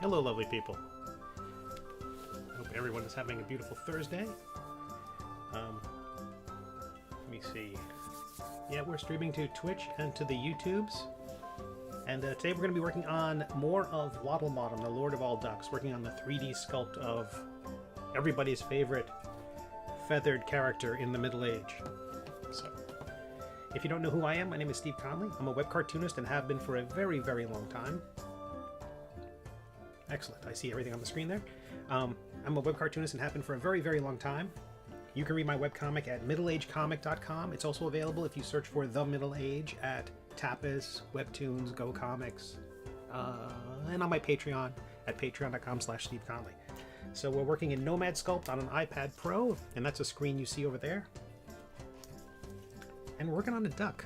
Hello, lovely people. Hope everyone is having a beautiful Thursday. Let me see. Yeah, we're streaming to Twitch and to the YouTubes. And today we're going to be working on more of Waddlebottom, the Lord of all Ducks, working on the 3D sculpt of everybody's favorite feathered character in the Middle Age. So, if you don't know who I am, my name is Steve Conley. I'm a web cartoonist and have been for a very, very long time. Excellent. I see everything on the screen there. I'm a web cartoonist and have been for a very, very long time. You can read my webcomic at middleagecomic.com. It's also available if you search for The Middle Age at Tapas, WEBTOONs, GoComics, and on my Patreon at patreon.com/Steve Conley. So we're working in Nomad Sculpt on an iPad Pro, and that's a screen you see over there. And we're working on a duck.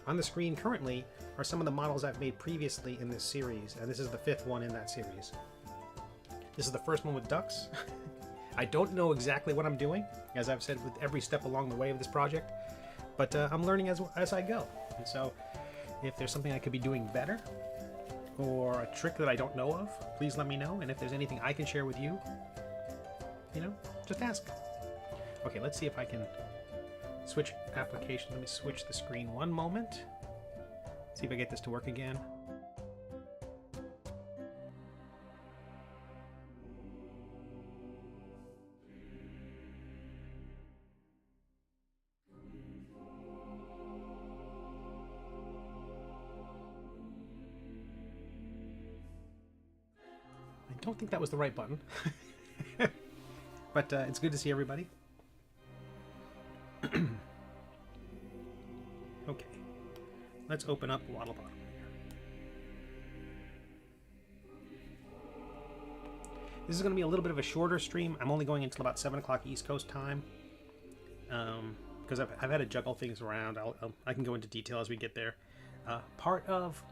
On the screen currently are some of the models I've made previously in this series, and this is the 5th one in that series. This is the first one with ducks. I don't know exactly what I'm doing, as I've said with every step along the way of this project, but I'm learning as I go. And so if there's something I could be doing better, or a trick that I don't know of, please let me know. And if there's anything I can share with you, just ask. Okay, let's see if I can switch application. Let me switch the screen one moment. See if I get this to work again. I don't think that was the right button. But it's good to see everybody. Okay, let's open up Waddlebottom. This is going to be a little bit of a shorter stream. I'm only going until about 7 o'clock East Coast time, because I've had to juggle things around. I can go into detail as we get there. Part of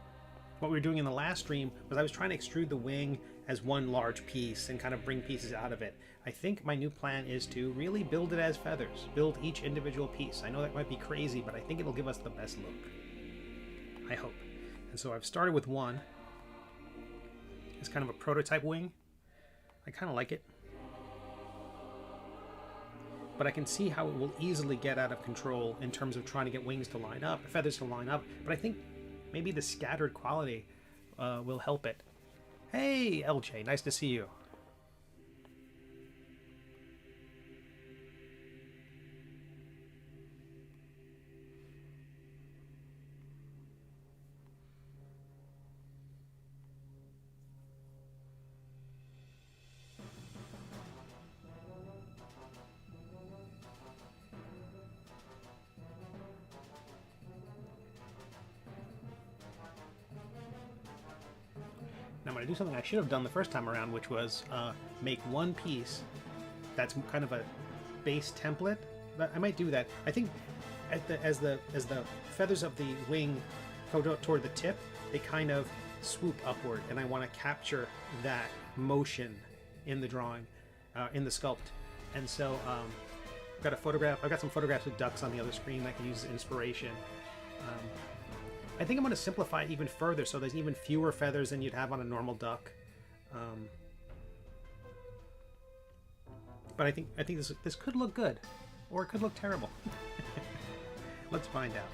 what we were doing in the last stream was I was trying to extrude the wing as one large piece and kind of bring pieces out of it. I think my new plan is to really build it as feathers, build each individual piece. I know that might be crazy, but I think it'll give us the best look. I hope. And so I've started with one. It's kind of a prototype wing. I kind of like it. But I can see how it will easily get out of control in terms of trying to get wings to line up, feathers to line up. But I think maybe the scattered quality will help it. Hey, LJ, nice to see you. Now I'm going to do something I should have done the first time around, which was make one piece that's kind of a base template. But I might do that. I think as the feathers of the wing go toward the tip, they kind of swoop upward, and I want to capture that motion in the drawing, in the sculpt. And so I've got a photograph. I've got some photographs of ducks on the other screen that I can use as inspiration. I think I'm going to simplify it even further, so there's even fewer feathers than you'd have on a normal duck. But I think this could look good, or it could look terrible. Let's find out.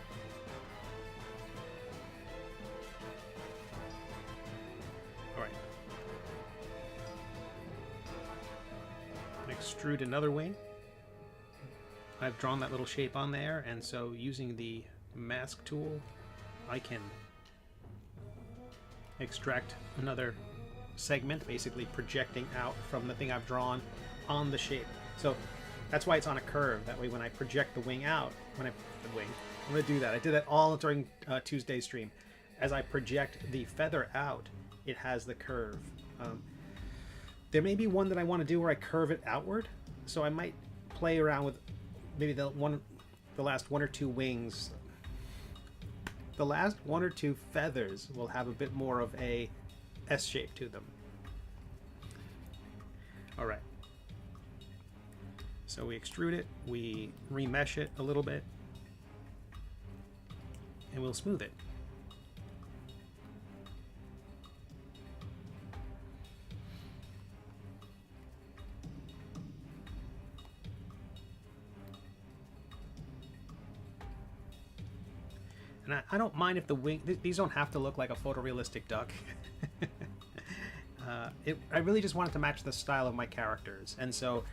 All right. Extrude another wing. I've drawn that little shape on there, and so using the mask tool, I can extract another segment, basically projecting out from the thing I've drawn on the shape. So that's why it's on a curve. That way when I project the wing out, I'm going to do that. I did that all during Tuesday's stream. As I project the feather out, it has the curve. There may be one that I want to do where I curve it outward, so I might play around with maybe the last one or two wings. The last one or two feathers will have a bit more of a S shape to them. All right. So we extrude it, we remesh it a little bit, and we'll smooth it. And I don't mind if the wing... These don't have to look like a photorealistic duck. I really just wanted to match the style of my characters. And so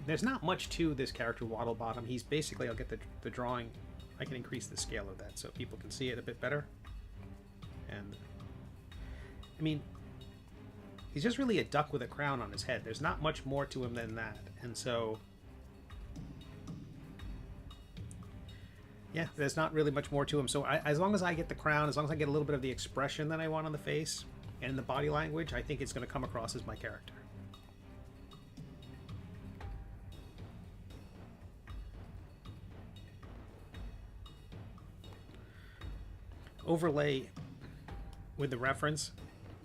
there's not much to this character, Waddlebottom. He's basically... I'll get the drawing... I can increase the scale of that so people can see it a bit better. And... I mean... He's just really a duck with a crown on his head. There's not much more to him than that. And so... Yeah, there's not really much more to him. So as long as I get the crown, as long as I get a little bit of the expression that I want on the face and in the body language, I think it's going to come across as my character. Overlay with the reference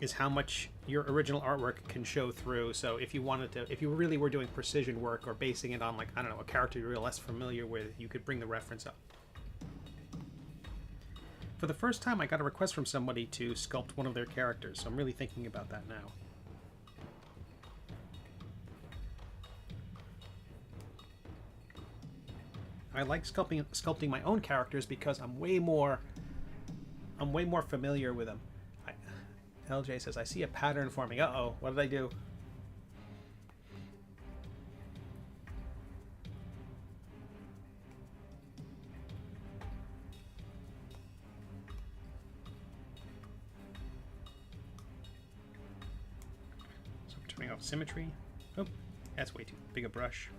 is how much your original artwork can show through. So if you wanted to, if you really were doing precision work or basing it on, like, I don't know, a character you're less familiar with, you could bring the reference up. For the first time, I got a request from somebody to sculpt one of their characters, so I'm really thinking about that now. I like sculpting my own characters because I'm way more familiar with them. LJ says, I see a pattern forming. Uh-oh, what did I do? So I'm turning off symmetry. Oh, that's way too big a brush.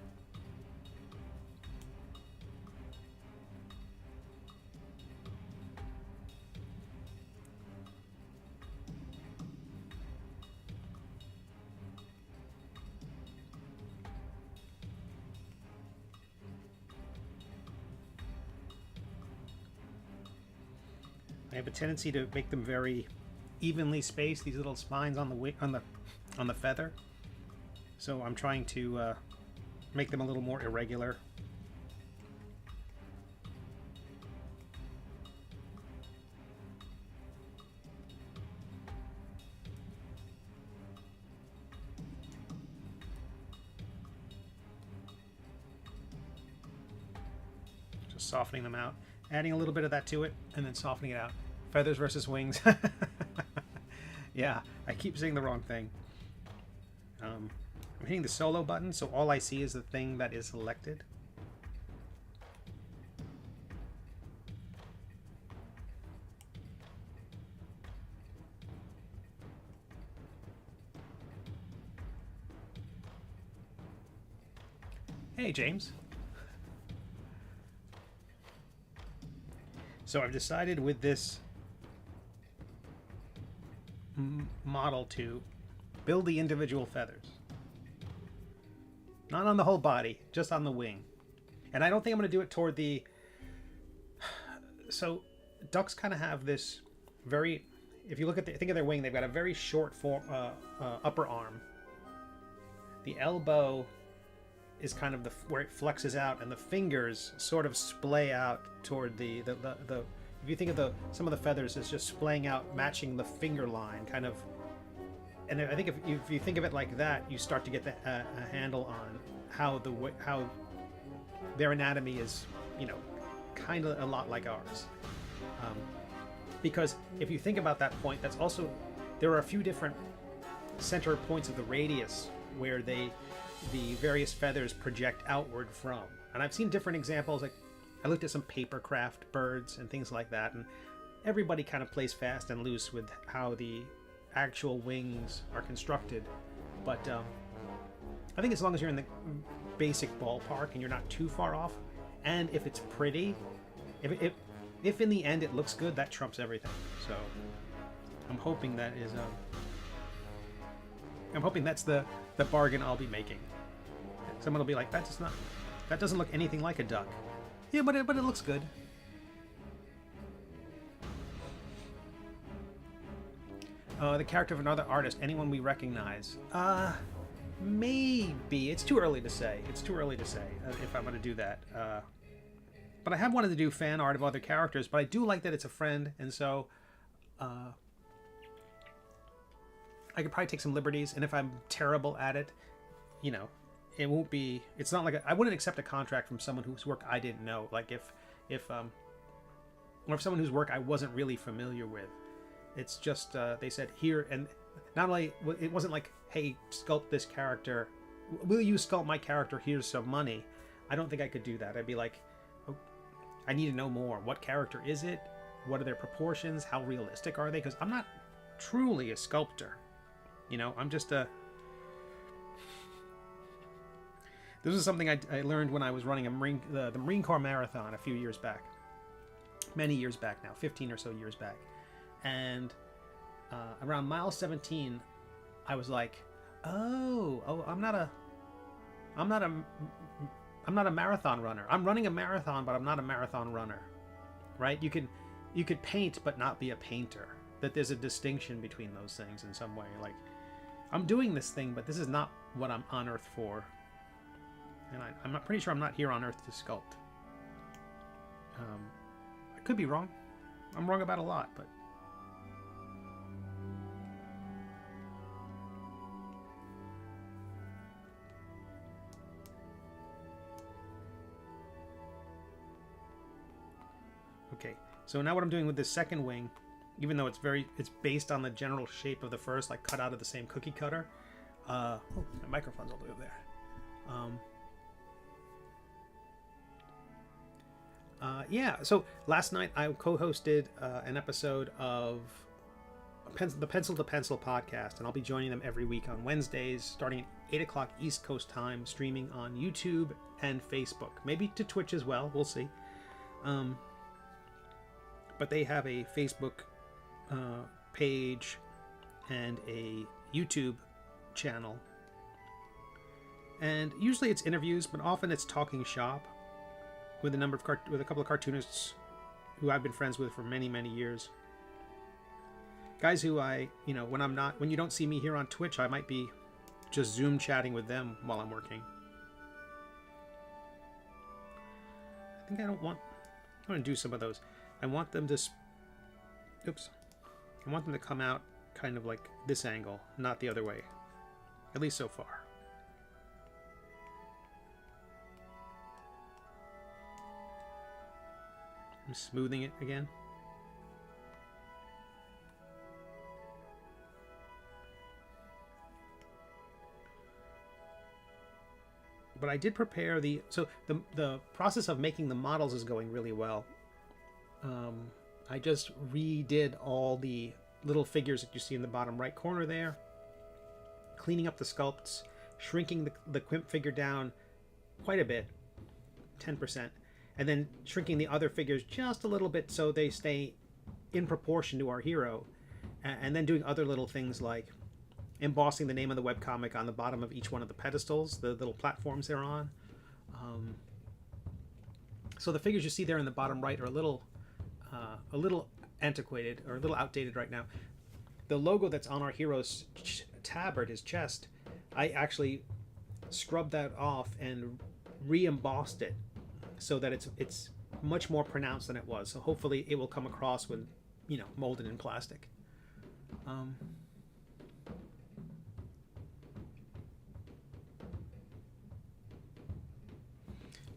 I have a tendency to make them very evenly spaced, these little spines on the feather. So I'm trying to make them a little more irregular. Just softening them out, adding a little bit of that to it, and then softening it out. Feathers versus wings. Yeah, I keep saying the wrong thing. I'm hitting the solo button, so all I see is the thing that is selected. Hey, James. So I've decided with this model to build the individual feathers. Not on the whole body, just on the wing. And I don't think I'm going to do it toward the... So ducks kind of have this very... If you look at think of their wing, they've got a very short upper arm. The elbow is kind of where it flexes out, and the fingers sort of splay out toward the if you think of some of the feathers as just splaying out, matching the finger line, kind of. And I think if you think of it like that, you start to get a handle on how their anatomy is, you know, kind of a lot like ours. Because if you think about that point, that's also, there are a few different center points of the radius where the various feathers project outward from. And I've seen different examples, like I looked at some paper craft birds and things like that, and everybody kind of plays fast and loose with how the actual wings are constructed. But I think as long as you're in the basic ballpark and you're not too far off, and if it's pretty, if in the end it looks good, that trumps everything. So I'm hoping that is I'm hoping that's the bargain I'll be making. Someone will be like, that doesn't look anything like a duck. Yeah, but it looks good. The character of another artist, anyone we recognize. Maybe. It's too early to say. It's too early to say if I'm going to do that. But I have wanted to do fan art of other characters, but I do like that it's a friend, and so I could probably take some liberties, and if I'm terrible at it, you know, it won't be, it's not like I wouldn't accept a contract from someone whose work I didn't know. Like if or someone whose work I wasn't really familiar with. It's just they said here, and not only it wasn't like, hey, sculpt this character. Will you sculpt my character? Here's some money. I don't think I could do that. I'd be like, oh, I need to know more. What character is it? What are their proportions? How realistic are they? Because I'm not truly a sculptor. You know, I'm just a... This is something I learned when I was running the Marine Corps Marathon a few years back. Many years back now, 15 or so years back. And around mile 17, I was like, oh, I'm not a marathon runner. I'm running a marathon, but I'm not a marathon runner. Right? You could paint but not be a painter. That there's a distinction between those things in some way. Like, I'm doing this thing, but this is not what I'm on Earth for. And I'm not pretty sure I'm not here on Earth to sculpt. I could be wrong. I'm wrong about a lot, but... Okay, so now what I'm doing with this second wing, even though it's based on the general shape of the first, like cut out of the same cookie cutter. Oh, my microphone's all the way over there. Yeah, so last night I co-hosted an episode of the Pencil to Pencil podcast, and I'll be joining them every week on Wednesdays, starting at 8 o'clock East Coast time, streaming on YouTube and Facebook. Maybe to Twitch as well, we'll see. But they have a Facebook page and a YouTube channel. And usually it's interviews, but often it's talking shop with a couple of cartoonists who I've been friends with for many, many years. Guys who when you don't see me here on Twitch, I might be just Zoom chatting with them while I'm working. I think I want to do some of those. I want them to come out kind of like this angle, not the other way. At least so far. I'm smoothing it again. But I did prepare the process of making the models is going really well. I just redid all the little figures that you see in the bottom right corner there, cleaning up the sculpts, shrinking the Quimp figure down quite a bit, 10%, and then shrinking the other figures just a little bit so they stay in proportion to our hero, and then doing other little things like embossing the name of the webcomic on the bottom of each one of the pedestals, the little platforms they're on. So the figures you see there in the bottom right are a little antiquated or a little outdated right now. The logo that's on our hero's tabard, his chest, I actually scrubbed that off and re-embossed it so that it's much more pronounced than it was. So hopefully it will come across when, molded in plastic.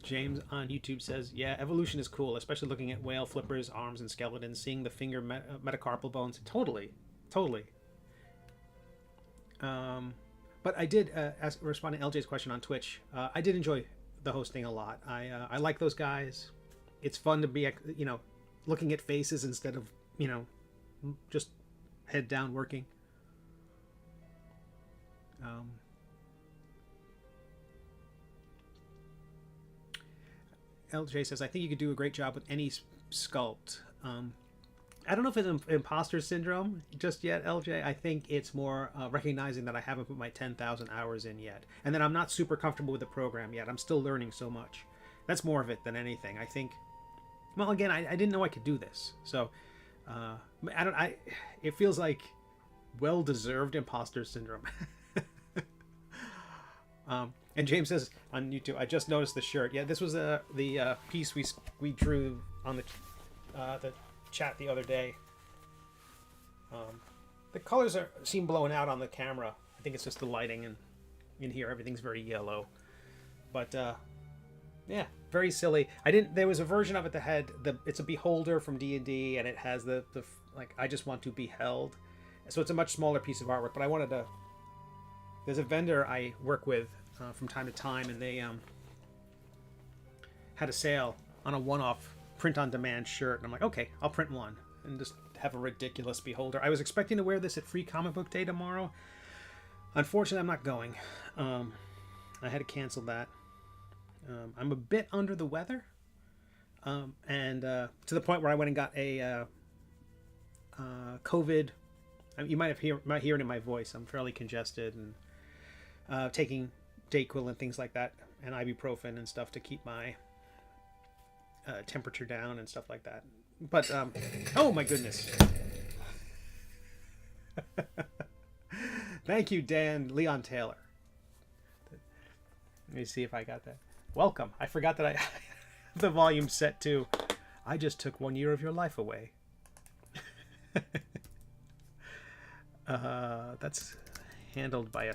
James on YouTube says, yeah, evolution is cool, especially looking at whale flippers, arms, and skeletons, seeing the finger metacarpal bones. Totally. But I did, respond to LJ's question on Twitch, I did enjoy the hosting a lot. I like those guys. It's fun to be, looking at faces instead of, just head down working. LJ says, I think you could do a great job with any sculpt. I don't know if it's imposter syndrome just yet, LJ. I think it's more recognizing that I haven't put my 10,000 hours in yet. And that I'm not super comfortable with the program yet. I'm still learning so much. That's more of it than anything. I think, well, again, I didn't know I could do this. So, it feels like well-deserved imposter syndrome. And James says on YouTube, I just noticed the shirt. Yeah, this was the piece we drew on the chat the other day. The colors seem blown out on the camera. I think it's just the lighting, and in here everything's very yellow. But yeah, very silly. I didn't. There was a version of it that had it's a beholder from D&D, and it has the like I just want to be held. So it's a much smaller piece of artwork. But I wanted to. There's a vendor I work with from time to time, and they had a sale on a one-off print-on-demand shirt, and I'm like, okay, I'll print one and just have a ridiculous beholder. I was expecting to wear this at Free Comic Book Day tomorrow. Unfortunately, I'm not going. I had to cancel that. I'm a bit under the weather, and to the point where I went and got a COVID. You might hear it in my voice. I'm fairly congested and taking Dayquil and things like that, and ibuprofen and stuff to keep my temperature down and stuff like that. But oh my goodness! Thank you, Dan Leon Taylor. Let me see if I got that. Welcome. I forgot that I have the volume set to I just took 1 year of your life away. That's handled by a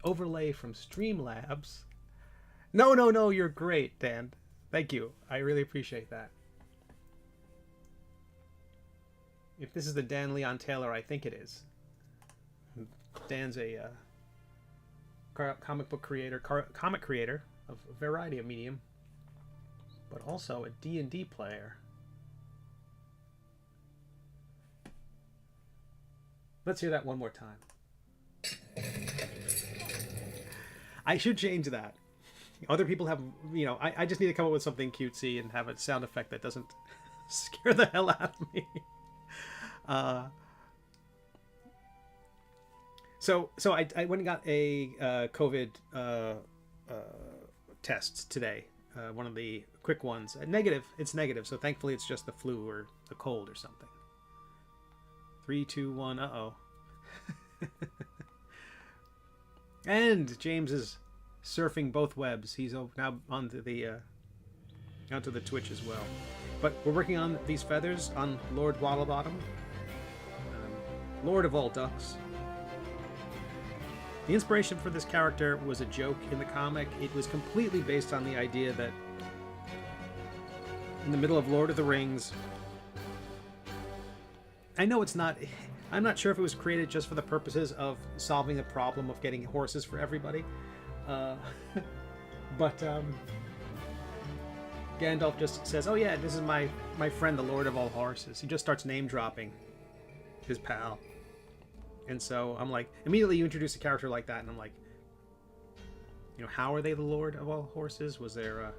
overlay from Streamlabs. No, you're great, Dan. Thank you. I really appreciate that. If this is the Dan Leon Taylor, I think it is. Dan's a comic book creator, comic creator of a variety of medium, but also a D&D player. Let's hear that one more time. I should change that. Other people have, I just need to come up with something cutesy and have a sound effect that doesn't scare the hell out of me. So I went and got a COVID test today. One of the quick ones. Negative. It's negative. So thankfully it's just the flu or the cold or something. 3, 2, 1. Uh-oh. And James is surfing both webs. He's now onto the Twitch as well. But we're working on these feathers on Lord Waddlebottom, Lord of all ducks. The inspiration for this character was a joke in the comic. It was completely based on the idea that in the middle of Lord of the Rings, I know it's not, I'm not sure if it was created just for the purposes of solving the problem of getting horses for everybody. But Gandalf just says, oh yeah, this is my friend, the Lord of all horses. He just starts name dropping his pal. And so I'm like, immediately you introduce a character like that, and I'm like, how are they the Lord of all horses? Was there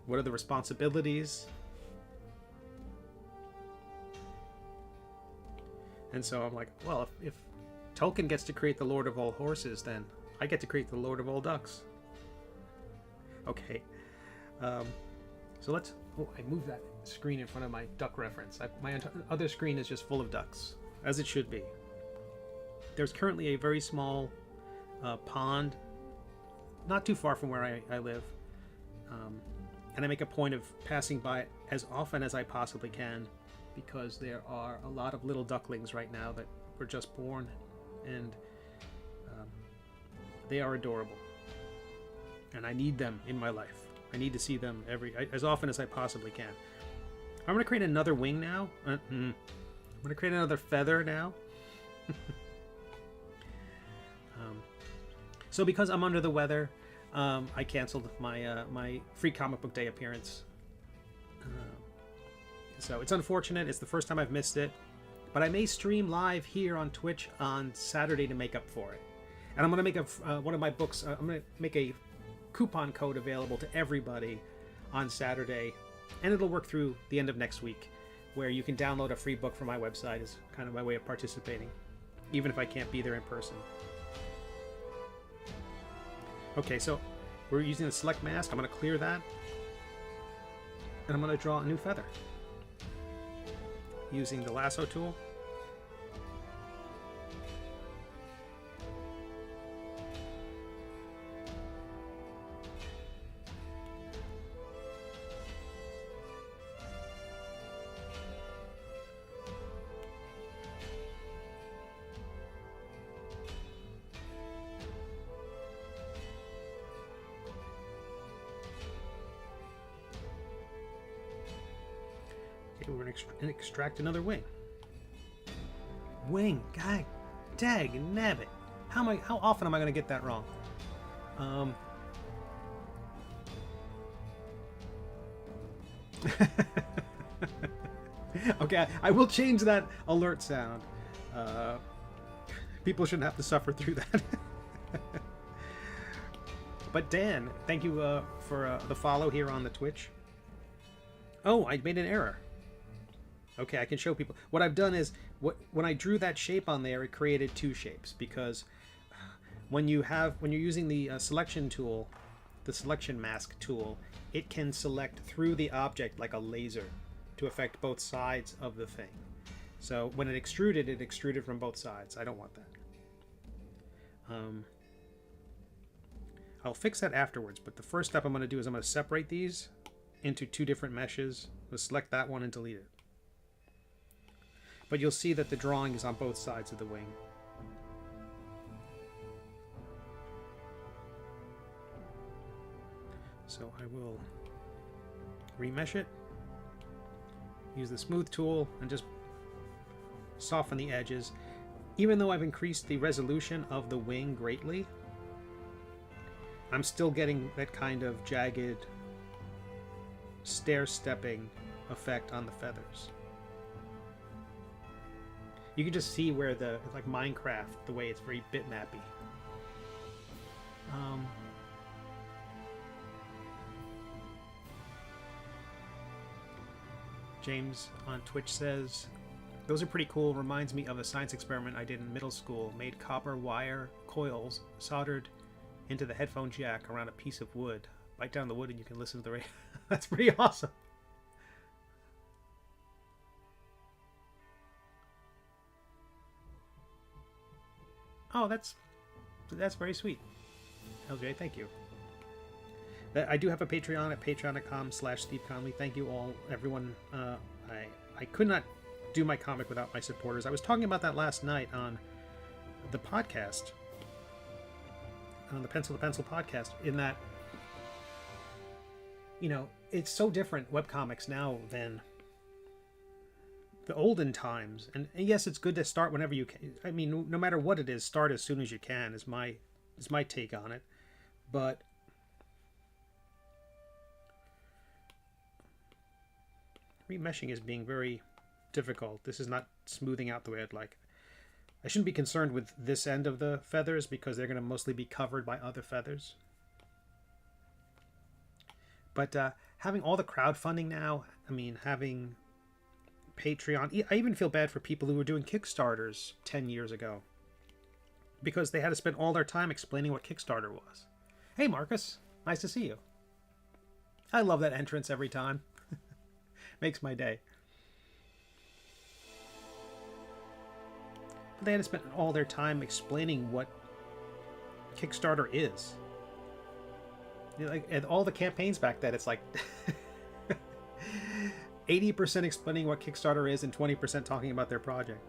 what are the responsibilities? And so I'm like, well, if Tolkien gets to create the Lord of all horses, then I get to create the Lord of all ducks. Okay. So let's... Oh, I moved that screen in front of my duck reference. My other screen is just full of ducks, as it should be. There's currently a very small pond, not too far from where I live. And I make a point of passing by it as often as I possibly can, because there are a lot of little ducklings right now that were just born, and they are adorable. And I need them in my life. I need to see them as often as I possibly can. I'm going to create another wing now. I'm going to create another feather now. So because I'm under the weather, I canceled my my Free Comic Book Day appearance. So it's unfortunate. It's the first time I've missed it. But I may stream live here on Twitch on Saturday to make up for it. And I'm going to make one of my books. I'm going to make a coupon code available to everybody on Saturday, and it'll work through the end of next week, where you can download a free book from my website as kind of my way of participating, even if I can't be there in person. Okay, so we're using the select mask. I'm going to clear that, and I'm going to draw a new feather using the lasso tool. So we're going to extract another wing. Wing, god, dag, nabbit. How often am I going to get that wrong? Okay, I will change that alert sound. People shouldn't have to suffer through that. But Dan, thank you for the follow here on the Twitch. Oh, I made an error. Okay, I can show people. What I've done is, when I drew that shape on there, it created two shapes, because when you're using the selection tool, the selection mask tool, it can select through the object like a laser to affect both sides of the thing. So when it extruded from both sides. I don't want that. I'll fix that afterwards, but the first step I'm going to do is I'm going to separate these into two different meshes. We'll select that one and delete it. But you'll see that the drawing is on both sides of the wing. So I will remesh it, use the smooth tool, and just soften the edges. Even though I've increased the resolution of the wing greatly, I'm still getting that kind of jagged, stair-stepping effect on the feathers. You can just see where it's like Minecraft, the way it's very bitmappy. James on Twitch says, those are pretty cool. Reminds me of a science experiment I did in middle school. Made copper wire coils soldered into the headphone jack around a piece of wood. Bite down the wood and you can listen to the radio. That's pretty awesome. Oh, that's very sweet. LJ, thank you. I do have a Patreon at patreon.com/Steve Conley. Thank you all, everyone. I could not do my comic without my supporters. I was talking about that last night on the podcast, on the Pencil to Pencil podcast, in that, you know, it's so different, webcomics now, than the olden times. And yes, it's good to start whenever you can. I mean, no matter what it is, start as soon as you can is my take on it. But remeshing is being very difficult. This is not smoothing out the way I'd like. I shouldn't be concerned with this end of the feathers because they're going to mostly be covered by other feathers. But having all the crowdfunding now, I mean, having Patreon, I even feel bad for people who were doing Kickstarters 10 years ago because they had to spend all their time explaining what Kickstarter was. Hey, Marcus, nice to see you. I love that entrance every time. Makes my day. But they had to spend all their time explaining what Kickstarter is. You know, like, and all the campaigns back then, it's like 80% explaining what Kickstarter is and 20% talking about their project.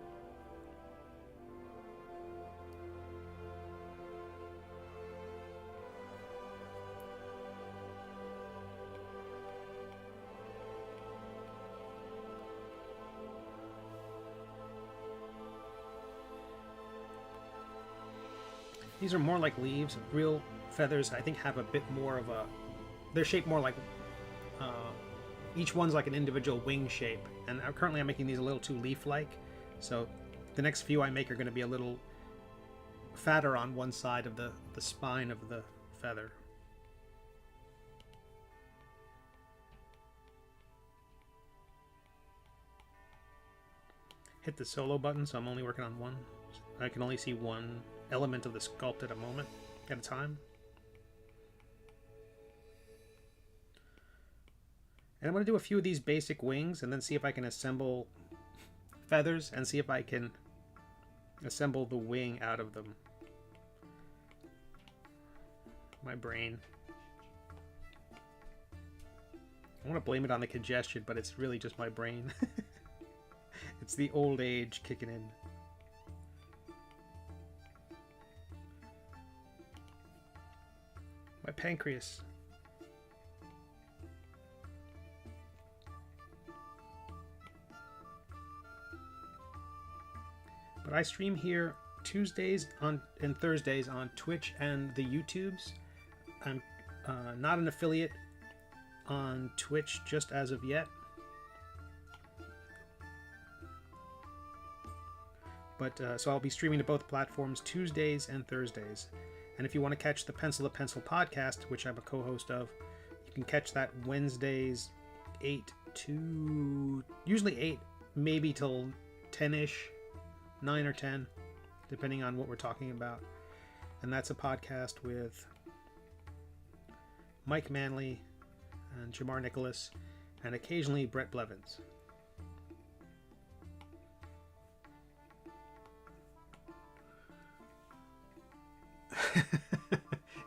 These are more like leaves. Real feathers, I think, have a bit more of a... They're shaped more like... each one's like an individual wing shape. And currently I'm making these a little too leaf-like. So the next few I make are going to be a little fatter on one side of the spine of the feather. Hit the solo button, so I'm only working on one. I can only see one element of the sculpt at a moment, at a time. And I'm going to do a few of these basic wings and then see if I can assemble feathers and see if I can assemble the wing out of them. My brain. I want to blame it on the congestion, but it's really just my brain. It's the old age kicking in. My pancreas. But I stream here Tuesdays and Thursdays on Twitch and the YouTubes. I'm not an affiliate on Twitch just as of yet. But so I'll be streaming to both platforms Tuesdays and Thursdays. And if you want to catch the Pencil to Pencil podcast, which I'm a co-host of, you can catch that Wednesdays 8 to usually 8, maybe till 10ish, 9 or 10, depending on what we're talking about. And that's a podcast with Mike Manley and Jamar Nicholas, and occasionally Brett Blevins.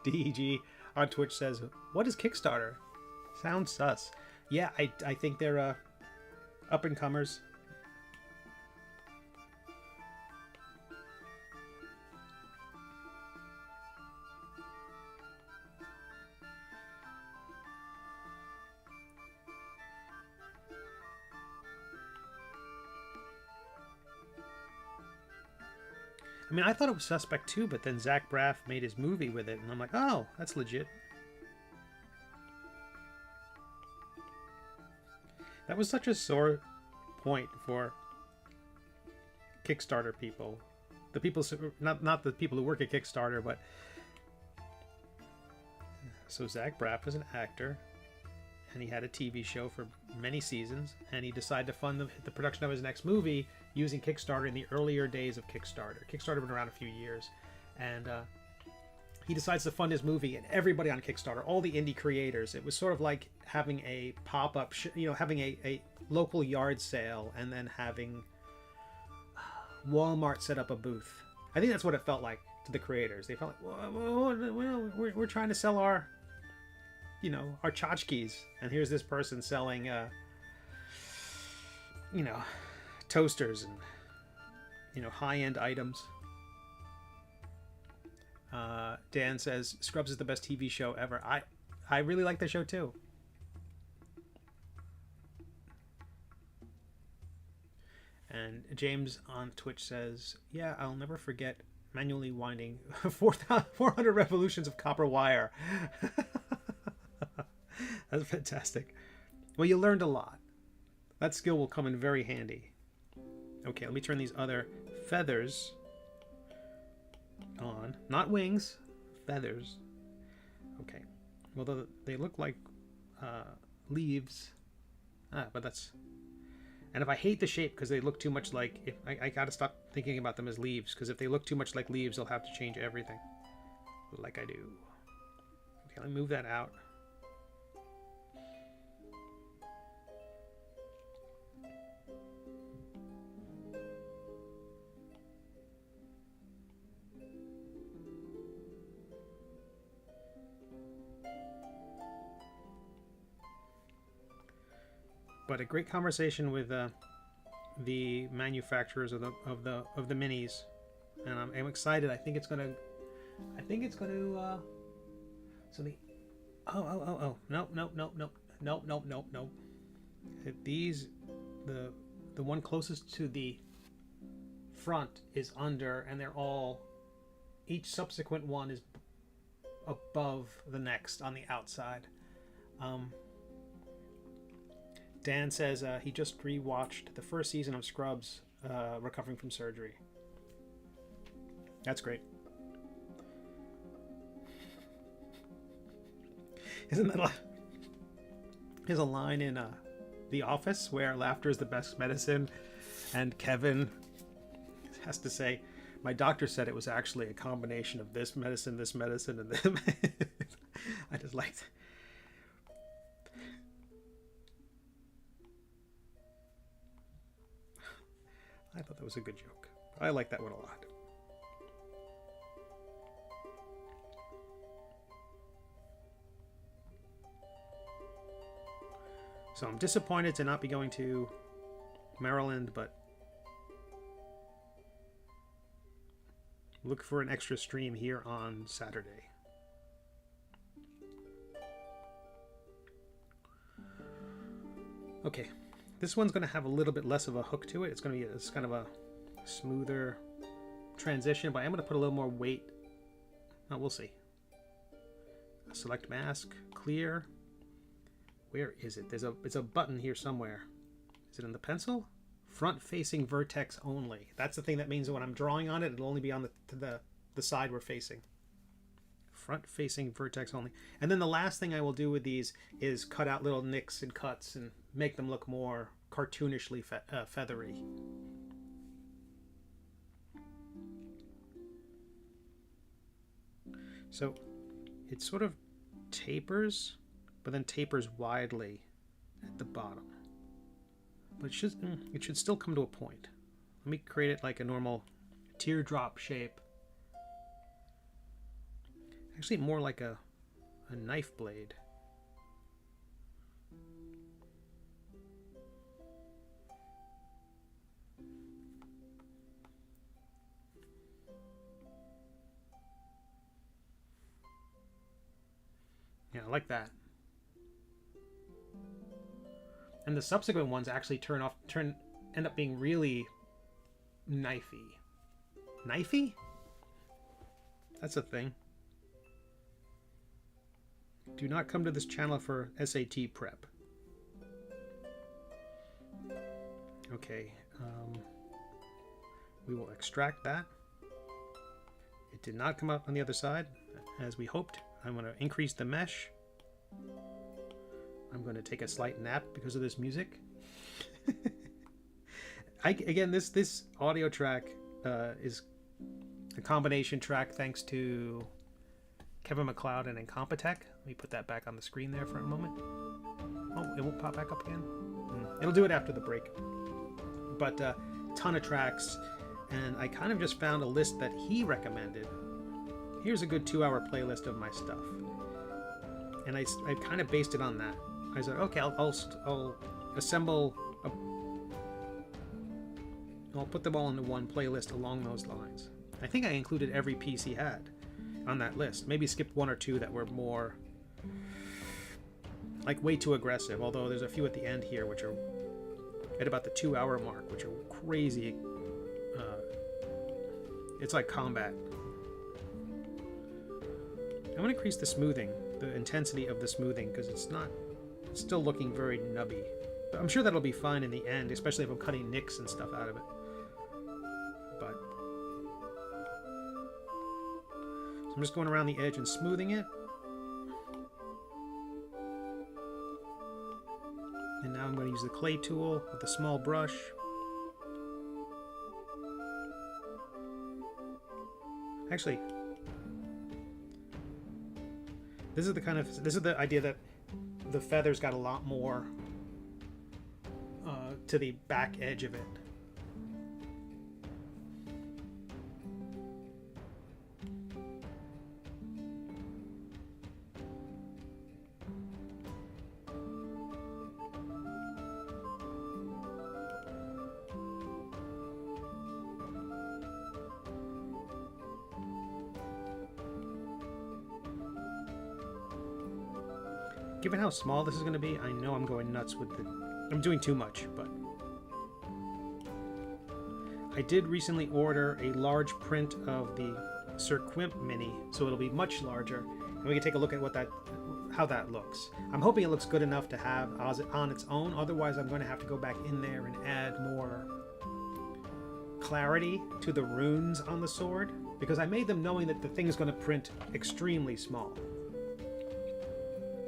DEG on Twitch says, "What is Kickstarter? Sounds sus." Yeah, I think they're up and comers. I mean, I thought it was suspect too, but then Zach Braff made his movie with it, and I'm like, oh, that's legit. That was such a sore point for Kickstarter people. The people, not the people who work at Kickstarter, but... So Zach Braff is an actor, and he had a TV show for many seasons, and he decided to fund the production of his next movie using Kickstarter in the earlier days of Kickstarter. Kickstarter had been around a few years, and he decides to fund his movie, and everybody on Kickstarter, all the indie creators, it was sort of like having a pop-up, having a local yard sale, and then having Walmart set up a booth. I think that's what it felt like to the creators. They felt like, well, we're trying to sell our tchotchkes, and here's this person selling, toasters and, high-end items. Dan says, Scrubs is the best TV show ever. I really like the show, too. And James on Twitch says, yeah, I'll never forget manually winding 400 revolutions of copper wire. That's fantastic. Well, you learned a lot. That skill will come in very handy. Okay, let me turn these other feathers on. Not wings, feathers. Okay. Well, they look like leaves. But that's... And if I hate the shape because they look too much like... I gotta stop thinking about them as leaves, because if they look too much like leaves, I'll have to change everything. Like I do. Okay, let me move that out. But a great conversation with the manufacturers of the minis, and I'm excited. I think it's gonna. So the. No. These, the one closest to the front is under, and they're all. Each subsequent one is above the next on the outside. Dan says he just rewatched the first season of Scrubs, recovering from surgery. That's great. Isn't that there's a line in The Office where laughter is the best medicine, and Kevin has to say, my doctor said it was actually a combination of this medicine, and this. I just liked. I thought that was a good joke. I like that one a lot. So I'm disappointed to not be going to Maryland, but look for an extra stream here on Saturday. Okay. This one's going to have a little bit less of a hook to it. It's kind of a smoother transition, but I'm going to put a little more weight. Oh, we'll see. Select mask, clear. Where is it? It's a button here somewhere. Is it in the pencil? Front facing vertex only. That's the thing that means when I'm drawing on it, it'll only be on the side we're facing. Front facing vertex only. And then the last thing I will do with these is cut out little nicks and cuts and make them look more cartoonishly feathery. So it sort of tapers, but then tapers widely at the bottom. But it should still come to a point. Let me create it like a normal teardrop shape. Actually, more like a knife blade. Yeah, I like that. And the subsequent ones actually end up being really knifey. Knifey? That's a thing. Do not come to this channel for SAT prep. Okay, we will extract that. It did not come out on the other side as we hoped. I'm going to increase the mesh. I'm going to take a slight nap because of this music. Again, this audio track is a combination track thanks to Kevin MacLeod and Incompetech. Let me put that back on the screen there for a moment. Oh, it won't pop back up again? It'll do it after the break. But a ton of tracks, and I kind of just found a list that he recommended. Here's a good 2-hour playlist of my stuff. And I kind of based it on that. I said, okay, I'll assemble, I'll put them all into one playlist along those lines. I think I included every piece he had on that list. Maybe skipped one or two that were more, like, way too aggressive. Although there's a few at the end here which are at about the 2-hour mark, which are crazy. It's like combat. I'm going to increase the smoothing, the intensity of the smoothing, because it's still looking very nubby. But I'm sure that'll be fine in the end, especially if I'm cutting nicks and stuff out of it. But so I'm just going around the edge and smoothing it. And now I'm going to use the clay tool with a small brush. Actually, this is the idea that the feathers got a lot more to the back edge of it. Given how small this is going to be, I know I'm going nuts with I'm doing too much, but I did recently order a large print of the Sir Quimp Mini, so it'll be much larger, and we can take a look at how that looks. I'm hoping it looks good enough to have on its own. Otherwise, I'm going to have to go back in there and add more clarity to the runes on the sword, because I made them knowing that the thing's going to print extremely small.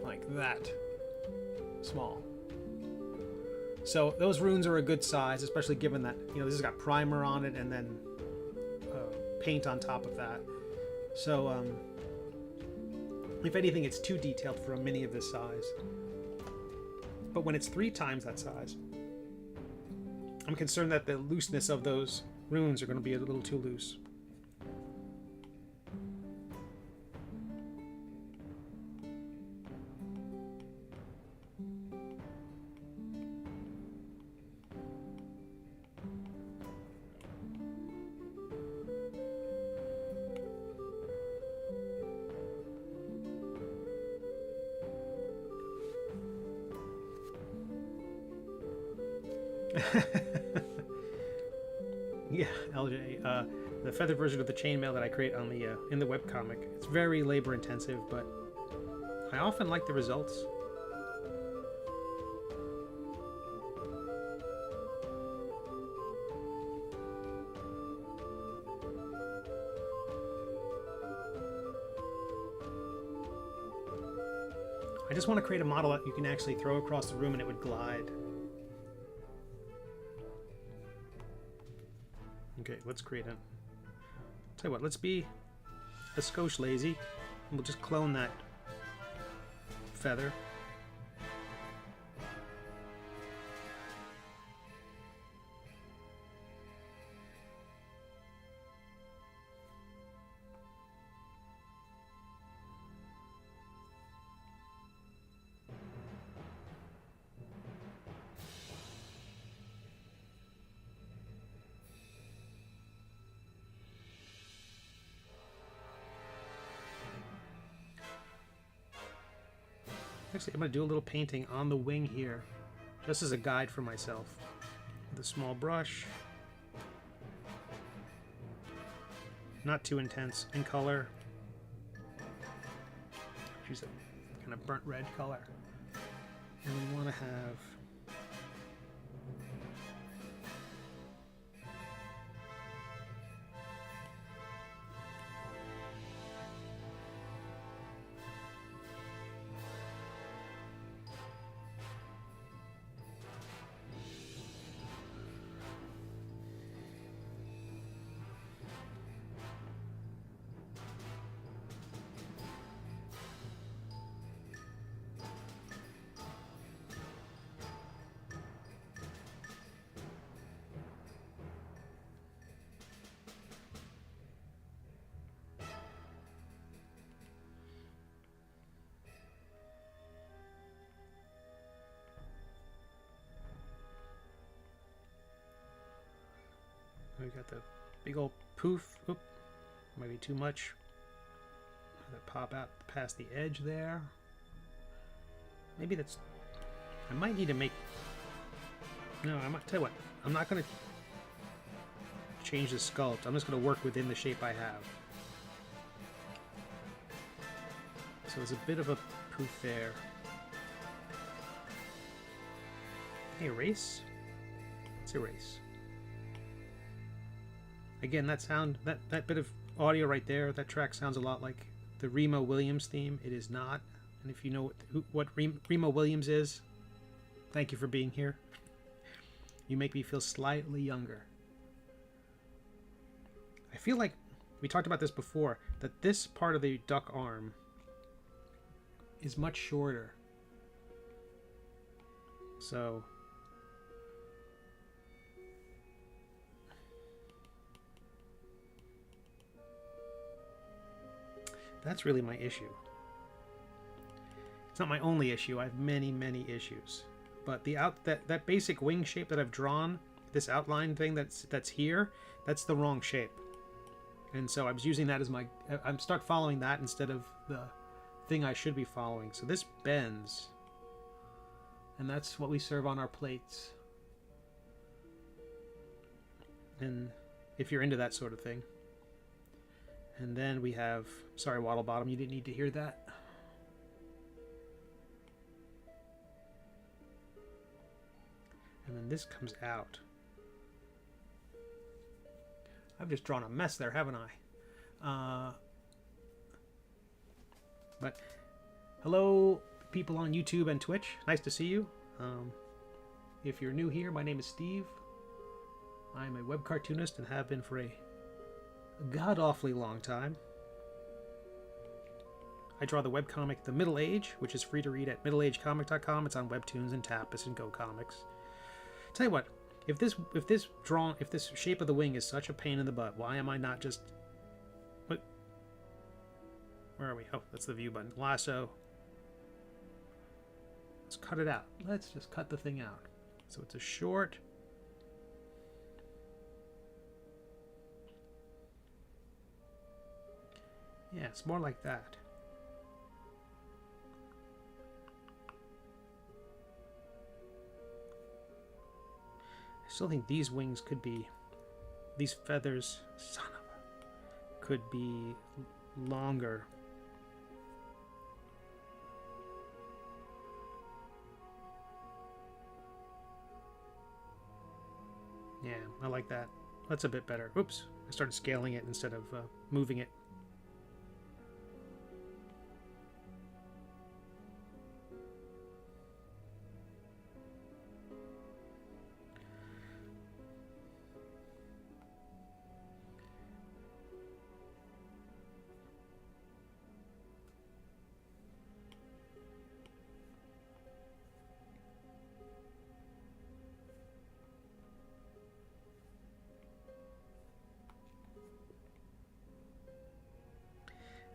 Like that small. So those runes are a good size, especially given that, you know, this has got primer on it and then paint on top of that. So if anything, it's too detailed for a mini of this size. But when it's 3 times that size, I'm concerned that the looseness of those runes are going to be a little too loose. Yeah. LJ, the feathered version of the chainmail that I create on the in the webcomic. It's very labor intensive, but I often like the results. I just want to create a model that you can actually throw across the room and it would glide. Okay, let's create a... Tell you what, let's be a skosh lazy. And we'll just clone that feather. Actually, I'm going to do a little painting on the wing here, just as a guide for myself. With a small brush. Not too intense in color. Choose a kind of burnt red color. And we want to have... We got the big old poof. Oop, might be too much. That pop out past the edge there. Maybe that's... I might need to make... No, I might tell you what. I'm not going to change the sculpt. I'm just going to work within the shape I have. So there's a bit of a poof there. Hey, erase? Let's erase. Again, that sound, that bit of audio right there, that track sounds a lot like the Remo Williams theme. It is not. And if you know what Remo Williams is, thank you for being here. You make me feel slightly younger. I feel like, we talked about this before, that this part of the duck arm is much shorter. So... that's really my issue. It's not my only issue. I have many, many issues. But the that basic wing shape that I've drawn, this outline thing that's here, that's the wrong shape. And so I was using that as my... I'm start following that instead of the thing I should be following. So this bends. And that's what we serve on our plates. And if you're into that sort of thing. And then we have... Sorry, Waddlebottom, you didn't need to hear that. And then this comes out. I've just drawn a mess there, haven't I? But hello, people on YouTube and Twitch. Nice to see you. If you're new here, my name is Steve. I'm a web cartoonist and have been for a god-awfully long time. I draw the webcomic The Middle Age, which is free to read at middleagecomic.com. It's on WEBTOONs and Tapas and GoComics. Tell you what, if this shape of the wing is such a pain in the butt, why am I not just... What? Where are we? Oh, that's the view button. Lasso. Let's cut it out. Let's just cut the thing out. So it's a short... Yeah, it's more like that. I still think these wings could be These feathers, son of a, could be longer. Yeah, I like that. That's a bit better. Oops, I started scaling it instead of moving it.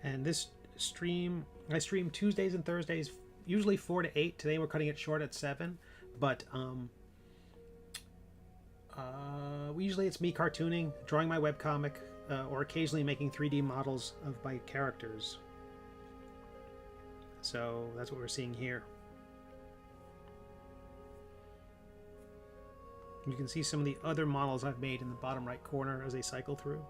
And this stream, I stream Tuesdays and Thursdays, usually 4 to 8. Today we're cutting it short at 7. But usually it's me cartooning, drawing my webcomic, or occasionally making 3D models of my characters. So that's what we're seeing here. You can see some of the other models I've made in the bottom right corner as they cycle through.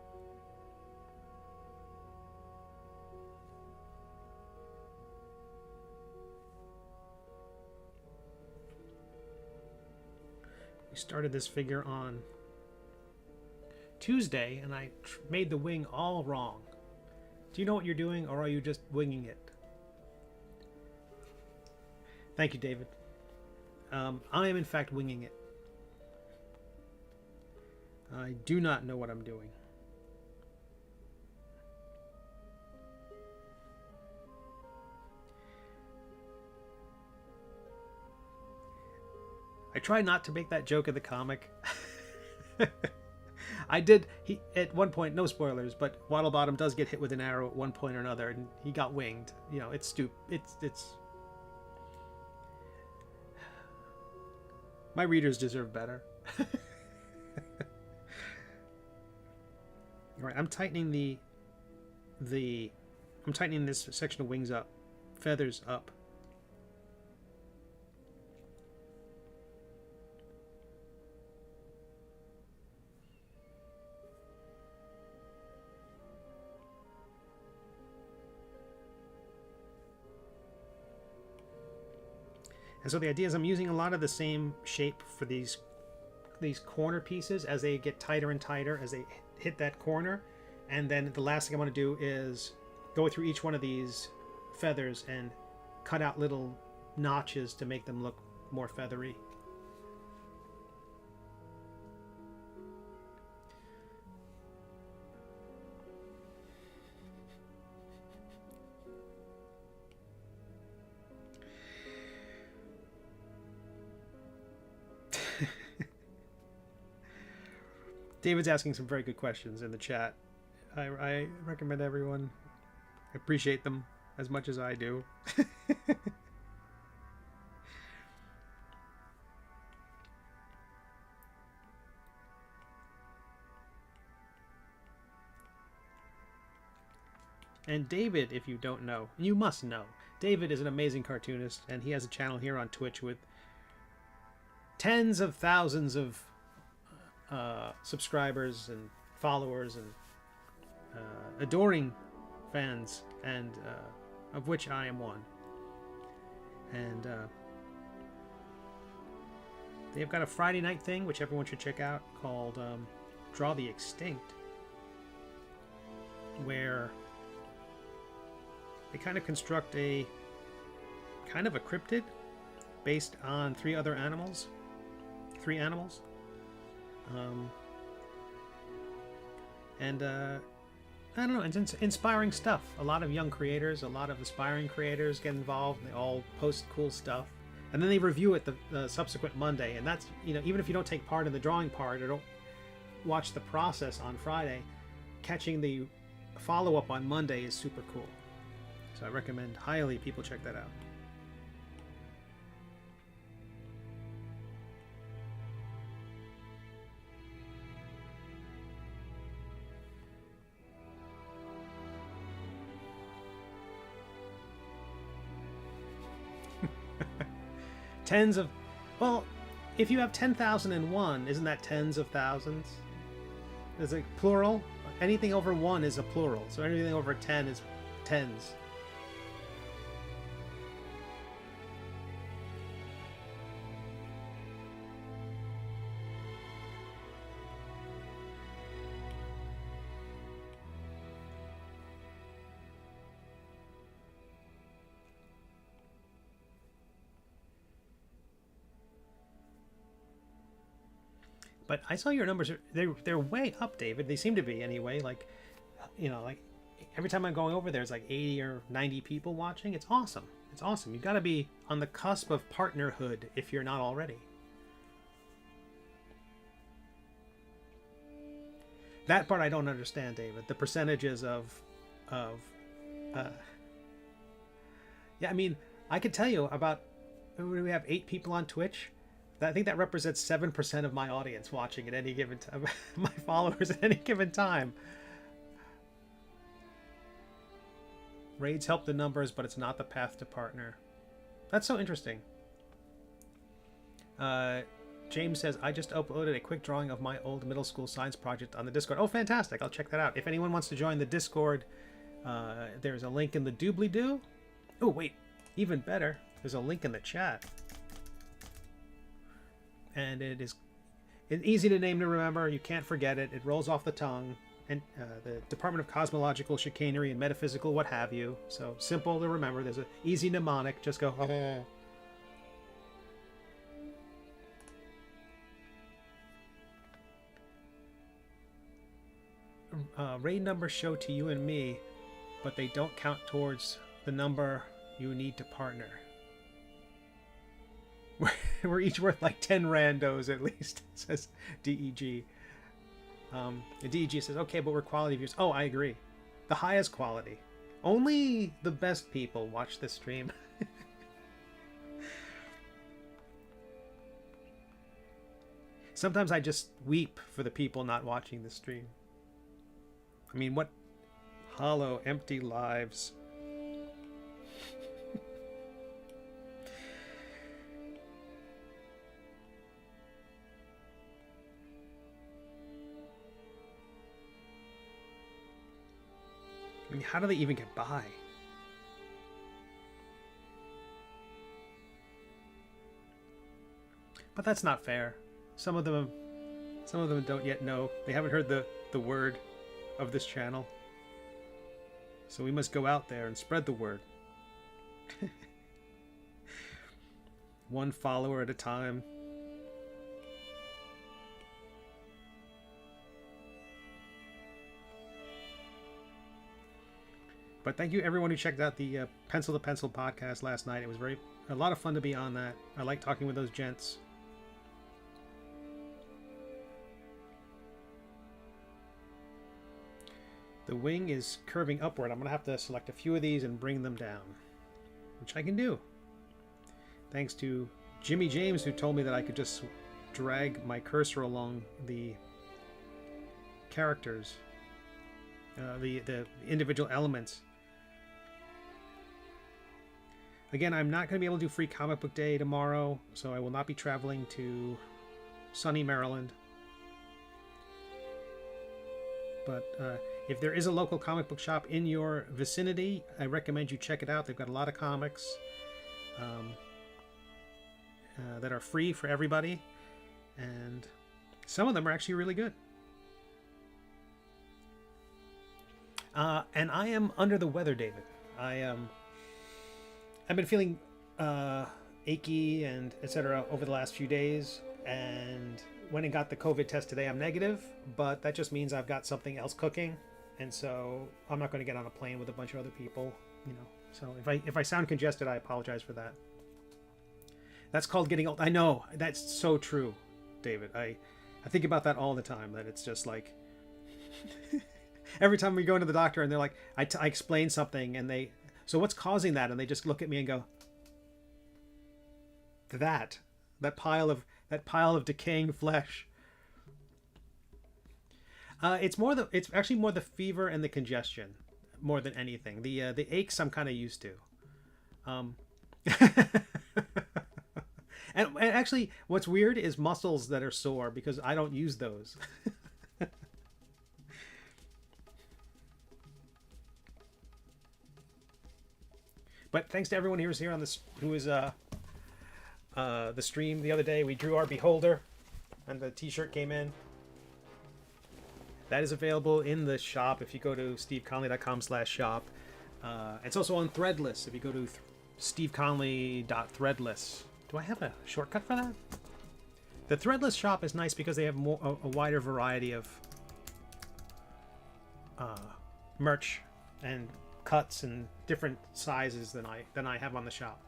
We started this figure on Tuesday, and I made the wing all wrong. Do you know what you're doing, or are you just winging it? Thank you, David. I am in fact winging it. I do not know what I'm doing. I try not to make that joke in the comic. I did. He at one point, no spoilers, but Waddlebottom does get hit with an arrow at one point or another, and he got winged. You know, it's stupid. It's. My readers deserve better. All right, I'm tightening I'm tightening this section of wings up, feathers up. And so the idea is I'm using a lot of the same shape for these corner pieces as they get tighter and tighter as they hit that corner. And then the last thing I want to do is go through each one of these feathers and cut out little notches to make them look more feathery. David's asking some very good questions in the chat. I recommend everyone appreciate them as much as I do. And David, if you don't know, you must know, David is an amazing cartoonist, and he has a channel here on Twitch with tens of thousands of subscribers and followers and adoring fans, and of which I am one. And they've got a Friday night thing which everyone should check out called Draw the Extinct, where they kind of construct a kind of a cryptid based on three animals. I don't know, it's inspiring stuff. A lot of young creators, a lot of aspiring creators get involved, and they all post cool stuff, and then they review it the subsequent Monday. And that's, you know, even if you don't take part in the drawing part or don't watch the process on Friday, catching the follow-up on Monday is super cool. So I recommend highly people check that out. Tens of, well, if you have 10,001, isn't that tens of thousands? There's a plural. Anything over 1 is a plural. So anything over 10 is tens. But I saw your numbers. They're way up, David. They seem to be anyway. Like, like every time I'm going over, there's like 80 or 90 people watching. It's awesome. It's awesome. You've got to be on the cusp of partnerhood if you're not already. That part I don't understand, David. The percentages of yeah, I mean, I could tell you about, we have 8 people on Twitch. I think that represents 7% of my audience watching at any given time. My followers at any given time. Raids help the numbers, but it's not the path to partner. That's so interesting. James says, I just uploaded a quick drawing of my old middle school science project on the Discord. Oh, fantastic. I'll check that out. If anyone wants to join the Discord, there's a link in the doobly-doo. Oh, wait. Even better. There's a link in the chat. And it's easy to name to remember. You can't forget it. It rolls off the tongue. And the Department of Cosmological Chicanery and Metaphysical what have you. So simple to remember. There's an easy mnemonic. Just go. Raid numbers show to you and me, but they don't count towards the number you need to partner. We're each worth like 10 randos at least, says DEG. DEG says, okay, but we're quality viewers. Oh, I agree. The highest quality. Only the best people watch this stream. Sometimes I just weep for the people not watching the stream. I mean, what hollow, empty lives. I mean, how do they even get by? But that's not fair. Some of them don't yet know. They haven't heard the word of this channel. So we must go out there and spread the word. One follower at a time. But thank you everyone who checked out the Pencil to Pencil podcast last night. It was a lot of fun to be on that. I like talking with those gents. The wing is curving upward. I'm going to have to select a few of these and bring them down, which I can do. Thanks to Jimmy James, who told me that I could just drag my cursor along the characters, the individual elements. Again, I'm not going to be able to do Free Comic Book Day tomorrow, so I will not be traveling to sunny Maryland. But if there is a local comic book shop in your vicinity, I recommend you check it out. They've got a lot of comics that are free for everybody, and some of them are actually really good. And I am under the weather, David. I've been feeling achy and etc. over the last few days, and went and got the COVID test today. I'm negative, but that just means I've got something else cooking, and so I'm not going to get on a plane with a bunch of other people, you know. So if I sound congested, I apologize for that. That's called getting old. I know, that's so true, David. I think about that all the time, that it's just like every time we go into the doctor and they're like, I explain something and so what's causing that? And they just look at me and go, that pile of decaying flesh. It's actually more the fever and the congestion more than anything. The aches I'm kind of used to. And actually, what's weird is muscles that are sore because I don't use those. But thanks to everyone who was here on this, who was the stream the other day. We drew our beholder, and the T-shirt came in. That is available in the shop if you go to steveconley.com/shop. It's also on Threadless if you go to steveconley.threadless. Do I have a shortcut for that? The Threadless shop is nice because they have a wider variety of merch and cuts and different sizes than I have on the shop.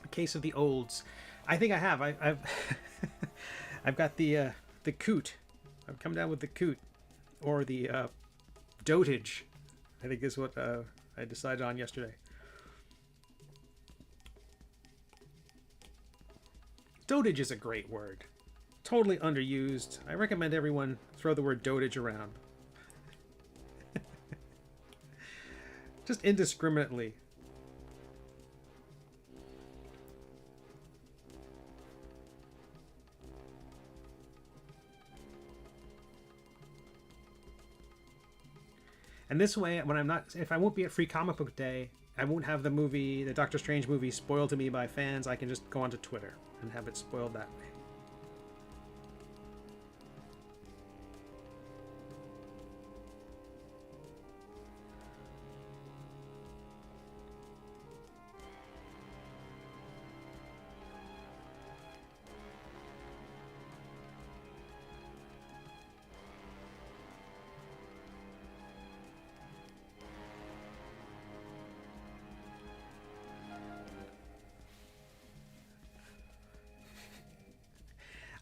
A case of the olds. I think I have. I've I've got the coot. I've come down with the coot, or the dotage, I think is what I decided on yesterday. Dotage is a great word. Totally underused. I recommend everyone throw the word dotage around. Just indiscriminately. And this way, when I'm not, if I won't be at Free Comic Book Day, I won't have the movie, the Doctor Strange movie, spoiled to me by fans. I can just go onto Twitter and have it spoiled that way.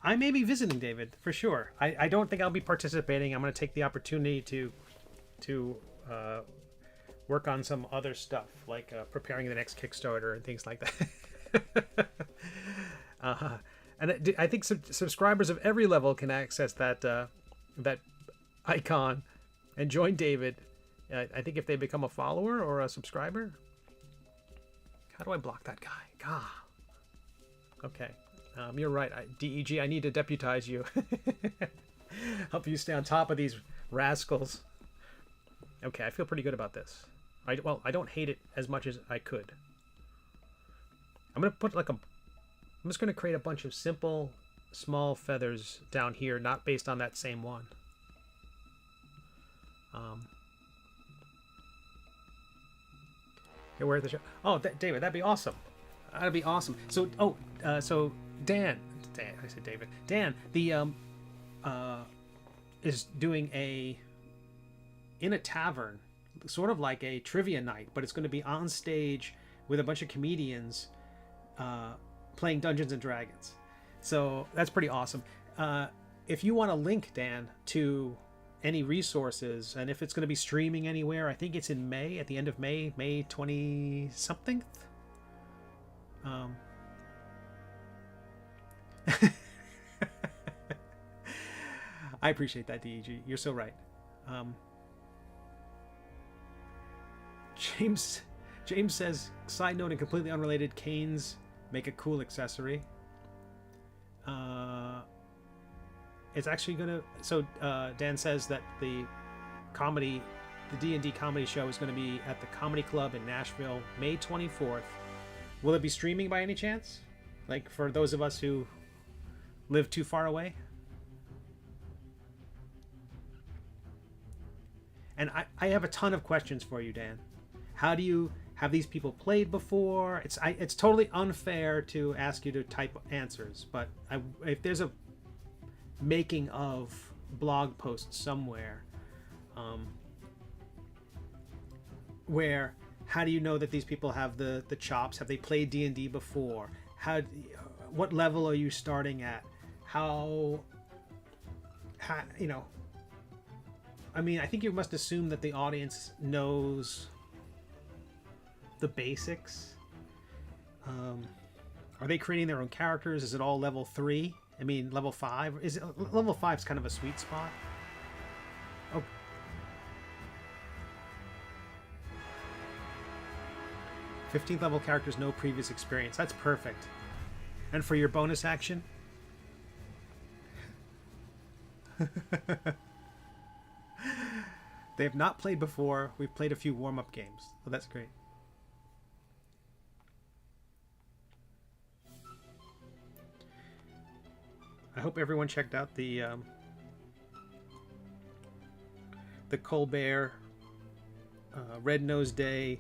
I may be visiting David for sure. I don't think I'll be participating. I'm going to take the opportunity to work on some other stuff, like preparing the next Kickstarter and things like that. And I think subscribers of every level can access that that icon and join David. I think if they become a follower or a subscriber. How do I block that guy? God. Okay. You're right. DEG, I need to deputize you. Help you stay on top of these rascals. Okay, I feel pretty good about this. Well, I don't hate it as much as I could. I'm going to put I'm just going to create a bunch of simple, small feathers down here, not based on that same one. Here, where's the show? Oh, David, that'd be awesome. That'd be awesome. So, so Dan, I said David. Dan, is doing in a tavern, sort of like a trivia night, but it's going to be on stage with a bunch of comedians playing Dungeons and Dragons. So that's pretty awesome. If you want to link, Dan, to any resources, and if it's going to be streaming anywhere, I think it's in May, at the end of May 20-something. I appreciate that, DEG. You're so right. James says, side note and completely unrelated, canes make a cool accessory. It's actually gonna. So Dan says that the D&D comedy show is going to be at the Comedy Club in Nashville, May 24th. Will it be streaming by any chance? Like for those of us who live too far away? And I have a ton of questions for you, Dan. How do you have these people played before? It's totally unfair to ask you to type answers, but if there's a making of blog post somewhere, where how do you know that these people have the chops? Have they played D&D before? What level are you starting at? How you know? I mean, I think you must assume that the audience knows the basics. Are they creating their own characters? Is it all level 3? I mean, level 5? Level 5 is kind of a sweet spot. Oh. 15th level characters, no previous experience. That's perfect. And for your bonus action? They have not played before. We've played a few warm-up games, so that's great. I hope everyone checked out the Colbert Red Nose Day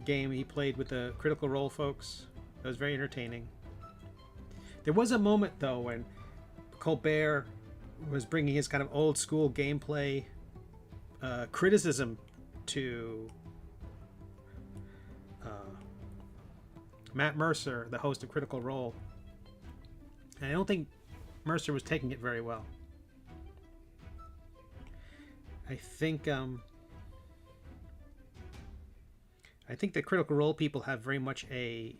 game he played with the Critical Role folks. It was very entertaining. There was a moment, though, when Colbert was bringing his kind of old school gameplay criticism to Matt Mercer, the host of Critical Role. And I don't think Mercer was taking it very well. I think the Critical Role people have very much a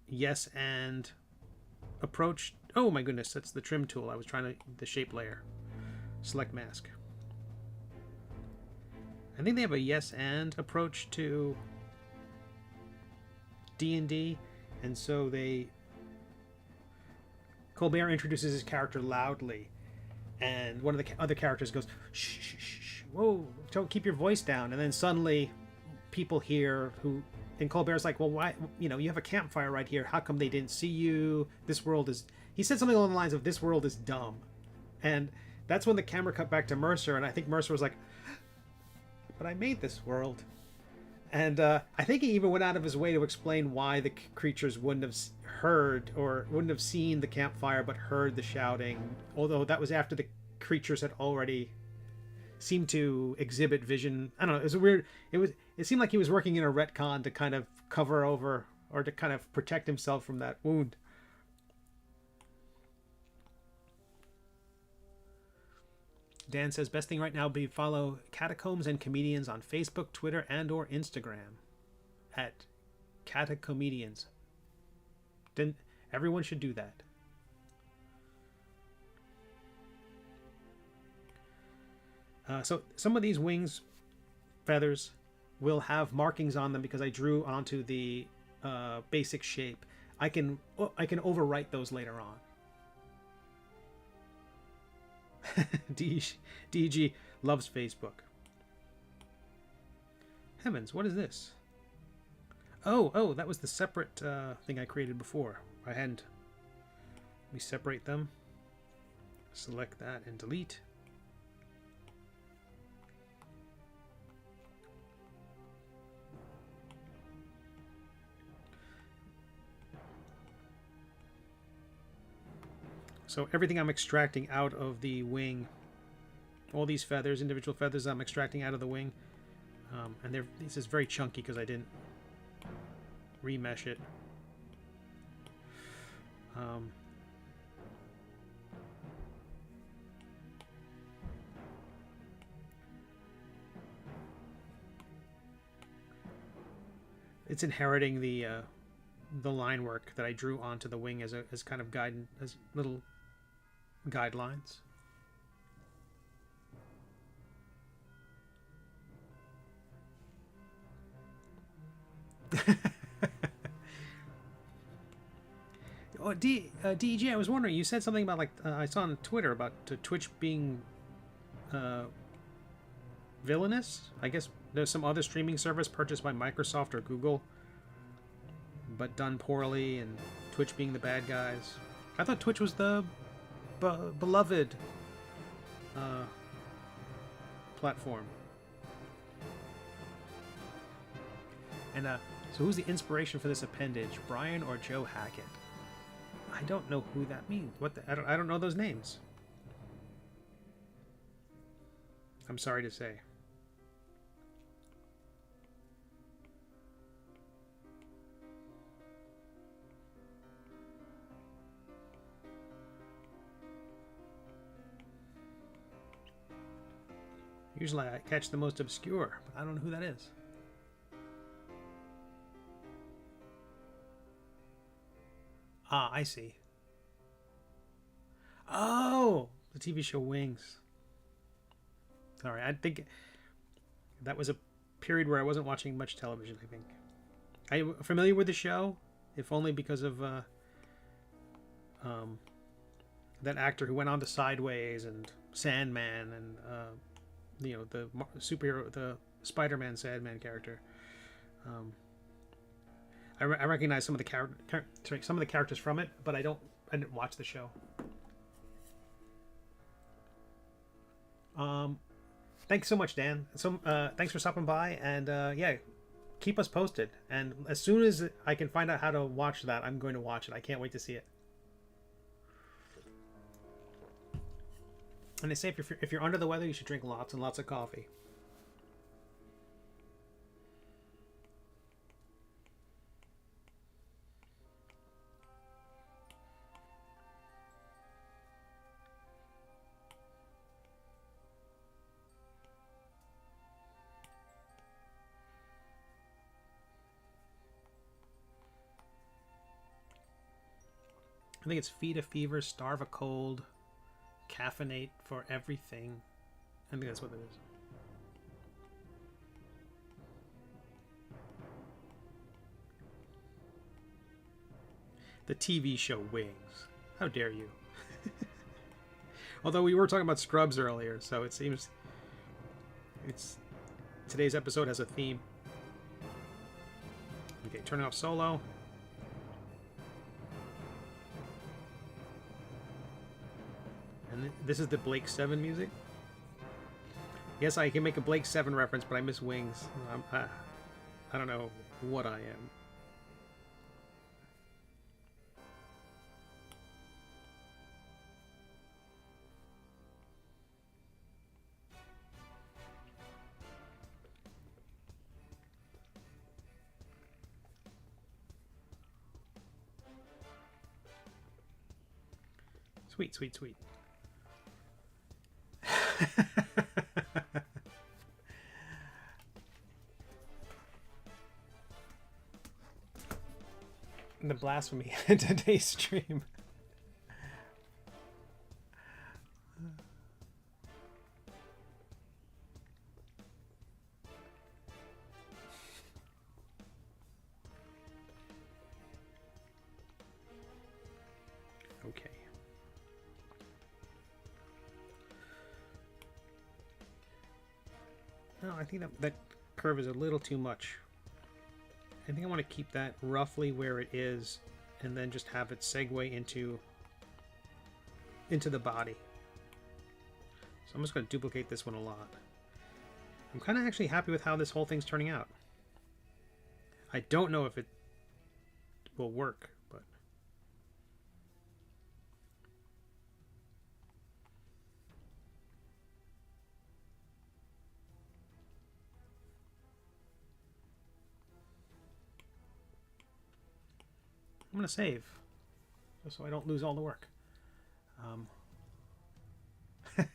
yes and approach. Oh my goodness, that's the trim tool. I was trying to, the shape layer. Select mask. I think they have a yes and approach to D&D, and so Colbert introduces his character loudly, and one of the other characters goes, shh, shh, shh, whoa, don't keep your voice down, and then suddenly people hear who, and Colbert's like, well, why, you have a campfire right here, how come they didn't see you? This world is, he said something along the lines of, this world is dumb. And that's when the camera cut back to Mercer, and I think Mercer was like, but I made this world. And I think he even went out of his way to explain why the creatures wouldn't have heard or wouldn't have seen the campfire but heard the shouting, although that was after the creatures had already seemed to exhibit vision. I don't know, it was a weird, it seemed like he was working in a retcon to kind of cover over or to kind of protect himself from that wound. Dan says, best thing right now would be follow Catacombs and Comedians on Facebook, Twitter, and or Instagram at Catacomedians. Then everyone should do that. So some of these wings, feathers, will have markings on them because I drew onto the basic shape. I can overwrite those later on. DG loves Facebook. Heavens, what is this? Oh, that was the separate thing I created before. I hadn't. Let me separate them. Select that and delete. So everything I'm extracting out of the wing, all these feathers, individual feathers I'm extracting out of the wing, and this is very chunky because I didn't remesh it. It's inheriting the line work that I drew onto the wing as kind of as little guidelines. Oh, DEG, I was wondering, you said something about, like, I saw on Twitter about Twitch being villainous. I guess there's some other streaming service purchased by Microsoft or Google, but done poorly, and Twitch being the bad guys. I thought Twitch was the beloved platform. And so who's the inspiration for this appendage, Brian or Joe Hackett? I don't know who that means. I don't know those names. I'm sorry to say. Usually I catch the most obscure, but I don't know who that is. Ah, I see. Oh, the TV show Wings. Sorry, I think that was a period where I wasn't watching much television, I think. I'm familiar with the show, if only because of that actor who went on to Sideways and Sandman and the superhero, the Spider-Man Sandman character. I recognize some of the characters from it, but I didn't watch the show. Thanks so much, Dan. Thanks for stopping by, and yeah, keep us posted. And as soon as I can find out how to watch that, I'm going to watch it. I can't wait to see it. And they say if you're under the weather, you should drink lots and lots of coffee. I think it's feed a fever, starve a cold, caffeinate for everything. I think that's what it is. The TV show Wings. How dare you? Although we were talking about Scrubs earlier, so it seems today's episode has a theme. Okay, turning off solo. And this is the Blake 7 music. Yes, I can make a Blake 7 reference, but I miss Wings. I don't know what I am. Sweet, sweet, sweet. The blasphemy in today's stream. Okay. No, I think that curve is a little too much. I think I want to keep that roughly where it is, and then just have it segue into the body. So I'm just going to duplicate this one a lot. I'm kind of actually happy with how this whole thing's turning out. I don't know if it will work, but I'm going to save, just so I don't lose all the work. How are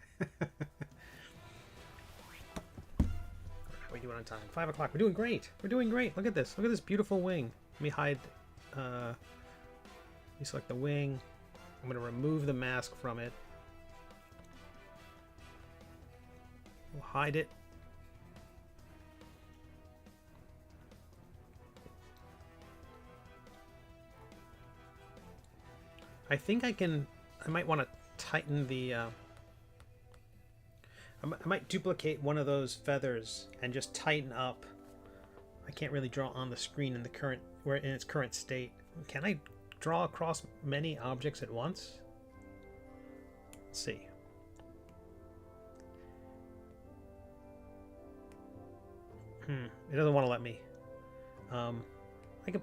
we doing on time? 5 o'clock. We're doing great. We're doing great. Look at this. Look at this beautiful wing. Let me hide. Let me select the wing. I'm going to remove the mask from it. We'll hide it. I think I might want to tighten the, I might duplicate one of those feathers and just tighten up. I can't really draw on the screen in its current state. Can I draw across many objects at once? Let's see. It doesn't want to let me.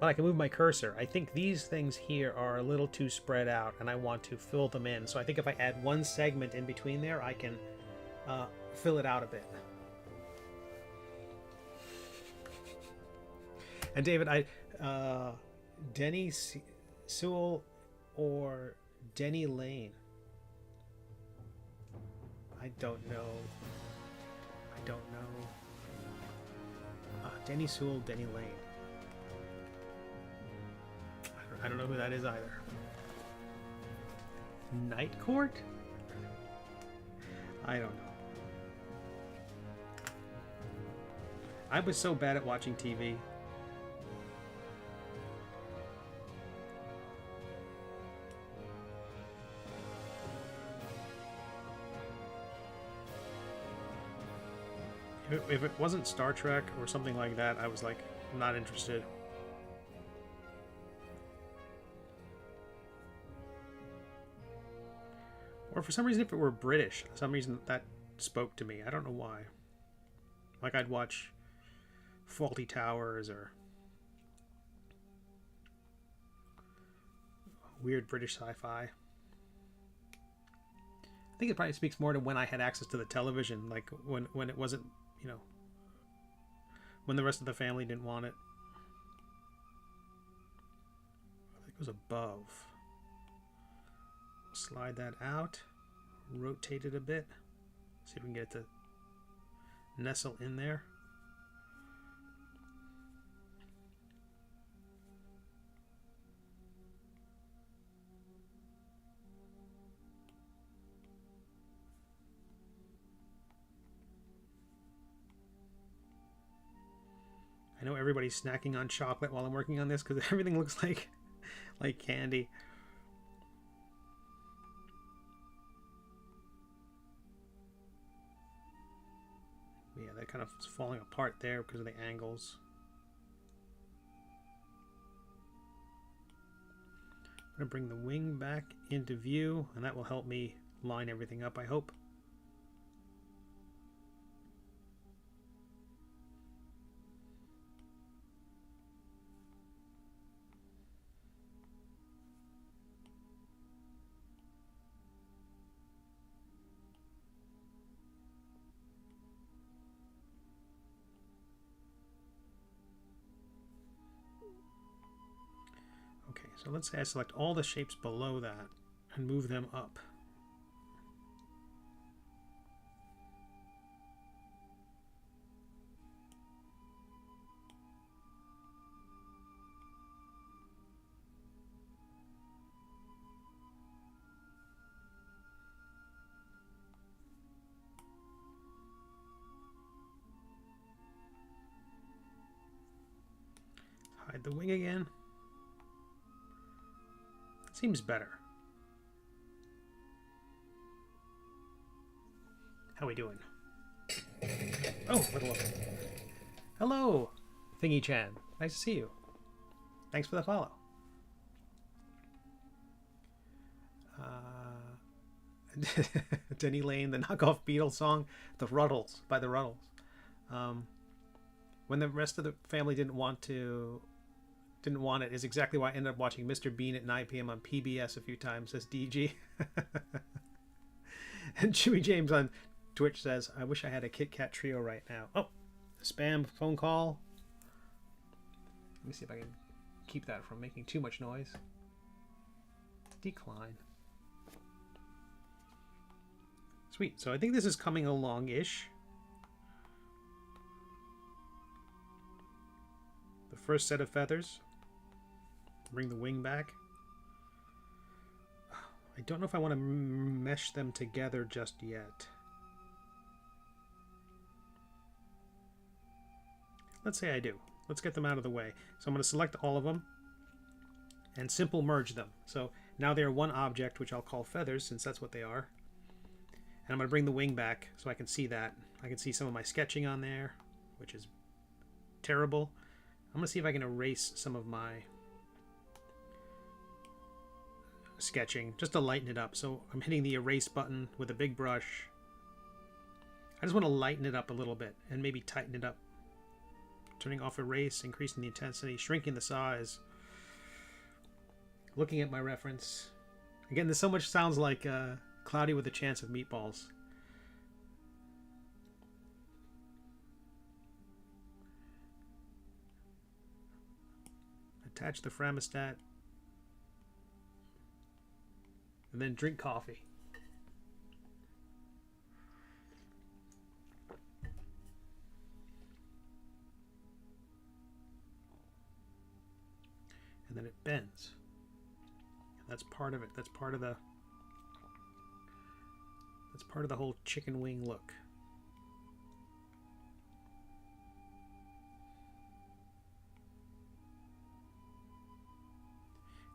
I can move my cursor. I think these things here are a little too spread out, and I want to fill them in. So I think if I add one segment in between there, I can fill it out a bit. And David, Denny Sewell or Denny Lane? I don't know. Denny Sewell, Denny Lane. I don't know who that is either. Night Court? I don't know. I was so bad at watching TV. If it wasn't Star Trek or something like that, I was like, not interested. Or for some reason, if it were British, for some reason that spoke to me. I don't know why. Like I'd watch Faulty Towers or weird British sci-fi. I think it probably speaks more to when I had access to the television, like when it wasn't, you know, when the rest of the family didn't want it. I think it was above. Slide that out, rotate it a bit, see if we can get it to nestle in there. I know everybody's snacking on chocolate while I'm working on this because everything looks like candy. Yeah, that kind of is falling apart there because of the angles. I'm going to bring the wing back into view, and that will help me line everything up, I hope. So let's say I select all the shapes below that and move them up. Hide the wing again. Seems better. How we doing? Oh, little. Hello, Thingy Chan. Nice to see you. Thanks for the follow. Denny Lane, the knockoff Beatles song, "The Ruddles" by the Ruddles. When the rest of the family didn't want it is exactly why I ended up watching Mr. Bean at 9 p.m. on PBS a few times, says DG. And Chewy James on Twitch says, I wish I had a Kit Kat trio right now. Oh, spam phone call. Let me see if I can keep that from making too much noise. Decline. Sweet. So I think this is coming along-ish. The first set of feathers. Bring the wing back. I don't know if I want to mesh them together just yet. Let's say I do. Let's get them out of the way. So I'm going to select all of them and simple merge them. So now they're one object, which I'll call feathers, since that's what they are. And I'm going to bring the wing back so I can see that. I can see some of my sketching on there, which is terrible. I'm going to see if I can erase some of my sketching just to lighten it up. So I'm hitting the erase button with a big brush. I just want to lighten it up a little bit and maybe tighten it up. Turning off erase, increasing the intensity, shrinking the size. Looking at my reference. Again, this so much sounds like Cloudy with a Chance of Meatballs. Attach the Framostat. And then drink coffee. And then it bends. And that's part of it. That's part of the whole chicken wing look.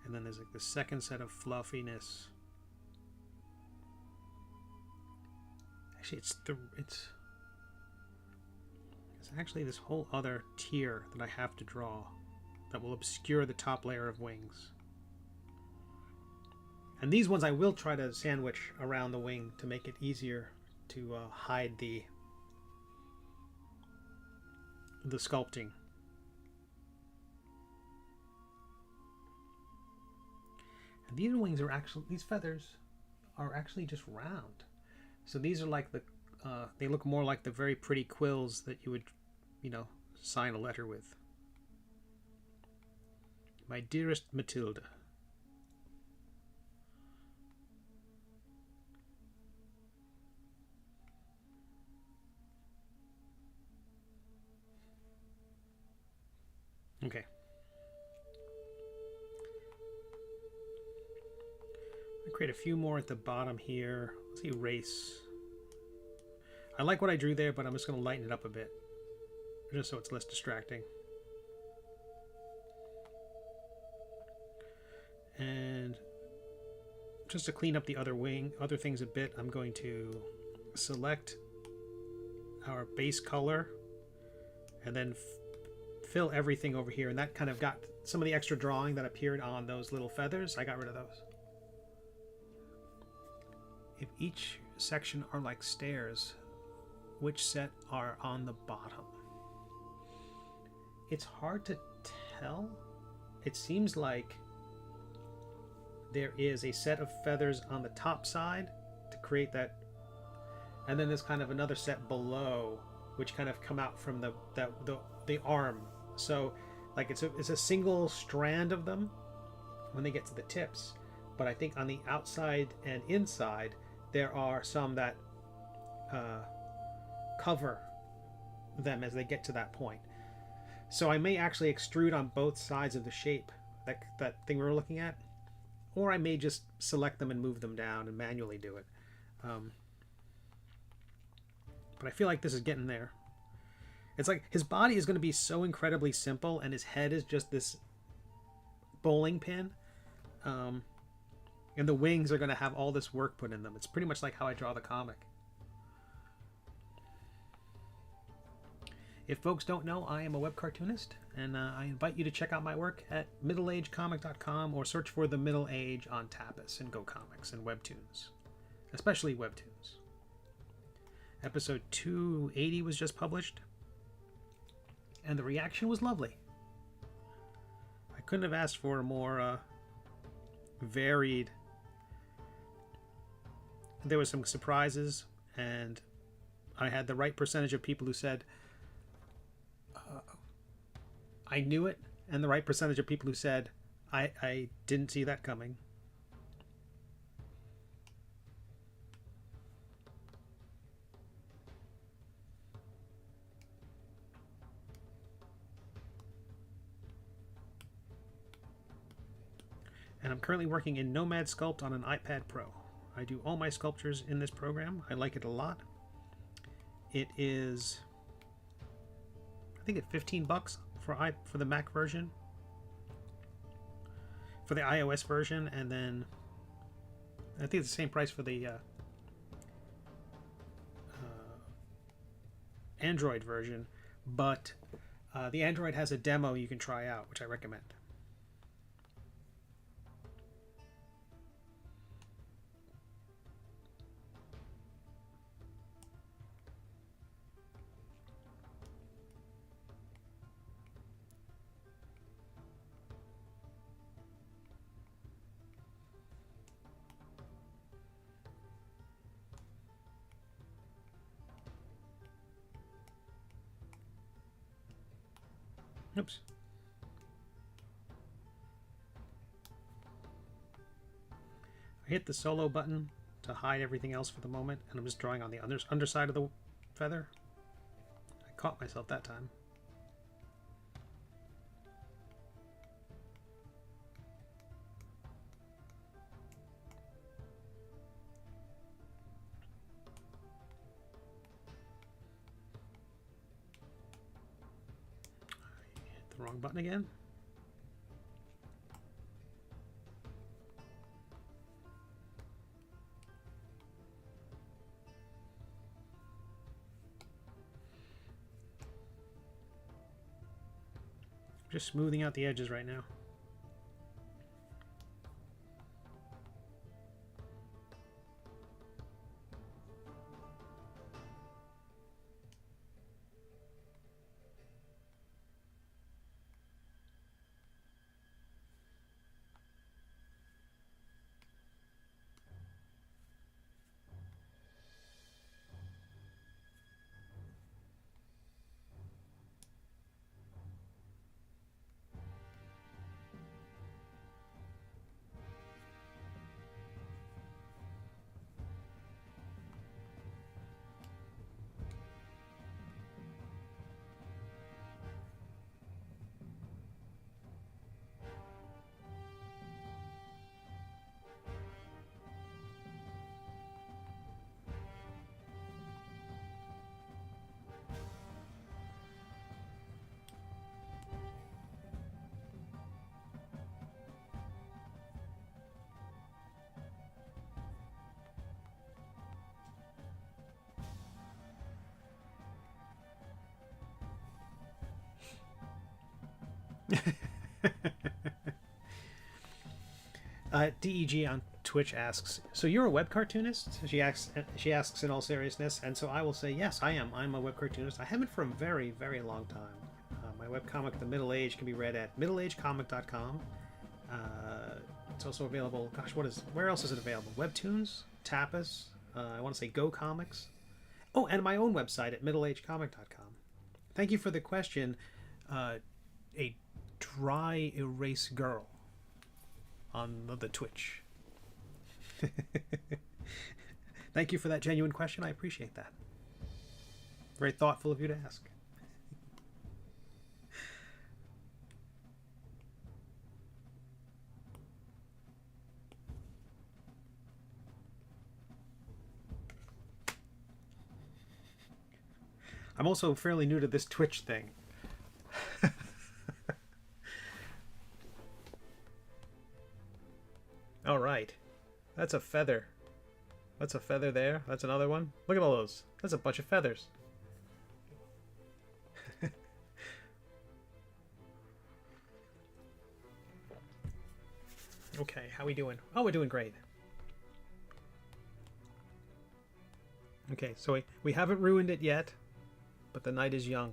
And then there's like the second set of fluffiness. Actually, actually this whole other tier that I have to draw that will obscure the top layer of wings. And these ones I will try to sandwich around the wing to make it easier to hide the sculpting. And these wings are actually, these feathers are actually just round. So these are like the, they look more like the very pretty quills that you would, you know, sign a letter with. My dearest Matilda. Okay. I'll create a few more at the bottom here. Let's erase. I like what I drew there, but I'm just going to lighten it up a bit, just so it's less distracting. And just to clean up the other things a bit, I'm going to select our base color and then fill everything over here. And that kind of got some of the extra drawing that appeared on those little feathers. I got rid of those. If each section are like stairs, which set are on the bottom? It's hard to tell. It seems like there is a set of feathers on the top side to create that, and then there's kind of another set below which kind of come out from the arm. So like it's a single strand of them when they get to the tips, but I think on the outside and inside there are some that cover them as they get to that point. So I may actually extrude on both sides of the shape, that thing we were looking at, or I may just select them and move them down and manually do it. But I feel like this is getting there. It's like his body is going to be so incredibly simple and his head is just this bowling pin. And the wings are going to have all this work put in them. It's pretty much like how I draw the comic. If folks don't know, I am a web cartoonist, and I invite you to check out my work at middleagecomic.com or search for The Middle Age on Tapas and GoComics and WEBTOONs, especially WEBTOONs. Episode 280 was just published, and the reaction was lovely. I couldn't have asked for a more varied. There was some surprises, and I had the right percentage of people who said I knew it, and the right percentage of people who said I didn't see that coming. And I'm currently working in Nomad Sculpt on an iPad Pro. I do all my sculptures in this program. I like it a lot. It is, I think it's $15 for the Mac version, for the iOS version, and then I think it's the same price for the Android version, but the Android has a demo you can try out, which I recommend. Oops. I hit the solo button to hide everything else for the moment, and I'm just drawing on the underside of the feather. I caught myself that time. The wrong button again. Just smoothing out the edges right now. DEG on Twitch asks, "So you're a web cartoonist?" She asks in all seriousness, and so I will say, yes, I am. I'm a web cartoonist. I have been for a very, very long time. My webcomic, The Middle Age, can be read at middleagecomic.com. It's also available. Gosh, where else is it available? WEBTOONs, Tapas. I want to say GoComics. Oh, and my own website at middleagecomic.com. Thank you for the question. A dry erase girl on the Twitch. Thank you for that genuine question. I appreciate that. Very thoughtful of you to ask. I'm also fairly new to this Twitch thing. All right. That's a feather. That's a feather there. That's another one. Look at all those. That's a bunch of feathers. Okay, how we doing? Oh, we're doing great. Okay, so we haven't ruined it yet, but the night is young.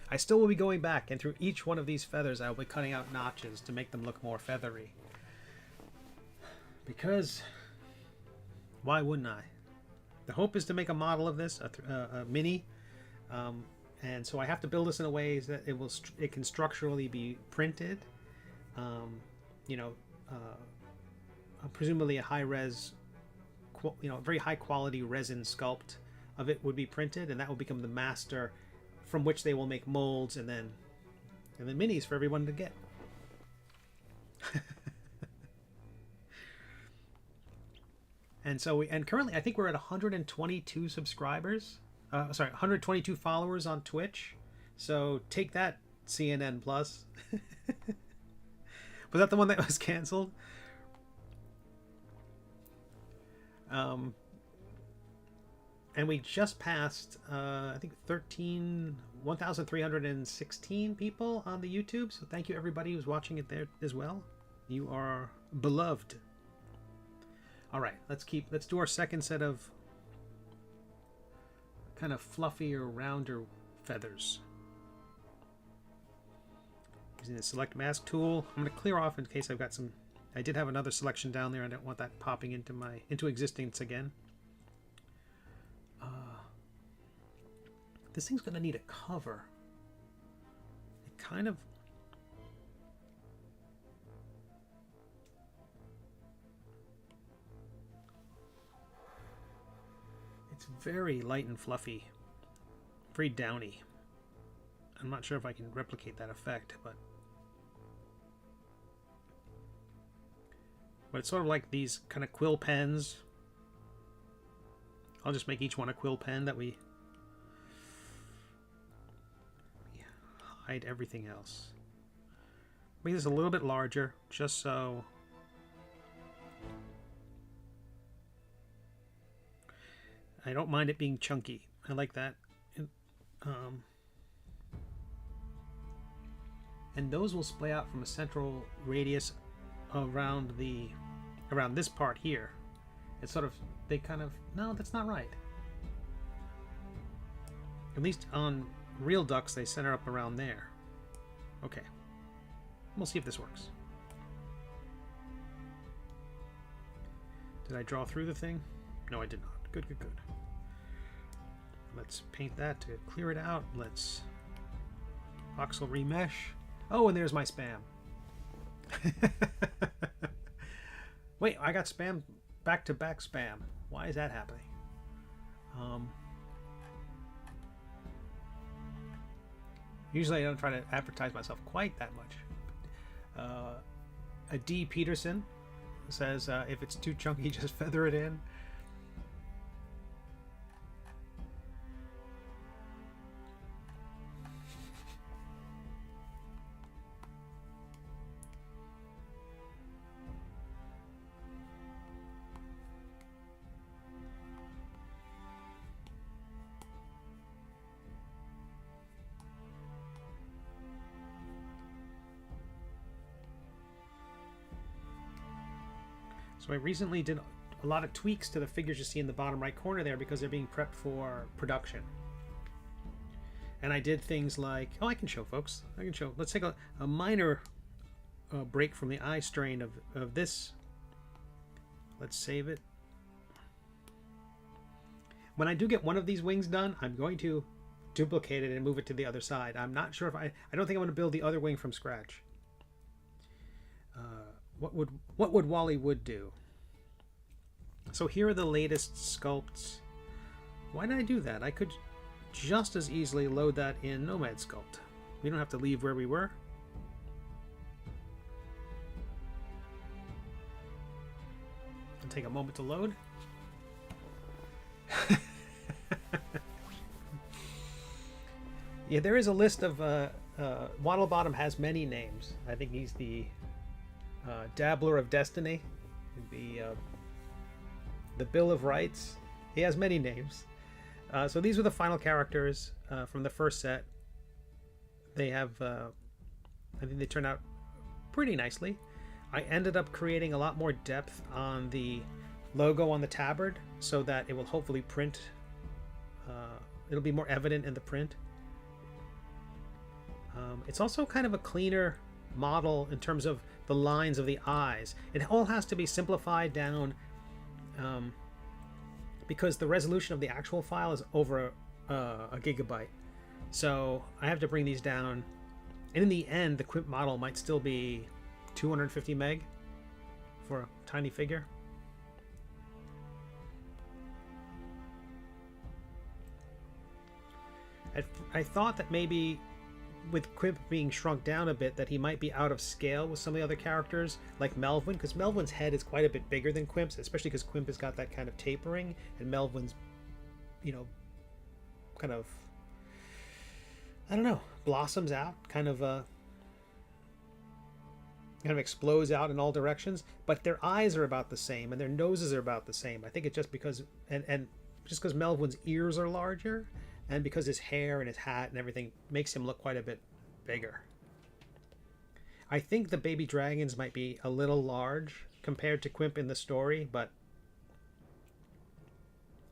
I still will be going back, and through each one of these feathers I will be cutting out notches to make them look more feathery. Because, why wouldn't I? The hope is to make a model of this, a mini, and so I have to build this in a way that it can structurally be printed. Presumably a high-res, very high-quality resin sculpt of it would be printed, and that will become the master from which they will make molds and then minis for everyone to get. And so currently I think we're at 122 subscribers. 122 followers on Twitch. So take that, CNN Plus. Was that the one that was canceled? And we just passed, I think 1,316 people on the YouTube. So thank you everybody who's watching it there as well. You are beloved. All right, let's do our second set of kind of fluffier, rounder feathers. Using the select mask tool, I'm going to clear off in case I've got some. I did have another selection down there. I don't want that popping into existence again. This thing's going to need a cover. It kind of. It's very light and fluffy, very downy. I'm not sure if I can replicate that effect, but it's sort of like these kind of quill pens. I'll just make each one a quill pen that we hide everything else. Make this a little bit larger, just so. I don't mind it being chunky. I like that. and those will splay out from a central radius around this part here. It's sort of, they kind of, no, that's not right. At least on real ducks, they center up around there. Okay. We'll see if this works. Did I draw through the thing? No, I did not. Good, good, good. Let's paint that to clear it out. Let's voxel remesh. Oh, and there's my spam. Wait, I got spam, back-to-back spam. Why is that happening? Usually I don't try to advertise myself quite that much. A D. Peterson says, if it's too chunky, just feather it in. So I recently did a lot of tweaks to the figures you see in the bottom right corner there because they're being prepped for production. And I did things like, oh, I can show, folks. I can show. Let's take a minor break from the eye strain of this. Let's save it. When I do get one of these wings done, I'm going to duplicate it and move it to the other side. I'm not sure if I don't think I'm going to build the other wing from scratch. What would Wally Wood do? So here are the latest sculpts. Why did I do that? I could just as easily load that in Nomad Sculpt. We don't have to leave where we were. It'll take a moment to load. Yeah, there is a list of Waddlebottom has many names. I think he's the Dabbler of Destiny, the Bill of Rights. He has many names. So these were the final characters from the first set. They have, I think they turned out pretty nicely. I ended up creating a lot more depth on the logo on the tabard so that it will hopefully print. It'll be more evident in the print. It's also kind of a cleaner model in terms of the lines of the eyes. It all has to be simplified down because the resolution of the actual file is over a gigabyte. So I have to bring these down, and in the end the Quimp model might still be 250 meg for a tiny figure. I thought that maybe with Quimp being shrunk down a bit that he might be out of scale with some of the other characters like Melvin, because Melvin's head is quite a bit bigger than Quimp's, especially because Quimp has got that kind of tapering and Melvin's, you know, kind of, I don't know, blossoms out, kind of explodes out in all directions, but their eyes are about the same and their noses are about the same. I think it's just because and just because Melvin's ears are larger, and because his hair and his hat and everything makes him look quite a bit bigger. I think the baby dragons might be a little large compared to Quimp in the story, but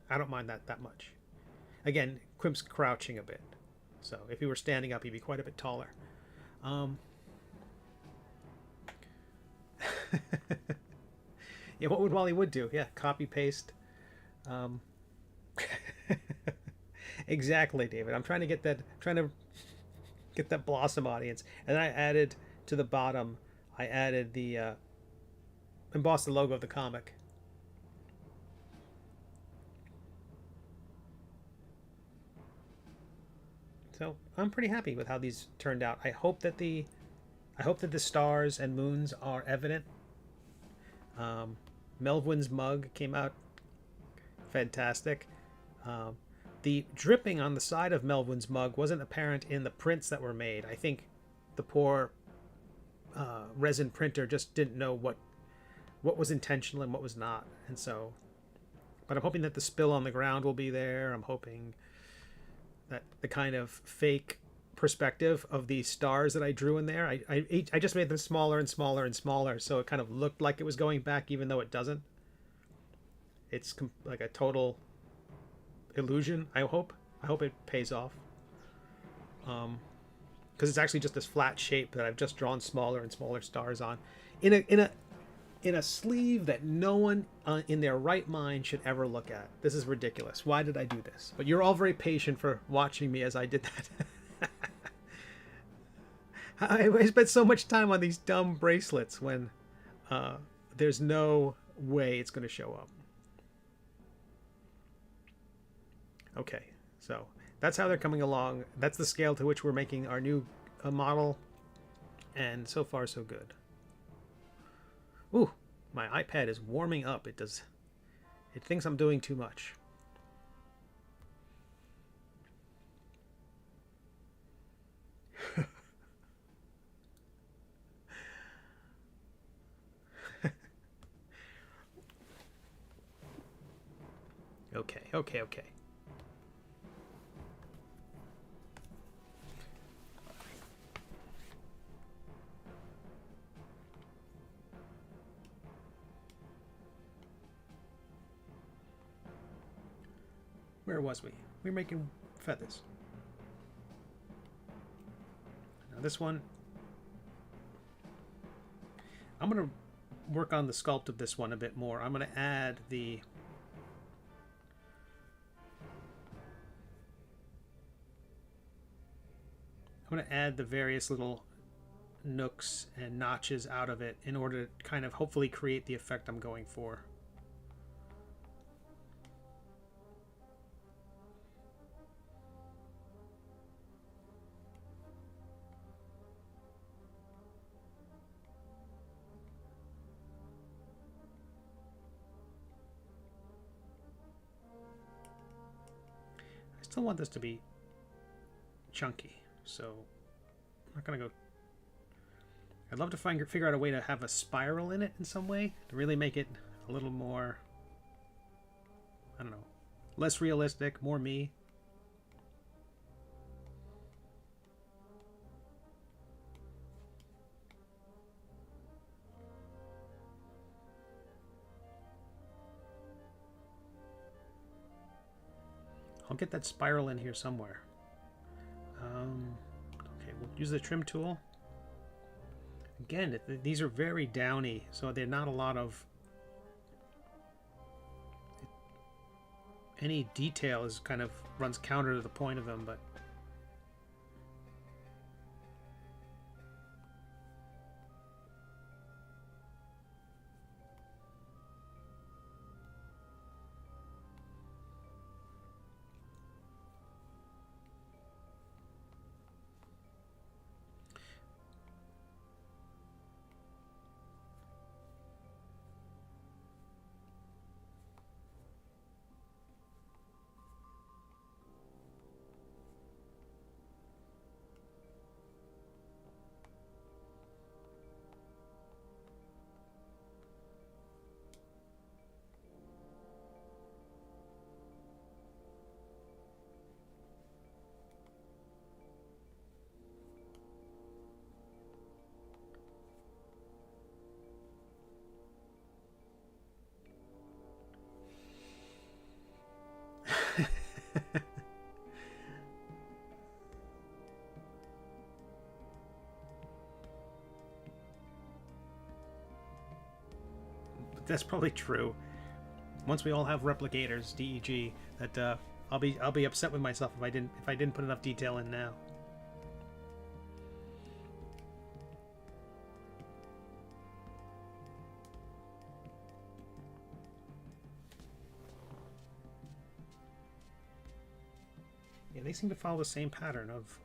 I don't mind that much. Again, Quimp's crouching a bit, so if he were standing up, he'd be quite a bit taller. Yeah, what would Wally Wood do? Yeah, copy paste. Exactly, David. I'm trying to get that Blossom audience, and then I added to the bottom. I added the embossed the logo of the comic. So I'm pretty happy with how these turned out. I hope that the stars and moons are evident. Melvin's mug came out fantastic. The dripping on the side of Melvin's mug wasn't apparent in the prints that were made. I think the poor resin printer just didn't know what was intentional and what was not. And so, but I'm hoping that the spill on the ground will be there. I'm hoping that the kind of fake perspective of these stars that I drew in there. I just made them smaller and smaller and smaller, so it kind of looked like it was going back, even though it doesn't. It's like a total illusion. I hope it pays off. Because it's actually just this flat shape that I've just drawn smaller and smaller stars on, in a sleeve that no one in their right mind should ever look at. This is ridiculous. Why did I do this? But you're all very patient for watching me as I did that. I spent so much time on these dumb bracelets when there's no way it's going to show up. Okay, so that's how they're coming along. That's the scale to which we're making our new model, and so far so good. Ooh, my iPad is warming up. It thinks I'm doing too much. Okay. Where was we? We were making feathers. Now this one, I'm going to work on the sculpt of this one a bit more. I'm going to add the various little nooks and notches out of it in order to kind of hopefully create the effect I'm going for. I still want this to be chunky, so I'm not gonna go. I'd love to figure out a way to have a spiral in it in some way to really make it a little more, I don't know, less realistic, more me. I'll get that spiral in here somewhere. Okay, we'll use the trim tool. Again, these are very downy, so they're not a lot of... Any detail is kind of runs counter to the point of them, but... That's probably true. Once we all have replicators, DEG, that I'll be upset with myself if I didn't put enough detail in now. Yeah, they seem to follow the same pattern of...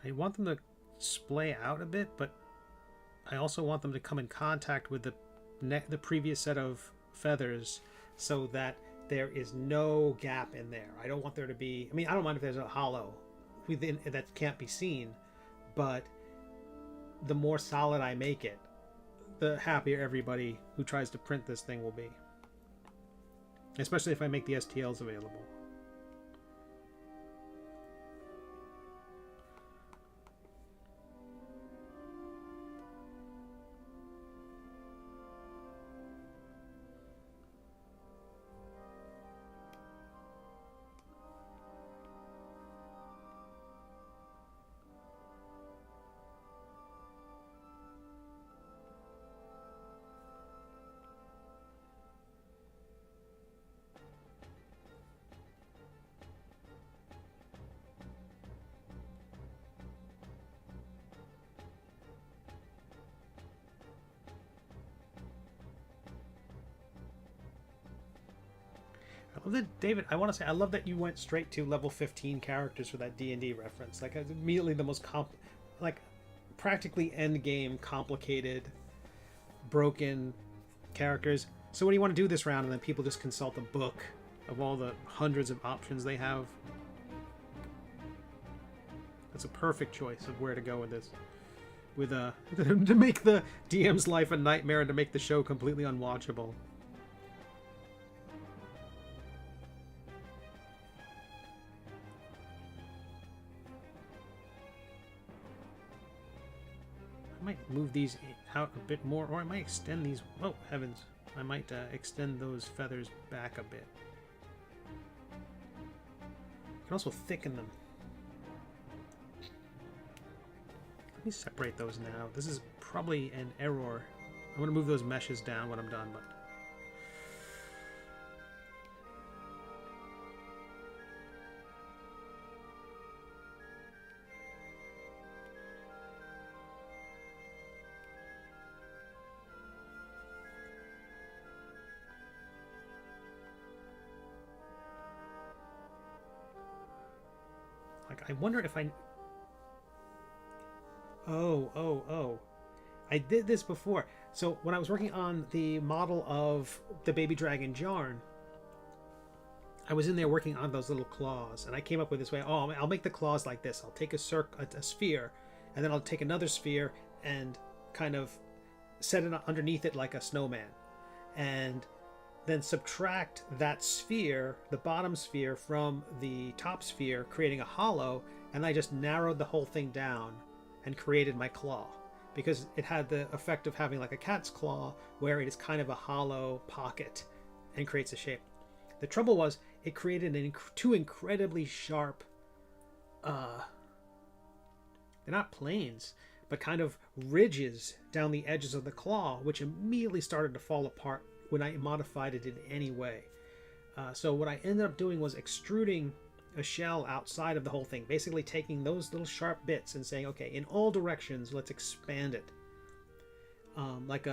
I want them to splay out a bit, but I also want them to come in contact with the previous set of feathers so that there is no gap in there. I don't want there to be, I mean, I don't mind if there's a hollow within that can't be seen, but the more solid I make it, the happier everybody who tries to print this thing will be. Especially if I make the STLs available. I love that, David. I want to say I love that you went straight to level 15 characters for that D&D reference. Like, it's immediately the most like practically end game complicated, broken characters. So what do you want to do this round? And then people just consult a book of all the hundreds of options they have. That's a perfect choice of where to go with this. With to make the DM's life a nightmare and to make the show completely unwatchable. I might move these out a bit more, or I might extend these. Oh, heavens. I might extend those feathers back a bit. I can also thicken them. Let me separate those now. This is probably an error. I'm going to move those meshes down when I'm done, but... I wonder if I... Oh. I did this before. So when I was working on the model of the baby dragon Jarn, I was in there working on those little claws, and I came up with this way. Oh, I'll make the claws like this. I'll take a sphere, and then I'll take another sphere and kind of set it underneath it like a snowman. And then subtract that sphere, the bottom sphere, from the top sphere, creating a hollow, and I just narrowed the whole thing down and created my claw, because it had the effect of having like a cat's claw, where it is kind of a hollow pocket and creates a shape. The trouble was, it created two incredibly sharp, they're not planes, but kind of ridges down the edges of the claw, which immediately started to fall apart when I modified it in any way. So what I ended up doing was extruding a shell outside of the whole thing, basically taking those little sharp bits and saying, okay, in all directions, let's expand it. Like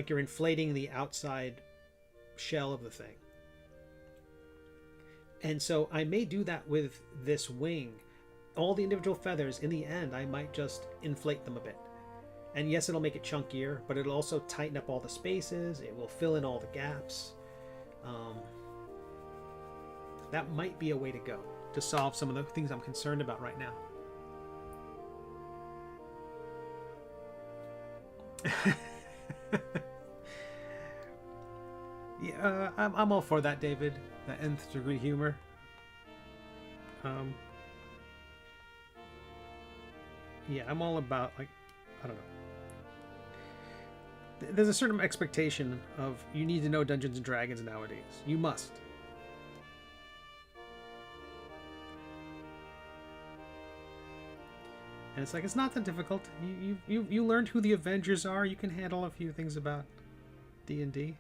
you're inflating the outside shell of the thing. And so I may do that with this wing. All the individual feathers, in the end, I might just inflate them a bit. And yes, it'll make it chunkier, but it'll also tighten up all the spaces. It will fill in all the gaps. That might be a way to go to solve some of the things I'm concerned about right now. Yeah, I'm all for that, David. That nth degree humor. Yeah, I'm all about, like, I don't know. There's a certain expectation of you need to know Dungeons and Dragons nowadays. You must. And it's like, it's not that difficult. You learned who the Avengers are. You can handle a few things about D&D.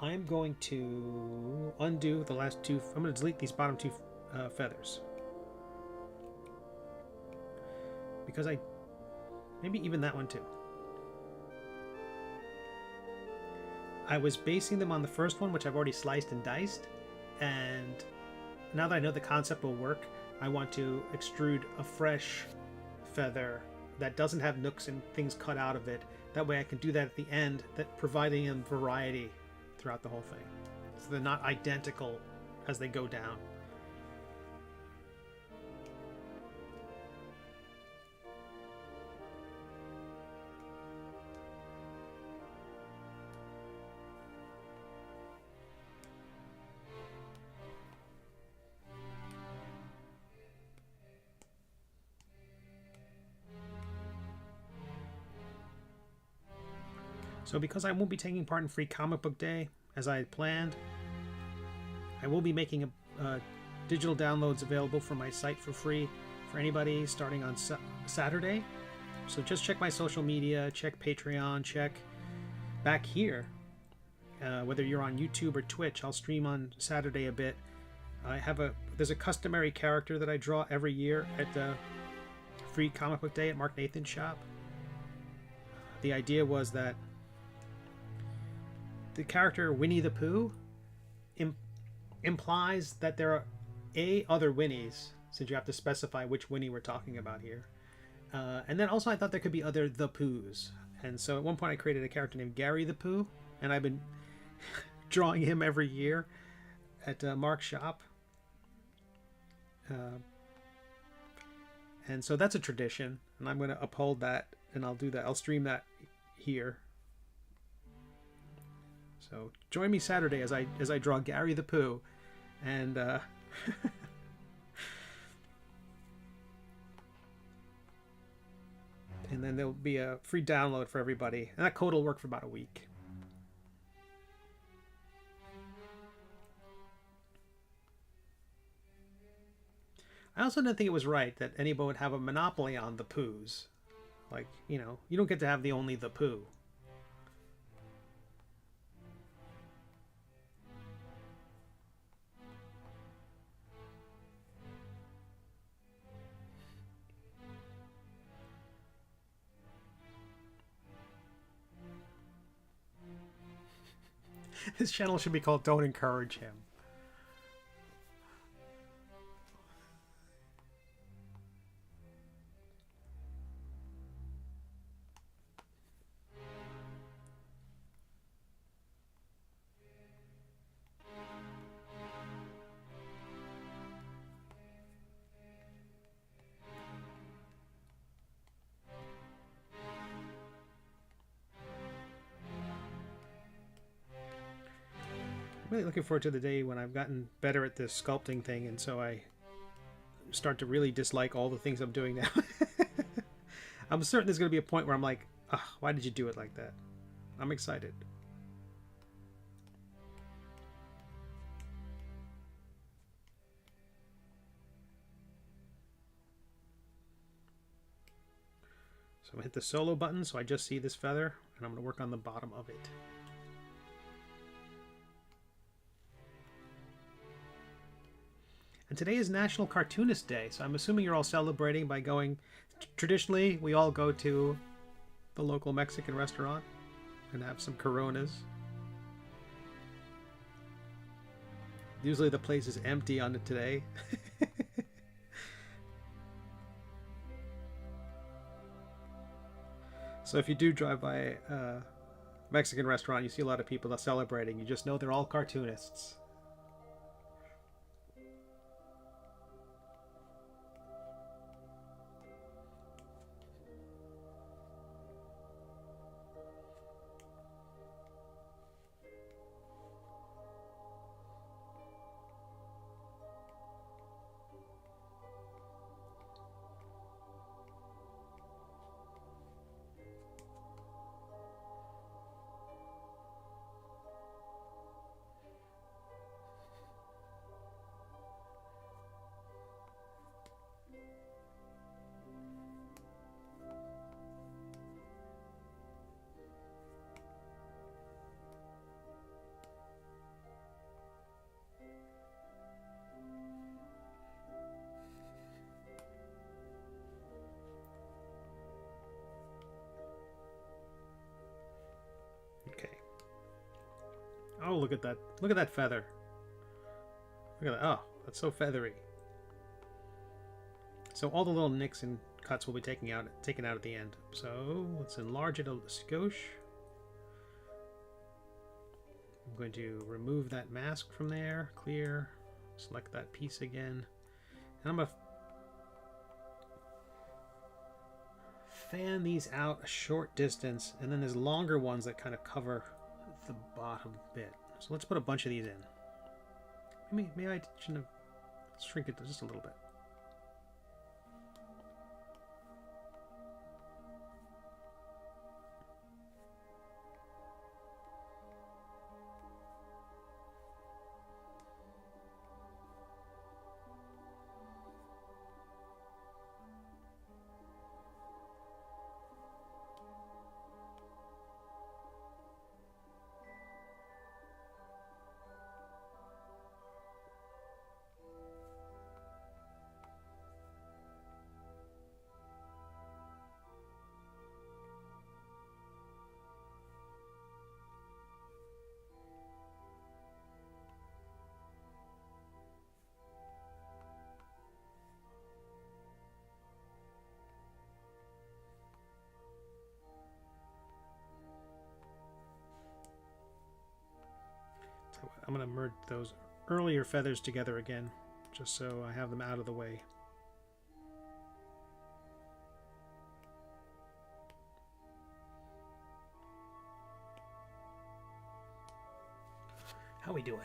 I'm going to undo the last two. I'm going to delete these bottom two feathers. Because maybe even that one too. I was basing them on the first one, which I've already sliced and diced, and now that I know the concept will work, I want to extrude a fresh feather that doesn't have nooks and things cut out of it. That way I can do that at the end, that providing them variety throughout the whole thing, so they're not identical as they go down. So because I won't be taking part in Free Comic Book Day as I had planned, I will be making digital downloads available from my site for free for anybody starting on Saturday. So just check my social media, check Patreon, check back here. Whether you're on YouTube or Twitch, I'll stream on Saturday a bit. There's a customary character that I draw every year at the Free Comic Book Day at Mark Nathan's shop. The idea was that the character Winnie the Pooh implies that there are other Winnies, since you have to specify which Winnie we're talking about here. And then also I thought there could be other the Poohs. And so at one point I created a character named Gary the Pooh, and I've been drawing him every year at Mark's shop. And so that's a tradition, and I'm going to uphold that, and I'll do that. I'll stream that here. So join me Saturday as I draw Gary the Pooh, and and then there'll be a free download for everybody, and that code will work for about a week. I also didn't think it was right that anybody would have a monopoly on the Poohs. Like, you know, you don't get to have only the Pooh. This channel should be called Don't Encourage Him. Really looking forward to the day when I've gotten better at this sculpting thing, and so I start to really dislike all the things I'm doing now. I'm certain there's going to be a point where I'm like, oh, why did you do it like that? I'm excited. So I'm going to hit the solo button so I just see this feather, and I'm going to work on the bottom of it. And today is National Cartoonist Day, so I'm assuming you're all celebrating by going... Traditionally, we all go to the local Mexican restaurant and have some Coronas. Usually the place is empty on it today. So if you do drive by a Mexican restaurant, you see a lot of people that are celebrating. You just know they're all cartoonists. look at that. Look at that feather. Look at that. Oh, that's so feathery. So all the little nicks and cuts will be taken out at the end. So let's enlarge it a skosh. I'm going to remove that mask from there. Clear. Select that piece again. And I'm going to fan these out a short distance, and then there's longer ones that kind of cover the bottom bit. So let's put a bunch of these in. Maybe I shouldn't have shrink it just a little bit. I'm going to merge those earlier feathers together again, just so I have them out of the way. How we doing?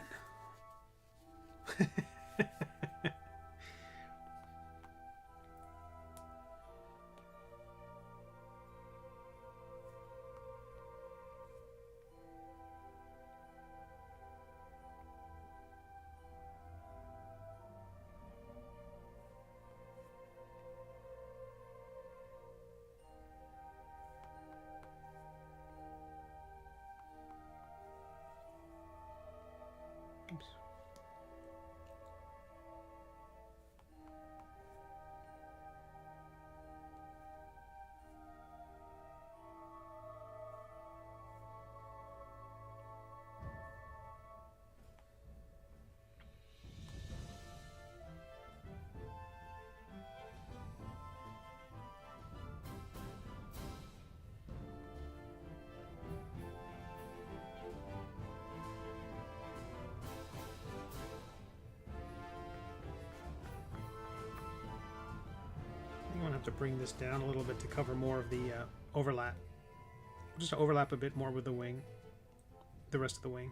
Oops. I'm going to have to bring this down a little bit to cover more of the overlap. Just to overlap a bit more with the wing, the rest of the wing.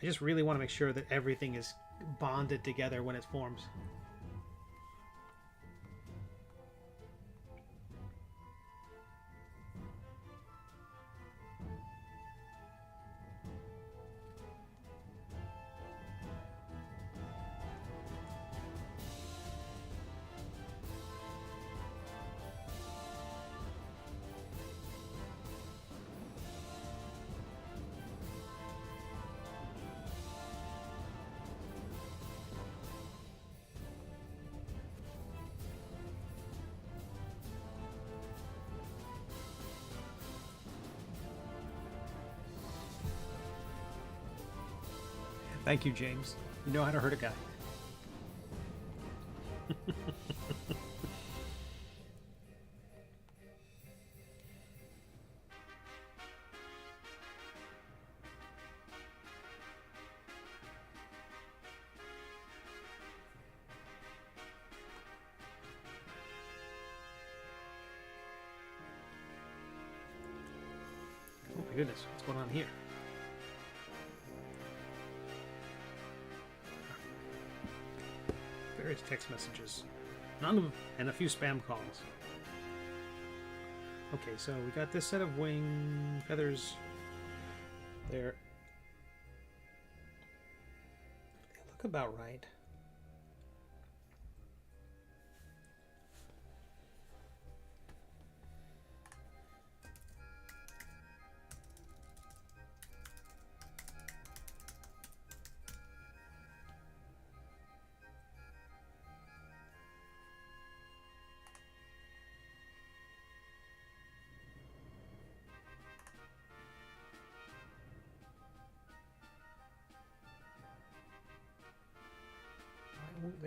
I just really want to make sure that everything is bonded together when it forms. Thank you, James. You know how to hurt a guy. Oh my goodness, what's going on here? Various text messages, none of them, and a few spam calls. Okay, so we got this set of wing feathers there. They look about right.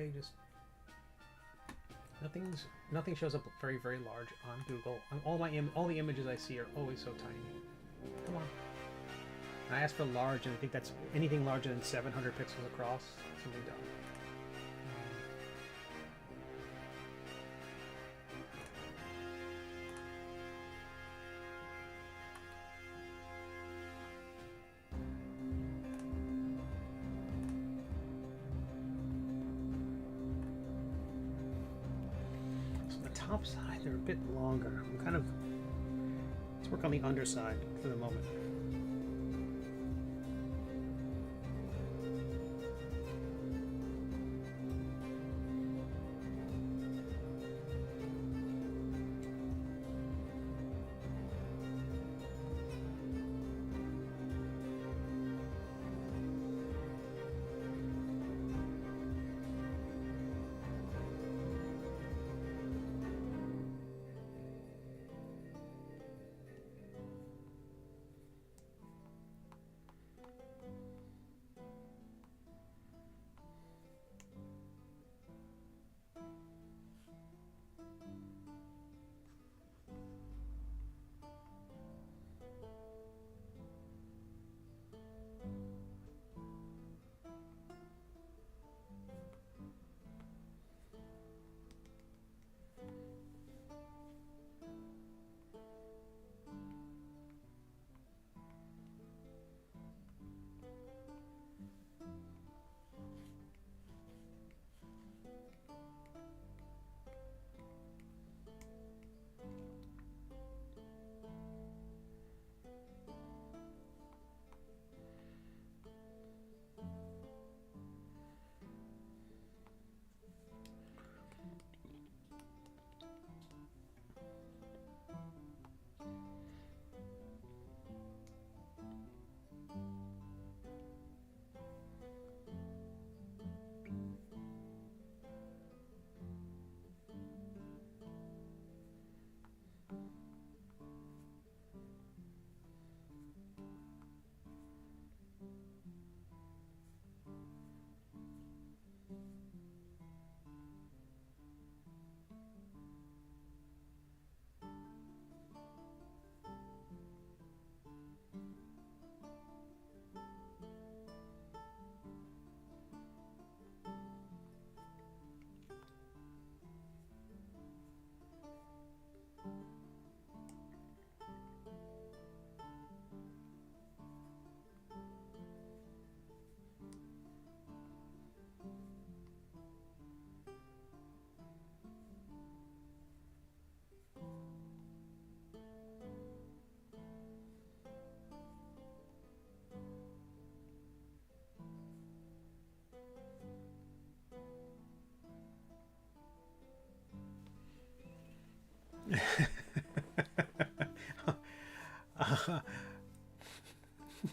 they just nothing shows up very large on Google. All the images I see are always so tiny. Come on. I asked for large, and I think that's anything larger than 700 pixels across. Something dumb. Top side, they're a bit longer. Let's work on the underside for the moment.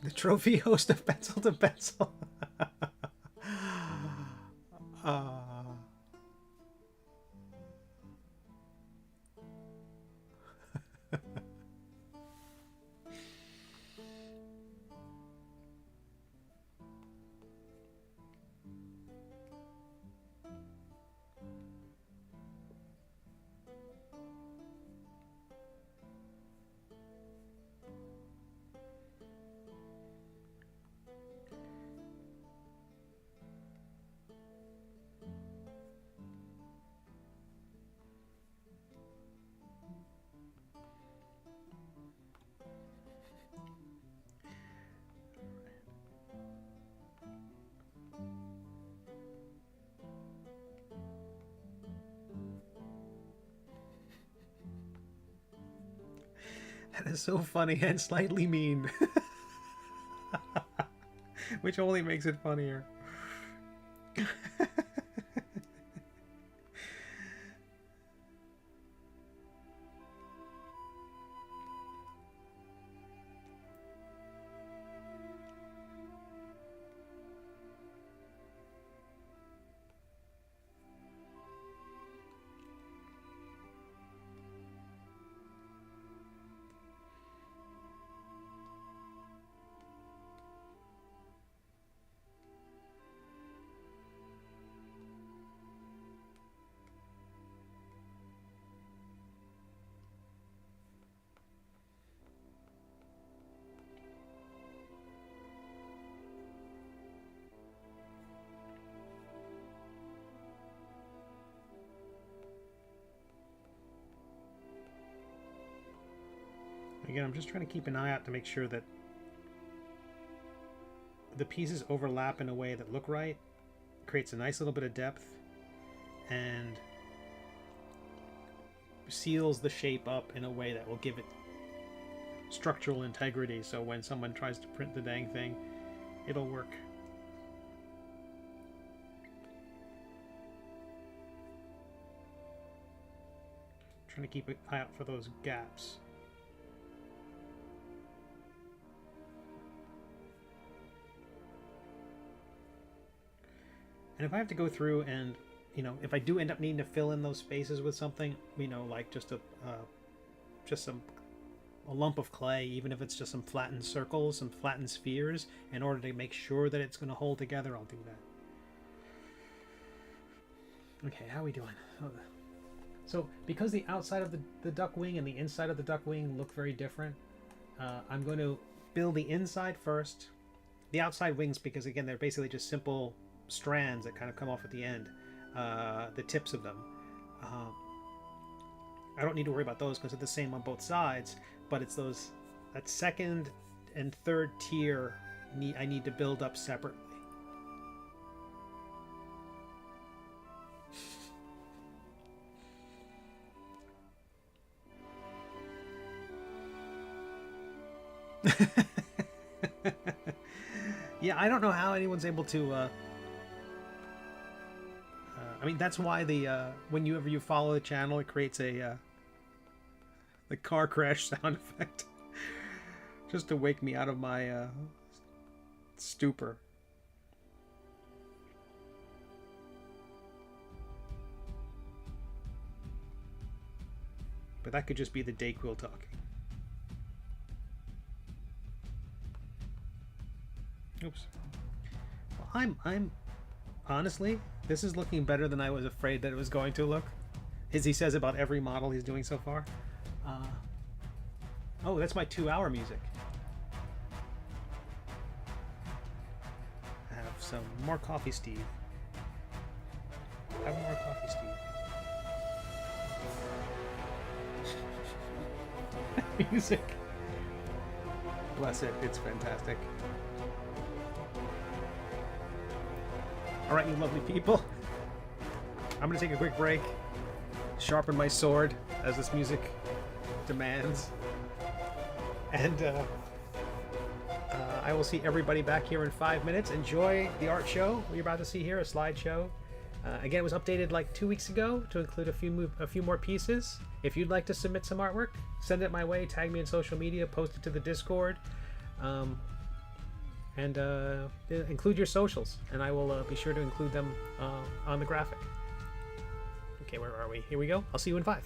The trophy host of Pencil to Pencil. That is so funny and slightly mean. Which only makes it funnier. Again, I'm just trying to keep an eye out to make sure that the pieces overlap in a way that look right, creates a nice little bit of depth, and seals the shape up in a way that will give it structural integrity, so when someone tries to print the dang thing, it'll work. Trying to keep an eye out for those gaps. And if I have to go through and, you know, if I do end up needing to fill in those spaces with something, you know, like just a lump of clay, even if it's just some flattened circles, some flattened spheres, in order to make sure that it's going to hold together, I'll do that. Okay, how are we doing? So because the outside of the duck wing and the inside of the duck wing look very different, I'm going to build the inside first. The outside wings, because again, they're basically just simple strands that kind of come off at the end, the tips of them. I don't need to worry about those because they're the same on both sides, but it's that second and third tier I need to build up separately. Yeah, I don't know how anyone's able to I mean, that's why the whenever you follow the channel, it creates a the car crash sound effect just to wake me out of my stupor. But that could just be the Dayquil talking. Oops. Well, I'm honestly, this is looking better than I was afraid that it was going to look, as he says about every model he's doing so far. Oh, that's my 2-hour music. I have some more coffee, Steve. Have more coffee, Steve. Music. Bless it, it's fantastic. Alright, you lovely people. I'm gonna take a quick break, sharpen my sword as this music demands, and I will see everybody back here in 5 minutes. Enjoy the art show we're about to see here, a slideshow. Again, it was updated like 2 weeks ago to include a few more pieces. If you'd like to submit some artwork, send it my way, tag me in social media, post it to the Discord. And include your socials, and I will be sure to include them on the graphic. Okay, where are we? Here we go. I'll see you in 5.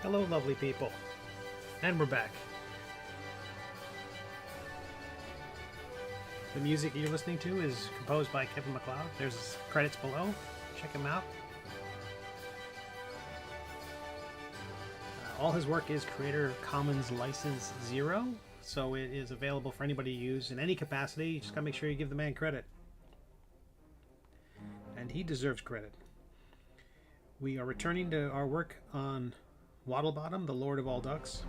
Hello, lovely people. And we're back. The music you're listening to is composed by Kevin MacLeod. There's credits below. Check him out. All his work is Creator Commons License 0, so it is available for anybody to use in any capacity. You just gotta make sure you give the man credit. And he deserves credit. We are returning to our work on Waddlebottom, the Lord of All Ducks,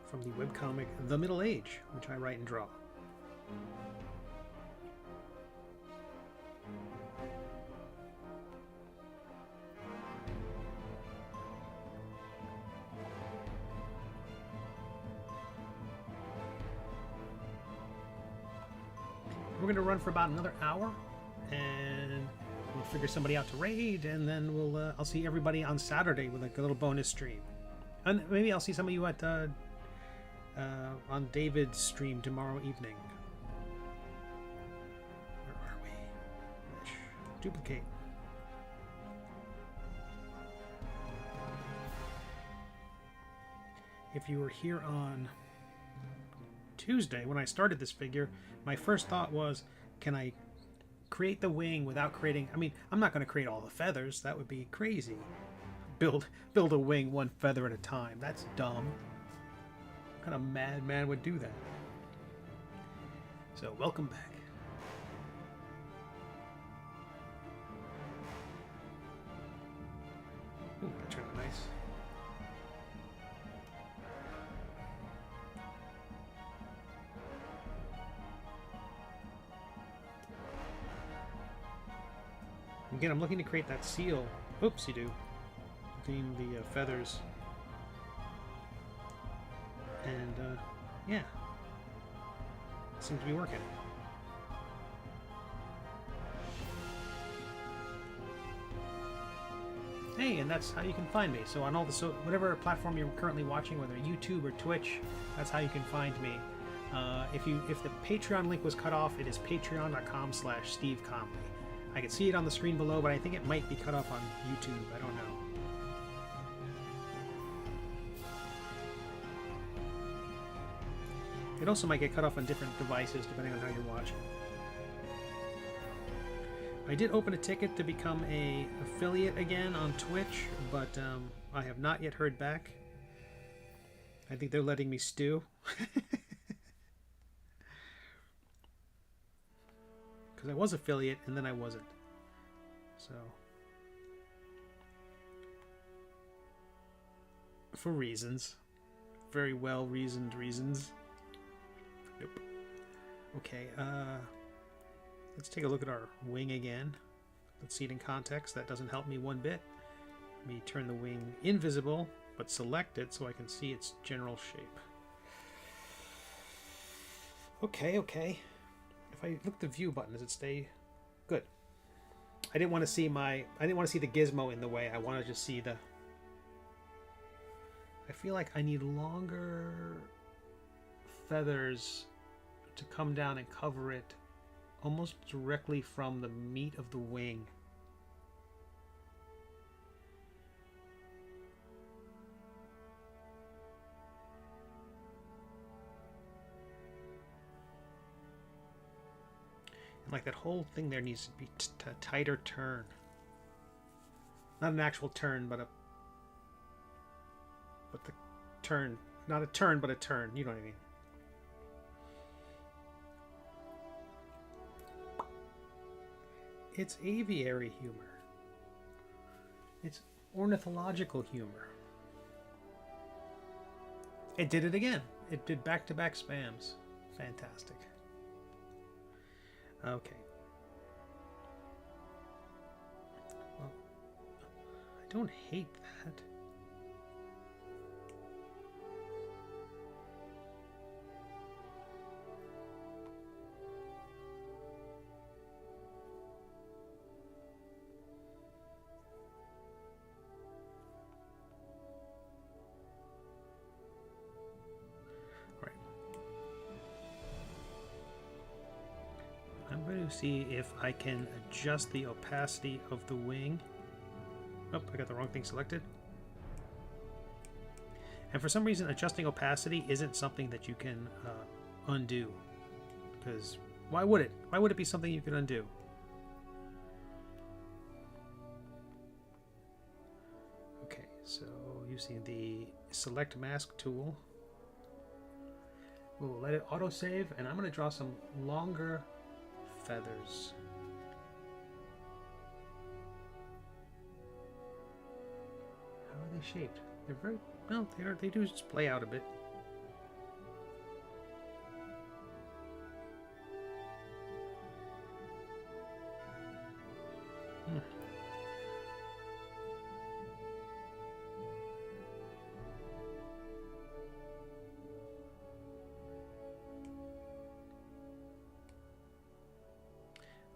from the webcomic The Middle Age, which I write and draw. We're going to run for about another hour, and we'll figure somebody out to raid, and then I'll see everybody on Saturday with like a little bonus stream, and maybe I'll see some of you at on David's stream tomorrow evening. Where are we? Duplicate. If you were here on Tuesday when I started this figure, my first thought was, can I create the wing without creating... I mean, I'm not going to create all the feathers. That would be crazy. Build a wing one feather at a time. That's dumb. What kind of madman would do that? So, welcome back. Ooh, that turned out nice. Again, I'm looking to create that seal. Oopsie-doo. Between the feathers. And, yeah. Seems to be working. Hey, and that's how you can find me. So on all the whatever platform you're currently watching, whether YouTube or Twitch, that's how you can find me. If the Patreon link was cut off, it is patreon.com/SteveConley. I can see it on the screen below, but I think it might be cut off on YouTube. I don't know. It also might get cut off on different devices, depending on how you're watching. I did open a ticket to become an affiliate again on Twitch, but I have not yet heard back. I think they're letting me stew. I was affiliate and then I wasn't. So for reasons. Very well reasoned reasons. Nope. Okay, let's take a look at our wing again. Let's see it in context. That doesn't help me one bit. Let me turn the wing invisible, but select it so I can see its general shape. Okay. If I look at the view button, does it stay good? I didn't want to see the gizmo in the way. I want to just see the... I feel like I need longer feathers to come down and cover it almost directly from the meat of the wing. Like that whole thing there needs to be a tighter turn. Not an actual turn, but the turn. Not a turn, but a turn. You know what I mean. It's aviary humor. It's ornithological humor. It did it again. It did back-to-back spams. Fantastic. Okay. Well, I don't hate that. See if I can adjust the opacity of the wing. Oh, I got the wrong thing selected. And for some reason, adjusting opacity isn't something that you can undo. Because why would it? Why would it be something you can undo? Okay, so using the select mask tool, we'll let it autosave, and I'm going to draw some longer feathers. How are they shaped? They're very... No, they do splay out a bit.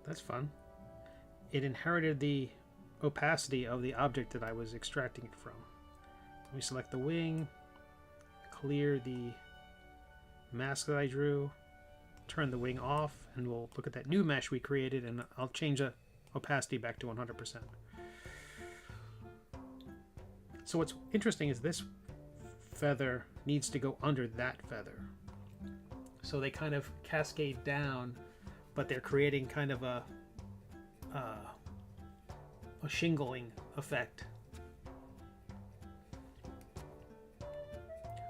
That's fun. It inherited the opacity of the object that I was extracting it from. Let me select the wing, clear the mask that I drew, turn the wing off, and we'll look at that new mesh we created, and I'll change the opacity back to 100%. So what's interesting is this feather needs to go under that feather. So they kind of cascade down, but they're creating kind of a shingling effect.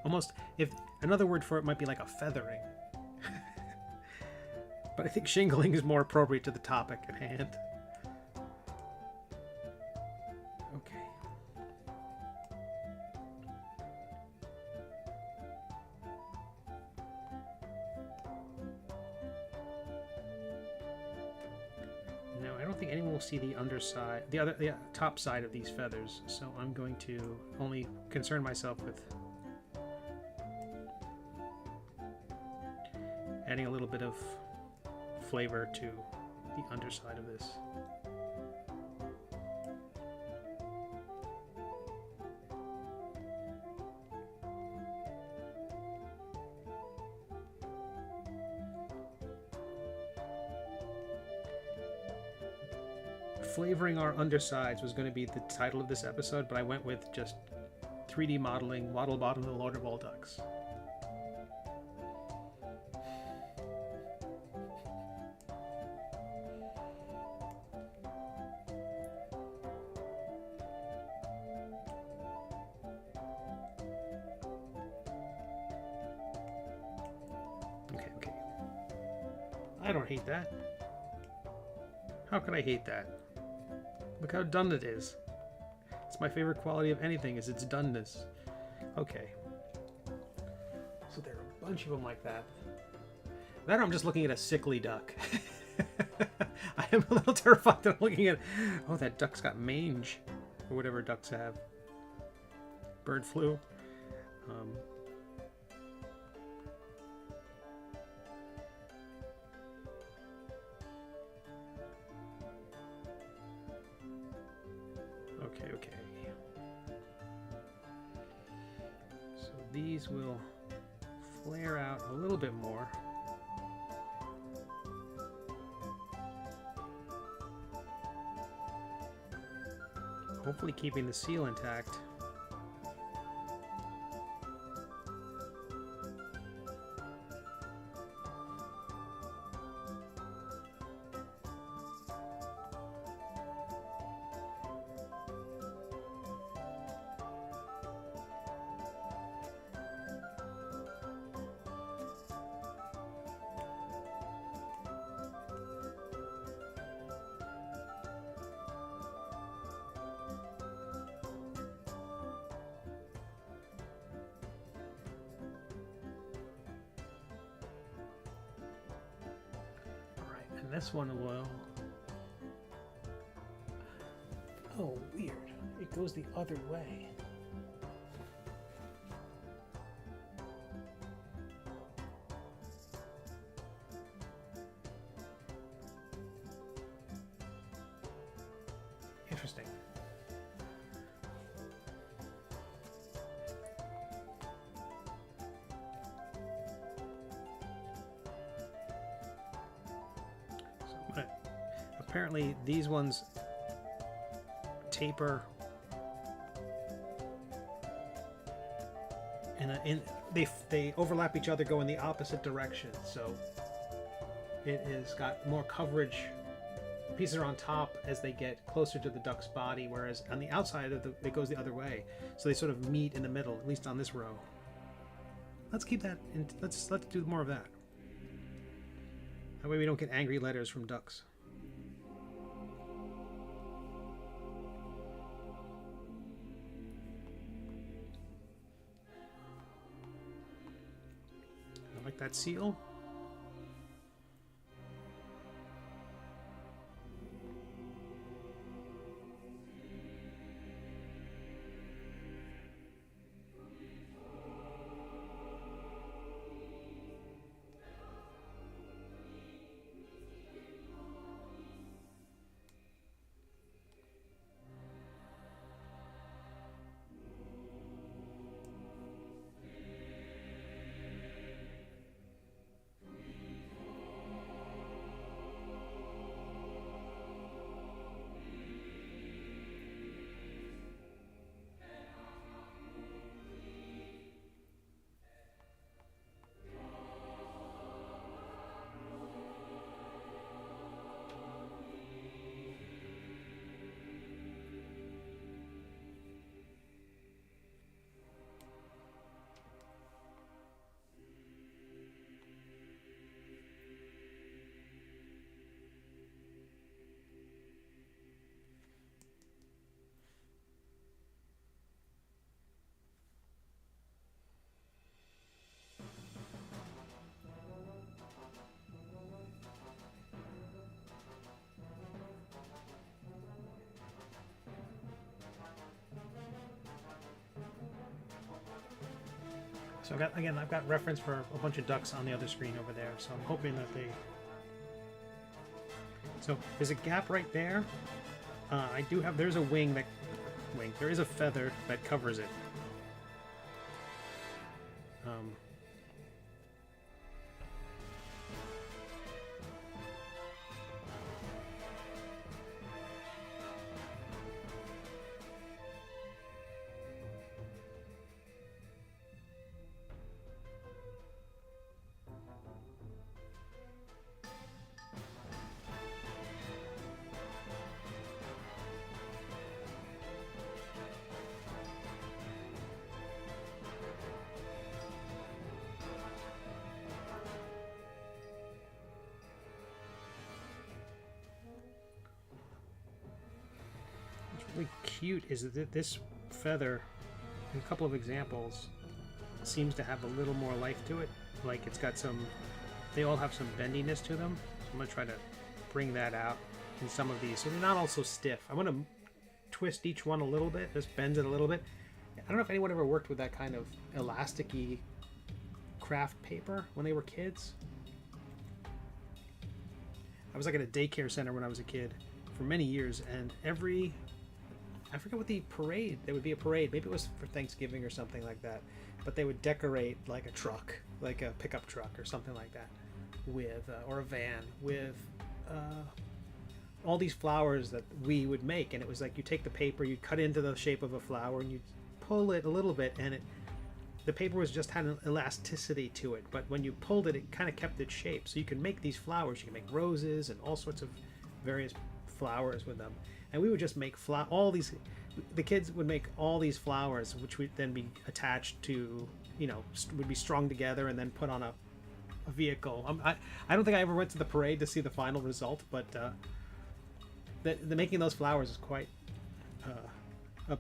Almost, if another word for it might be like a feathering. But I think shingling is more appropriate to the topic at hand. Okay. No, I don't think anyone will see the underside, the top side of these feathers, so I'm going to only concern myself with adding a little bit of flavor to the underside of this. Flavoring our undersides was going to be the title of this episode, but I went with just 3D modeling Waddlebottom and the Lord of all Ducks. Okay. I don't hate that. How could I hate that? Look how done it is. It's my favorite quality of anything, is its doneness. Okay. So there are a bunch of them like that. That or I'm just looking at a sickly duck. I am a little terrified that I'm looking at... Oh, that duck's got mange. Or whatever ducks have. Bird flu. Okay. So these will flare out a little bit more. Hopefully keeping the seal intact. And this one will... Oh, weird. It goes the other way. Interesting. Apparently these ones taper and they overlap each other, go in the opposite direction. So it has got more coverage. Pieces are on top as they get closer to the duck's body, whereas on the outside it goes the other way. So they sort of meet in the middle, at least on this row. Let's keep that. Let's do more of that. That way we don't get angry letters from ducks. I like that seal. So I've got reference for a bunch of ducks on the other screen over there. So I'm hoping that they. So there's a gap right there. There's a wing. There is a feather that covers it. Really cute is that this feather, in a couple of examples, seems to have a little more life to it. Like it's got some, they all have some bendiness to them. So I'm going to try to bring that out in some of these. So they're not all so stiff. I want to twist each one a little bit, just bend it a little bit. I don't know if anyone ever worked with that kind of elasticy craft paper when they were kids. I was like at a daycare center when I was a kid for many years, and I forget what the parade, there would be a parade, maybe it was for Thanksgiving or something like that, but they would decorate like a truck, like a pickup truck or something like that, with, or a van, with all these flowers that we would make. And it was like you take the paper, you cut into the shape of a flower, and you pull it a little bit, and the paper had an elasticity to it, but when you pulled it, it kind of kept its shape. So you can make these flowers, you can make roses and all sorts of various flowers with them. And we would just make the kids would make all these flowers, which would then be attached to, would be strung together and then put on a vehicle. I don't think I ever went to the parade to see the final result, but the making those flowers is quite a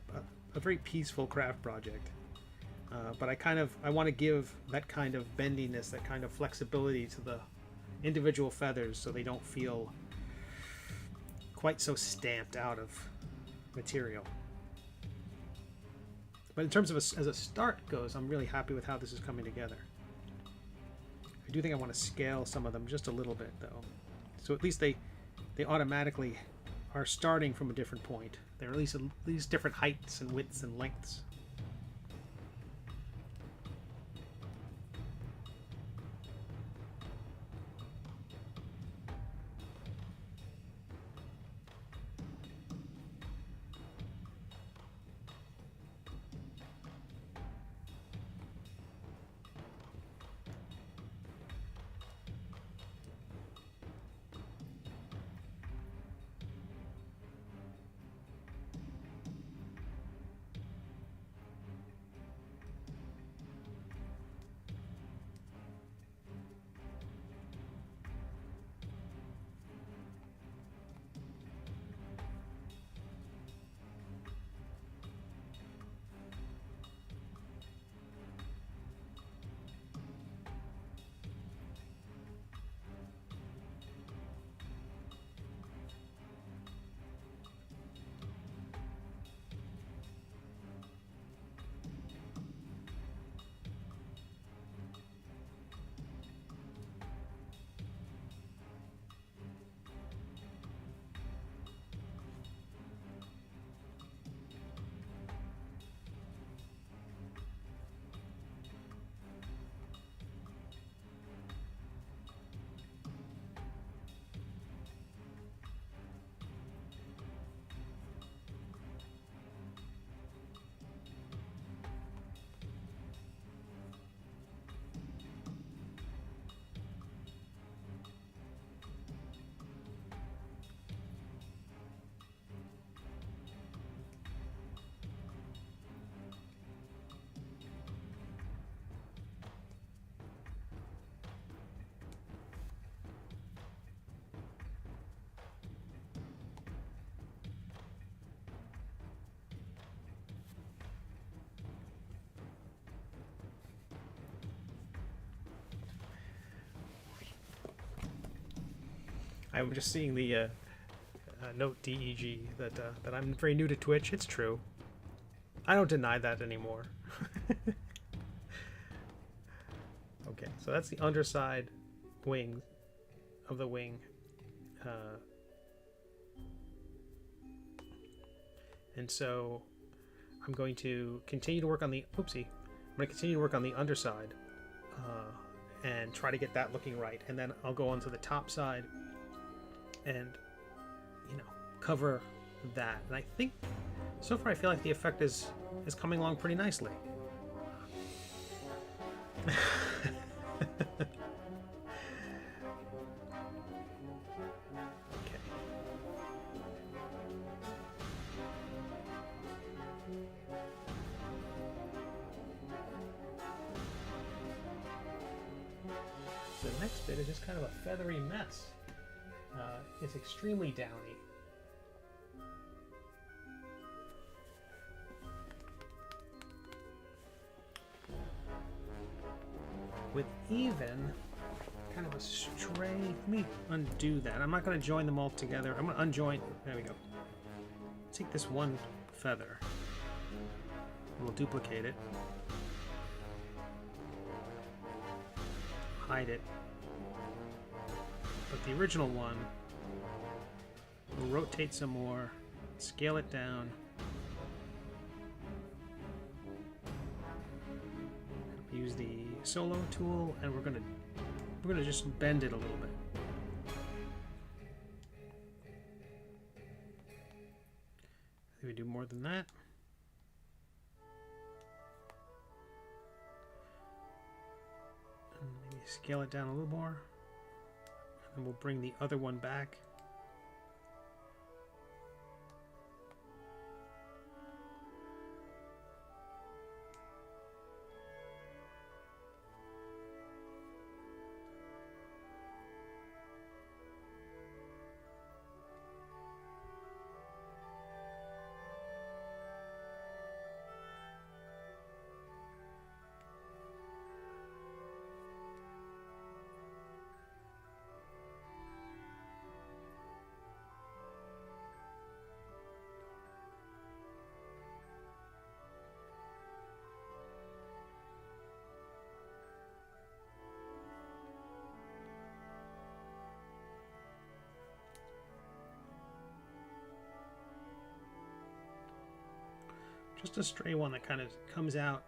very peaceful craft project. But I want to give that kind of bendiness, that kind of flexibility to the individual feathers, so they don't feel quite so stamped out of material. But in terms of as a start goes, I'm really happy with how this is coming together. I do think I want to scale some of them just a little bit, though, so at least they automatically are starting from a different point. They're at least different heights and widths and lengths. I'm just seeing the note DEG that I'm very new to Twitch. It's true. I don't deny that anymore. Okay, so that's the underside wing of the wing. And so I'm going to continue to work on the, oopsie, I'm going to continue to work on the underside and try to get that looking right. And then I'll go onto the top side and, you know, cover that. And I think, so far I feel like the effect is coming along pretty nicely. The next bit is just kind of a feathery mess. It's extremely downy. With even kind of a stray, let me undo that. I'm not going to join them all together. I'm going to unjoin, there we go. Take this one feather, and we'll duplicate it. Hide it. But the original one, we'll rotate some more, scale it down. Use the solo tool, and we're gonna just bend it a little bit. I think we do more than that. And maybe scale it down a little more. And we'll bring the other one back. Just a stray one that kind of comes out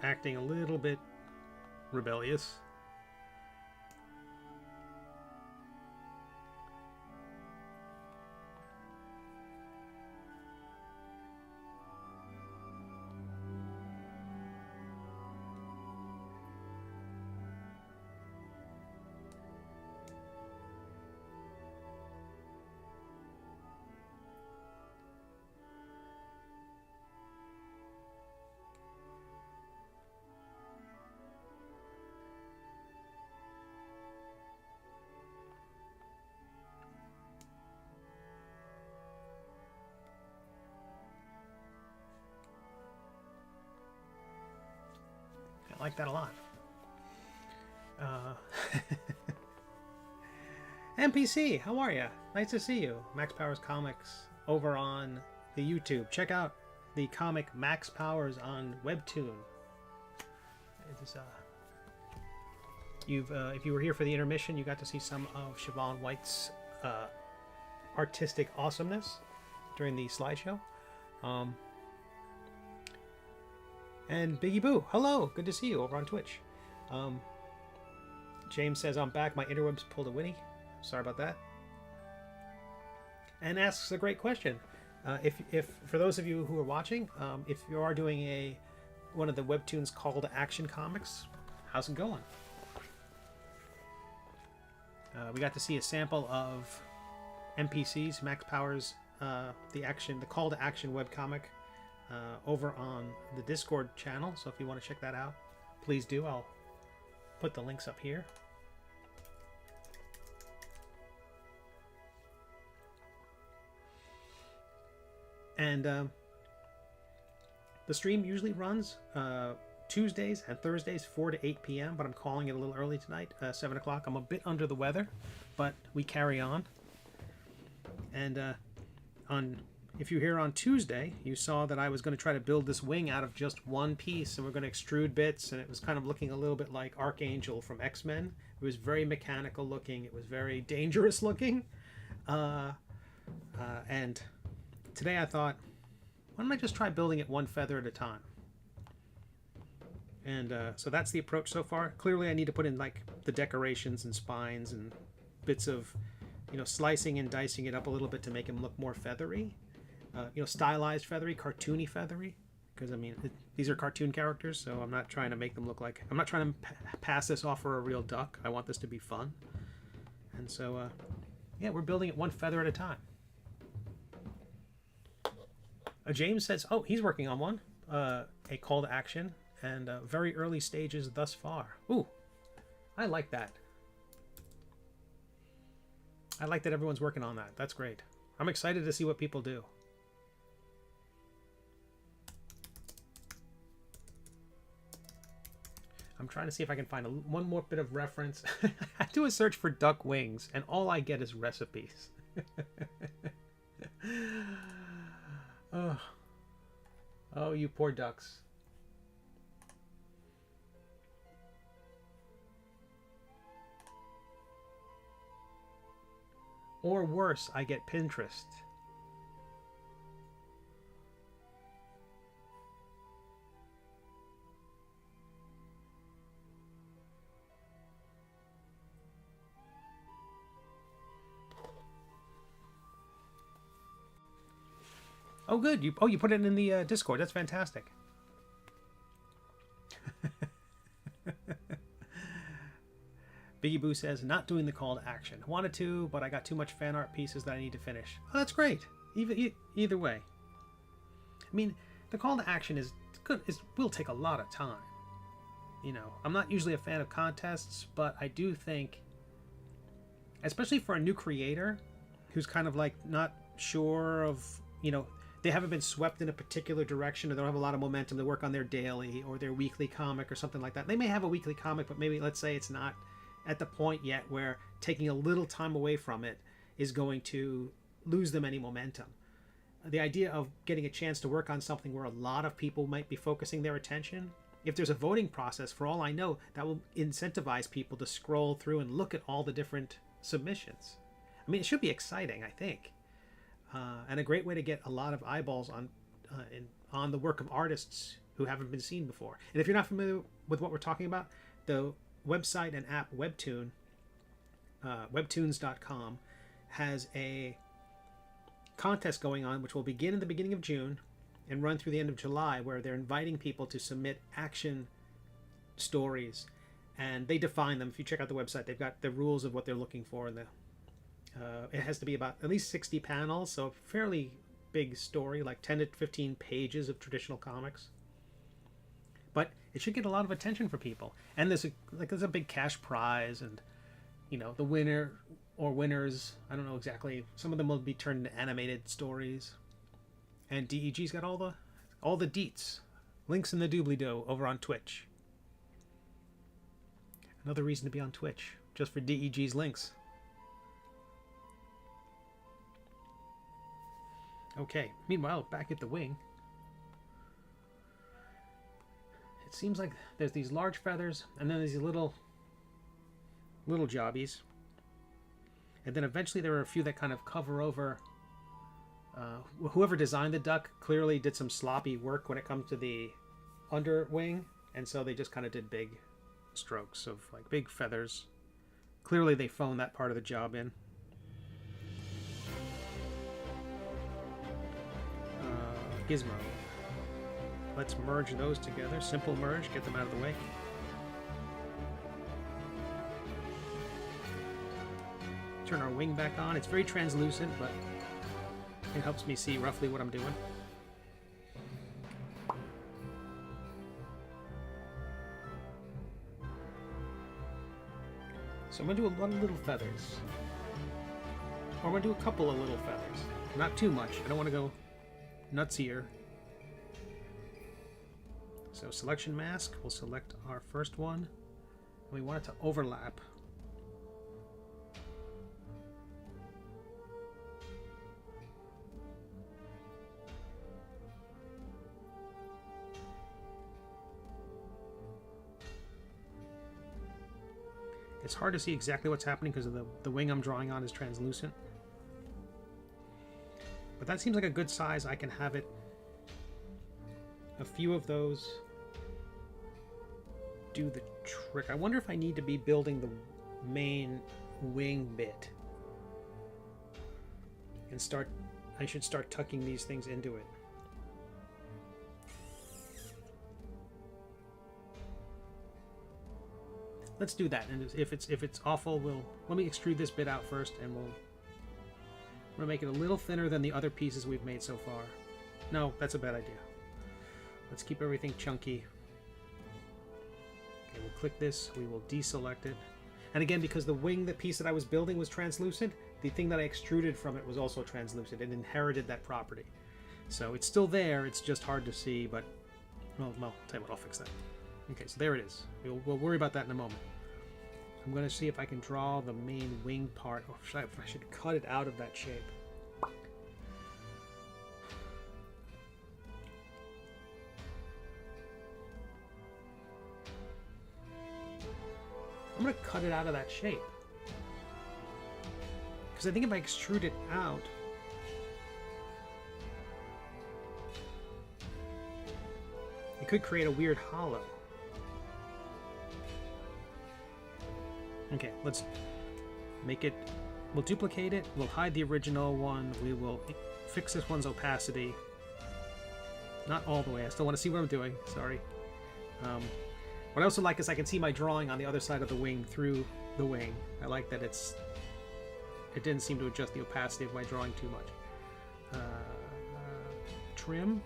acting a little bit rebellious. I like that a lot. NPC, how are you? Nice to see you. Max Powers Comics over on the YouTube. Check out the comic Max Powers on WEBTOON. It is, if you were here for the intermission, you got to see some of Siobhan White's artistic awesomeness during the slideshow. And Biggie Boo, hello, good to see you over on Twitch. James says, I'm back, my interwebs pulled a Winnie. Sorry about that. And asks a great question. If for those of you who are watching, if you are doing one of the Webtoons Call to Action comics, how's it going? We got to see a sample of NPCs, Max Powers, the Call to Action webcomic. Over on the Discord channel, so if you want to check that out, please do. I'll put the links up here. And the stream usually runs Tuesdays and Thursdays, 4 to 8 p.m., but I'm calling it a little early tonight, 7 o'clock. I'm a bit under the weather, but we carry on. And if you're here on Tuesday, you saw that I was going to try to build this wing out of just one piece, and we're going to extrude bits, and it was kind of looking a little bit like Archangel from X-Men. It was very mechanical looking. It was very dangerous looking. And today I thought, why don't I just try building it one feather at a time? And so that's the approach so far. Clearly I need to put in like the decorations and spines and bits of, slicing and dicing it up a little bit to make him look more feathery. Stylized feathery, cartoony feathery. Because, these are cartoon characters, so I'm not trying to make them look like... I'm not trying to pass this off for a real duck. I want this to be fun. And so, yeah, we're building it one feather at a time. James says, oh, he's working on one. A call to action. And very early stages thus far. Ooh, I like that. I like that everyone's working on that. That's great. I'm excited to see what people do. I'm trying to see if I can find one more bit of reference. I do a search for duck wings, and all I get is recipes. Oh, you poor ducks. Or worse, I get Pinterest. Oh, good. You put it in the Discord. That's fantastic. Biggie Boo says, not doing the call to action. Wanted to, but I got too much fan art pieces that I need to finish. Oh, that's great. Either way. The call to action is good. It will take a lot of time. I'm not usually a fan of contests, but I do think, especially for a new creator who's kind of like not sure of, they haven't been swept in a particular direction, or they don't have a lot of momentum to work on their daily or their weekly comic or something like that. They may have a weekly comic, but maybe, let's say, it's not at the point yet where taking a little time away from it is going to lose them any momentum. The idea of getting a chance to work on something where a lot of people might be focusing their attention, if there's a voting process, for all I know, that will incentivize people to scroll through and look at all the different submissions. It should be exciting, I think. And a great way to get a lot of eyeballs on the work of artists who haven't been seen before. And if you're not familiar with what we're talking about, the website and app WEBTOON, webtoons.com, has a contest going on which will begin in the beginning of June and run through the end of July, where they're inviting people to submit action stories, and they define them. If you check out the website, they've got the rules of what they're looking for. It has to be about at least 60 panels, so a fairly big story, like 10 to 15 pages of traditional comics. But it should get a lot of attention for people. And there's a big cash prize, and the winner or winners, I don't know exactly. Some of them will be turned into animated stories. And DEG's got all the deets, links in the doobly-doo over on Twitch. Another reason to be on Twitch, just for DEG's links. Okay, meanwhile, back at the wing, it seems like there's these large feathers, and then there's these little jobbies, and then eventually there are a few that kind of cover over. Whoever designed the duck clearly did some sloppy work when it comes to the under wing, and so they just kind of did big strokes of like big feathers. Clearly they phoned that part of the job in. Gizmo. Let's merge those together. Simple merge, get them out of the way. Turn our wing back on. It's very translucent, but it helps me see roughly what I'm doing. So I'm going to do a lot of little feathers. Or I'm going to do a couple of little feathers. Not too much. I don't want to go nutsier. So selection mask, we'll select our first one. We want it to overlap. It's hard to see exactly what's happening because of the wing I'm drawing on is translucent. But that seems like a good size. I can have it. A few of those do the trick. I wonder if I need to be building the main wing bit. And I should start tucking these things into it. Let's do that, and if it's awful, let me extrude this bit out first, and we'll make it a little thinner than the other pieces we've made so far. No, that's a bad idea. Let's keep everything chunky. Okay, we'll click this. We will deselect it, and again, because the wing, the piece that I was building was translucent, the thing that I extruded from it was also translucent. It inherited that property, so it's still there. It's just hard to see, but well, tell you what, I'll fix that. Okay, so there it is. We'll worry about that in a moment. I'm going to see if I can draw the main wing part, or I should cut it out of that shape. I'm going to cut it out of that shape. Because I think if I extrude it out, it could create a weird hollow. Okay, let's make it, we'll duplicate it, we'll hide the original one, we will fix this one's opacity. Not all the way, I still want to see what I'm doing, sorry. What I also like is I can see my drawing on the other side of the wing through the wing. I like that it didn't seem to adjust the opacity of my drawing too much. Trim.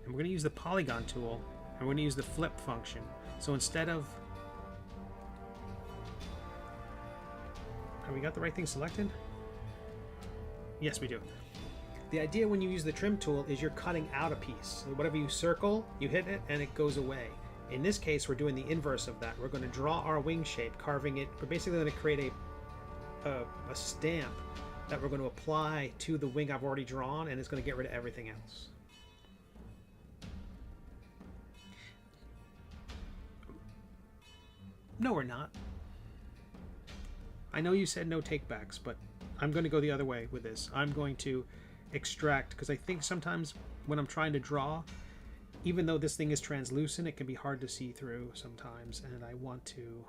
And we're going to use the polygon tool, and we're going to use the flip function. So instead of... Have we got the right thing selected? Yes, we do. The idea when you use the trim tool is you're cutting out a piece. So whatever you circle, you hit it, and it goes away. In this case, we're doing the inverse of that. We're going to draw our wing shape, carving it. We're basically going to create a stamp that we're going to apply to the wing I've already drawn, and it's going to get rid of everything else. No, we're not. I know you said no takebacks, but I'm going to go the other way with this. I'm going to extract, because I think sometimes when I'm trying to draw, even though this thing is translucent, it can be hard to see through sometimes, and I want to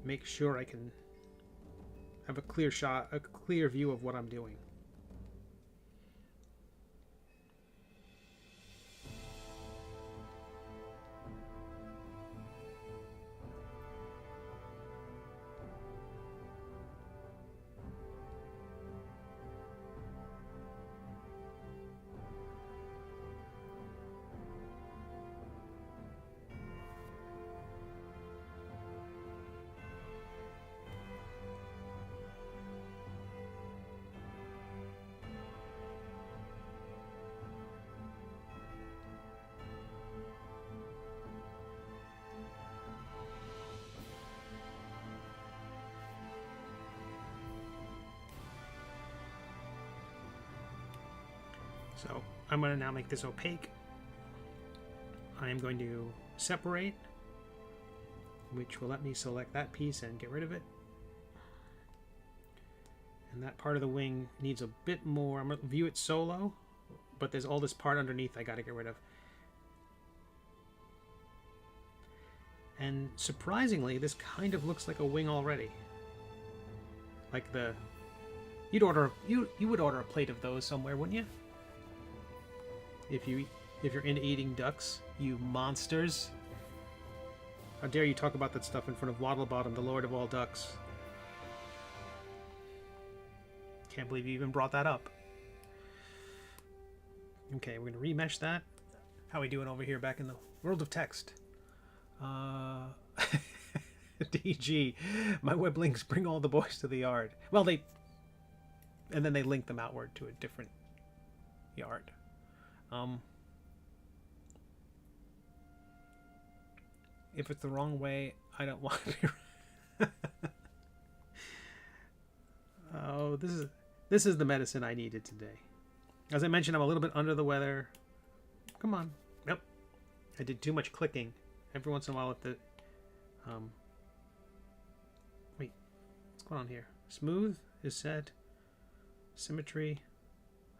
make sure I can have a clear shot, a clear view of what I'm doing. So I'm going to now make this opaque. I am going to separate, which will let me select that piece and get rid of it. And that part of the wing needs a bit more. I'm going to view it solo, but there's all this part underneath I got to get rid of. And surprisingly, this kind of looks like a wing already. Like you would order a plate of those somewhere, wouldn't you? If you're into eating ducks, you monsters. How dare you talk about that stuff in front of Waddlebottom, the lord of all ducks. Can't believe you even brought that up. Okay, we're going to remesh that. How are we doing over here back in the world of text? DG, my web links bring all the boys to the yard. Well, and then they link them outward to a different yard. If it's the wrong way, I don't want to be. Oh, this is the medicine I needed today. As I mentioned, I'm a little bit under the weather. Come on. Yep. I did too much clicking. Every once in a while with the... Wait. What's going on here? Smooth is set. Symmetry.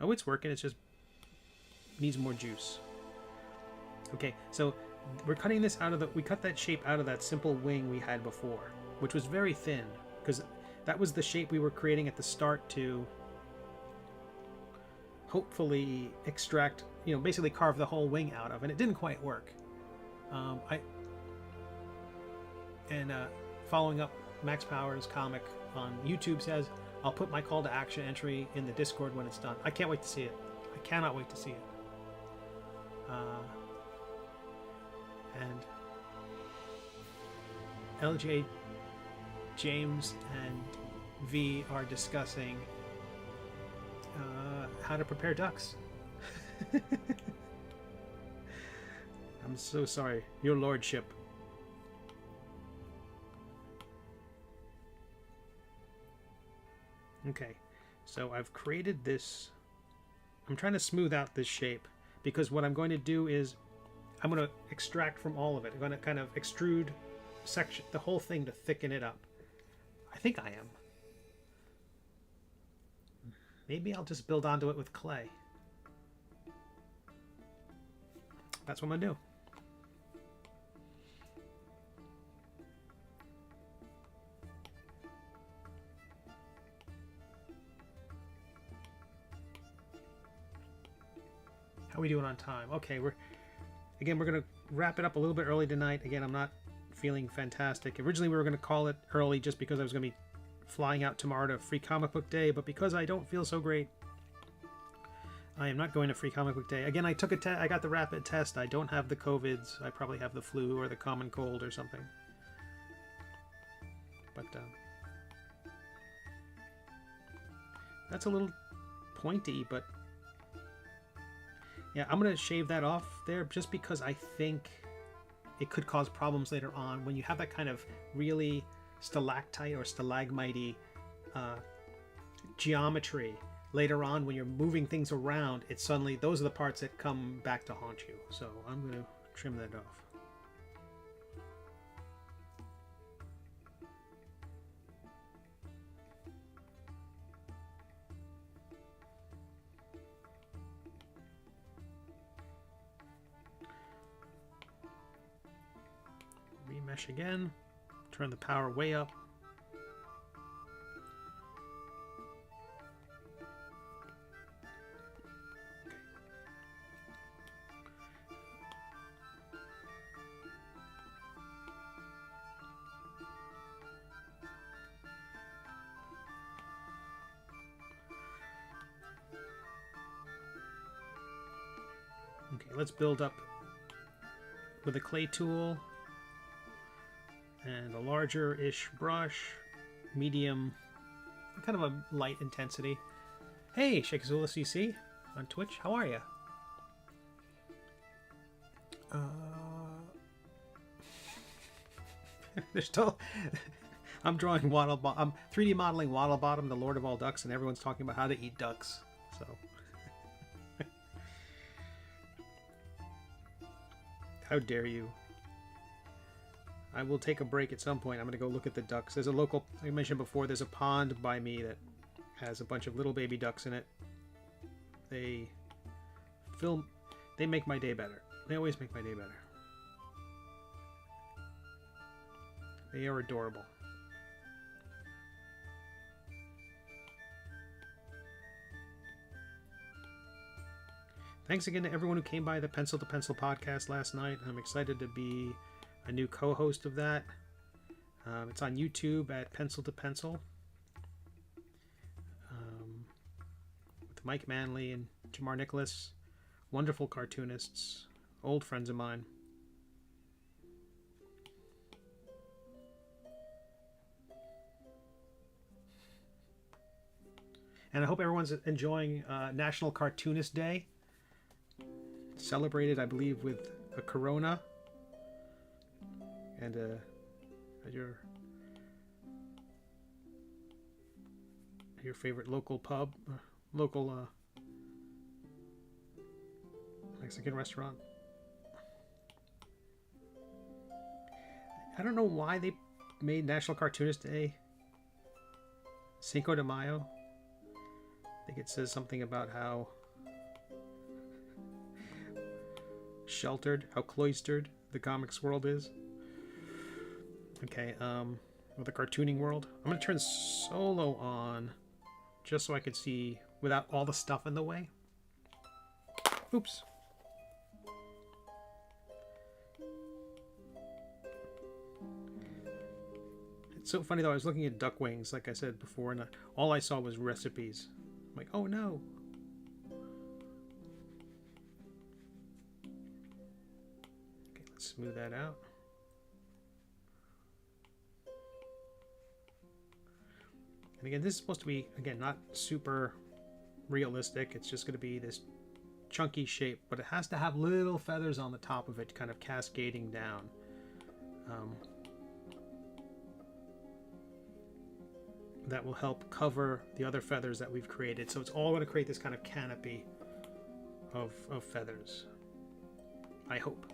Oh, it's working. It's just needs more juice. Okay, so we're cutting this out of the... We cut that shape out of that simple wing we had before, which was very thin, because that was the shape we were creating at the start to hopefully extract, basically carve the whole wing out of, and it didn't quite work. Following up Max Power's comic on YouTube says, I'll put my call to action entry in the Discord when it's done. I can't wait to see it. I cannot wait to see it. And LJ, James, and V are discussing how to prepare ducks. I'm so sorry, your lordship. Okay, so I've created this. I'm trying to smooth out this shape, because what I'm going to do is I'm going to extract from all of it. I'm going to kind of extrude the whole thing to thicken it up. I think I am. Maybe I'll just build onto it with clay. That's what I'm going to do. How are we doing on time? Okay, we're going to wrap it up a little bit early tonight. Again, I'm not feeling fantastic. Originally, we were going to call it early just because I was going to be flying out tomorrow to Free Comic Book Day, but because I don't feel so great, I am not going to Free Comic Book Day. Again, I took a test. I got the rapid test. I don't have the COVIDs. I probably have the flu or the common cold or something. But that's a little pointy, but yeah, I'm going to shave that off there just because I think it could cause problems later on when you have that kind of really stalactite or stalagmite geometry. Later on, when you're moving things around, it's suddenly, those are the parts that come back to haunt you. So I'm going to trim that off. Remesh again. Turn the power way up. Okay, let's build up with a clay tool and a larger-ish brush, medium, kind of a light intensity. Hey, Shakazula CC on Twitch, how are you? There's still... I'm drawing Waddlebottom. I'm 3D modeling Waddlebottom, the Lord of all ducks, and everyone's talking about how to eat ducks. So, how dare you? I will take a break at some point. I'm going to go look at the ducks. There's a local, I mentioned before, there's a pond by me that has a bunch of little baby ducks in it. They make my day better. They always make my day better. They are adorable. Thanks again to everyone who came by the Pencil to Pencil podcast last night. I'm excited to be a new co-host of that. It's on YouTube at Pencil to Pencil. With Mike Manley and Jamar Nicholas. Wonderful cartoonists. Old friends of mine. And I hope everyone's enjoying National Cartoonist Day. Celebrated, I believe, with a Corona. And your favorite local pub, local Mexican restaurant. I don't know why they made National Cartoonist Day Cinco de Mayo. I think it says something about how sheltered, how cloistered the comics world is. Okay, or the cartooning world. I'm gonna turn solo on just so I could see without all the stuff in the way. Oops. It's so funny though, I was looking at duck wings, like I said before, and all I saw was recipes. I'm like, oh no. Okay, let's smooth that out. And again, this is supposed to be, again, not super realistic. It's just going to be this chunky shape, but it has to have little feathers on the top of it, kind of cascading down. That will help cover the other feathers that we've created. So it's all going to create this kind of canopy of feathers, I hope.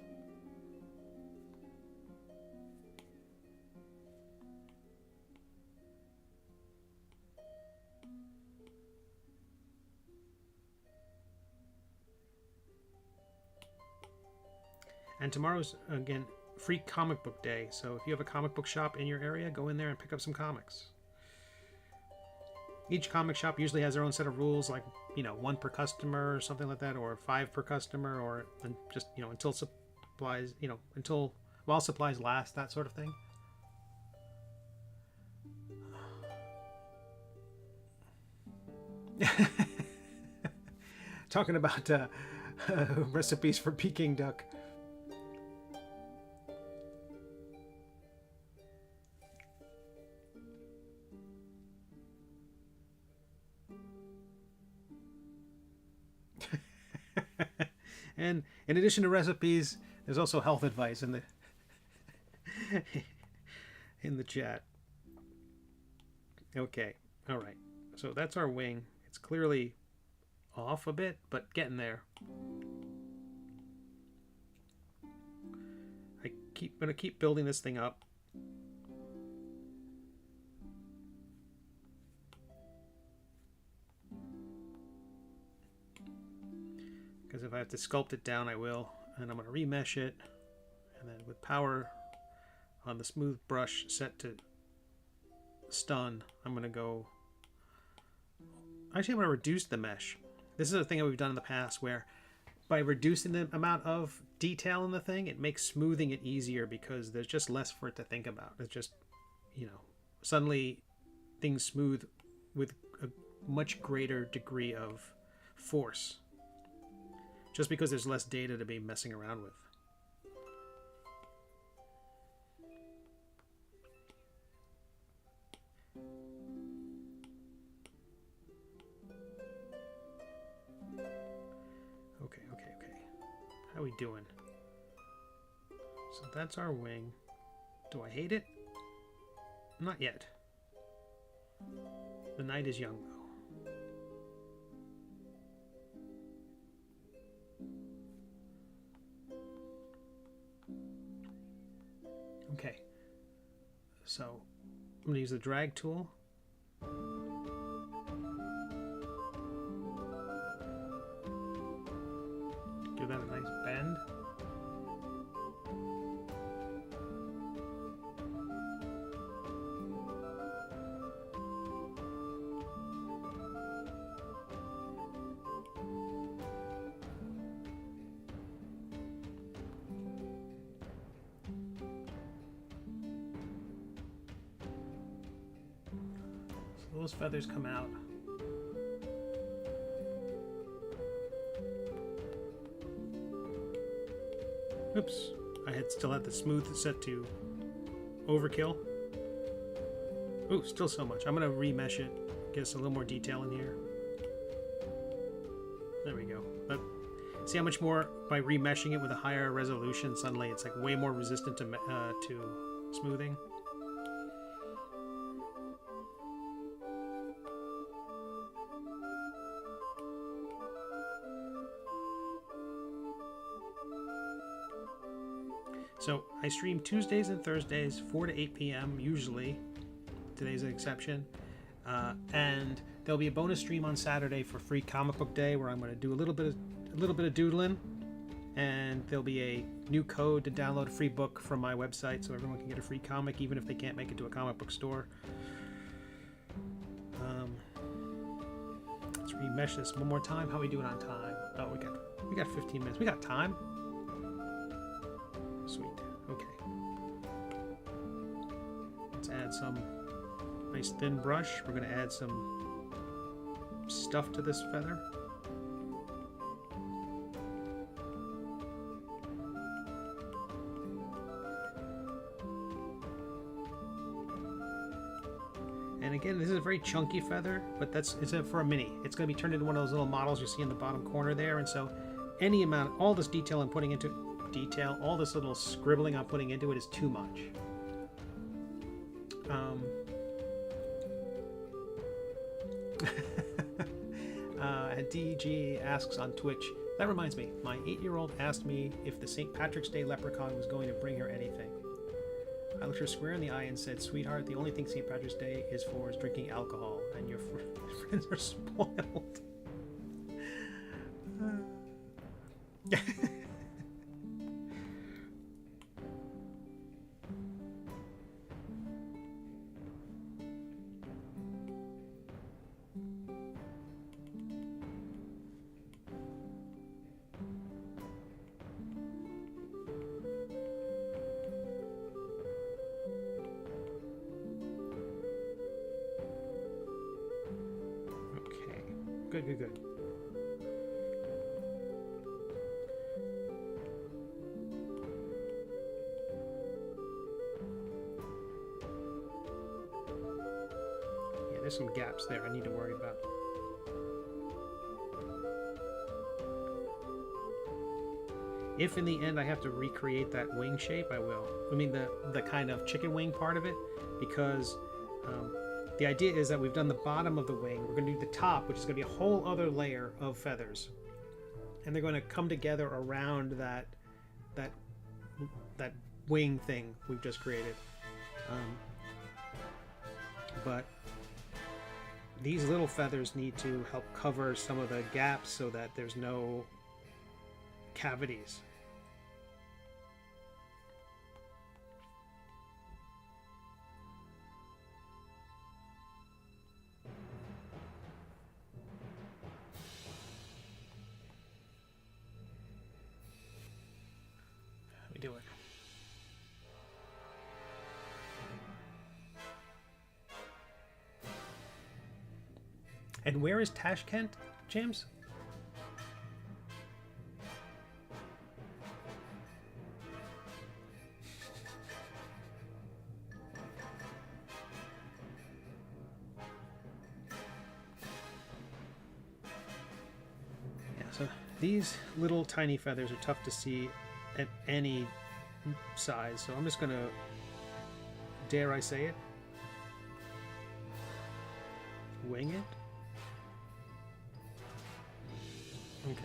And tomorrow's, again, free comic book day. So if you have a comic book shop in your area, go in there and pick up some comics. Each comic shop usually has their own set of rules, like, you know, 1 per customer or something like that, or 5 per customer, or just, you know, until supplies, you know, while supplies last, that sort of thing. Talking about recipes for Peking duck. And in addition to recipes, there's also health advice in the in the chat. Okay, all right. So that's our wing. It's clearly off a bit, but getting there. I'm gonna keep building this thing up. Because if I have to sculpt it down, I will. And I'm going to remesh it. And then with power on the smooth brush set to stun, I'm going to go... Actually, I'm going to reduce the mesh. This is a thing that we've done in the past where by reducing the amount of detail in the thing, it makes smoothing it easier because there's just less for it to think about. It's just, you know, suddenly things smooth with a much greater degree of force. Just because there's less data to be messing around with. Okay. How are we doing? So that's our wing. Do I hate it? Not yet. The night is young, though. Okay, so I'm going to use the drag tool. Give that a nice bend. Those feathers come out. Oops, I still had the smooth set to overkill. Ooh, still so much. I'm gonna remesh it, get us a little more detail in here. There we go. But See how much more by remeshing it with a higher resolution, suddenly it's like way more resistant to smoothing. So I stream Tuesdays and Thursdays, 4 to 8 p.m. usually. Today's an exception. And there'll be a bonus stream on Saturday for Free Comic Book Day, where I'm going to do a little bit of doodling, and there'll be a new code to download a free book from my website, so everyone can get a free comic, even if they can't make it to a comic book store. Let's remesh this one more time. How are we doing on time? Oh, we got 15 minutes. We got time. Sweet. Okay. Let's add some nice thin brush. We're going to add some stuff to this feather. And again, this is a very chunky feather, but it's for a mini. It's going to be turned into one of those little models you see in the bottom corner there, and so any amount, all this detail I'm putting into all this little scribbling I'm putting into it is too much. DG asks on Twitch, that reminds me, my 8-year-old asked me if the St. Patrick's Day leprechaun was going to bring her anything. I looked her square in the eye and said, sweetheart, the only thing St. Patrick's Day is for is drinking alcohol, and your friends are spoiled. Good. Yeah, there's some gaps there I need to worry about. If in the end I have to recreate that wing shape, I will. I mean the kind of chicken wing part of it, because the idea is that we've done the bottom of the wing. We're going to do the top, which is going to be a whole other layer of feathers, and they're going to come together around that wing thing we've just created. But these little feathers need to help cover some of the gaps so that there's no cavities. Do it. And where is Tashkent, James? Yeah, so these little tiny feathers are tough to see at any size, so I'm just gonna, dare I say it, wing it. Okay.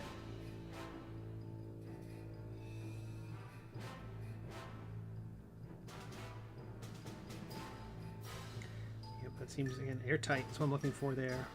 Yep, that seems, again, airtight. That's what I'm looking for there.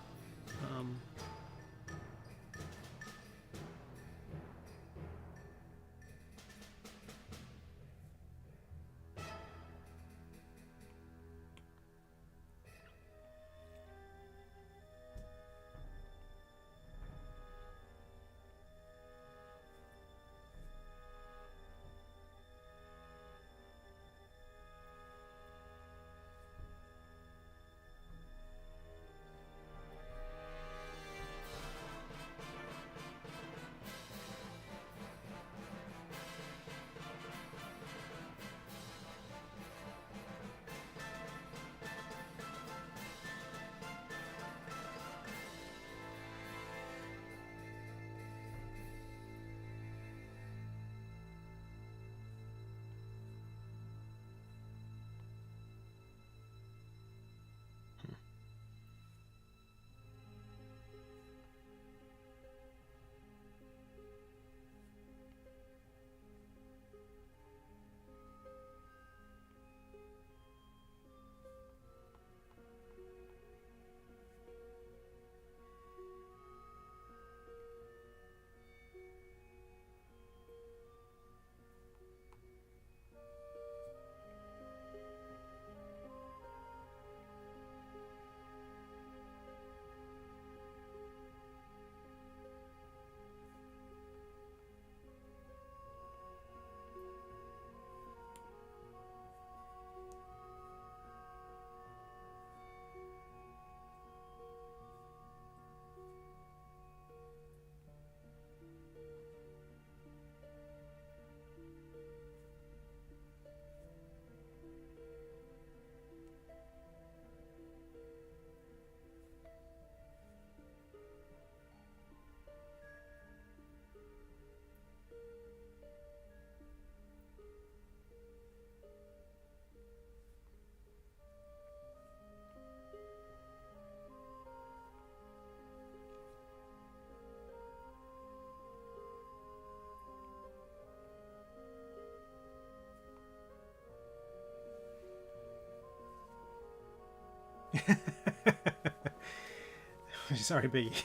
Sorry, Biggie.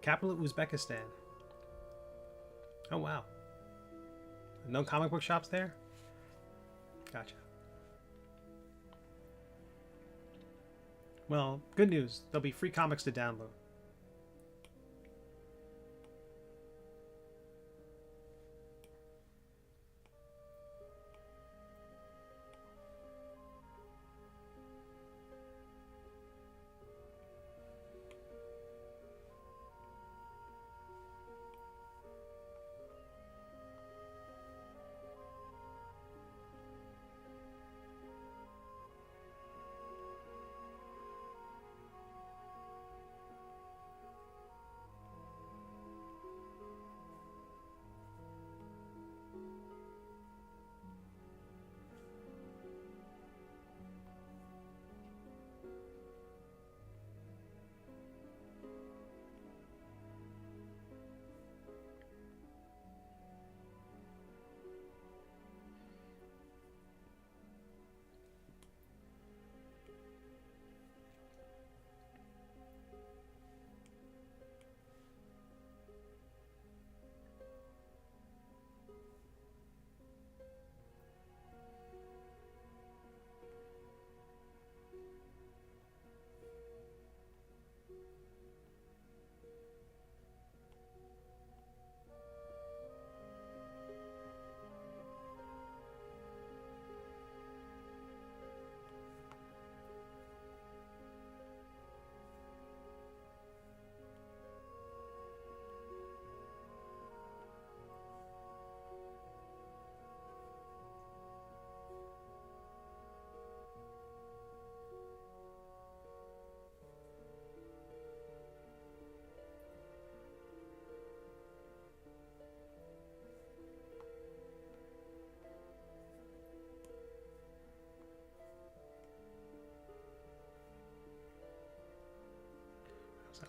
Capital of Uzbekistan. Oh, wow. No comic book shops there? Gotcha. Well, good news. There'll be free comics to download.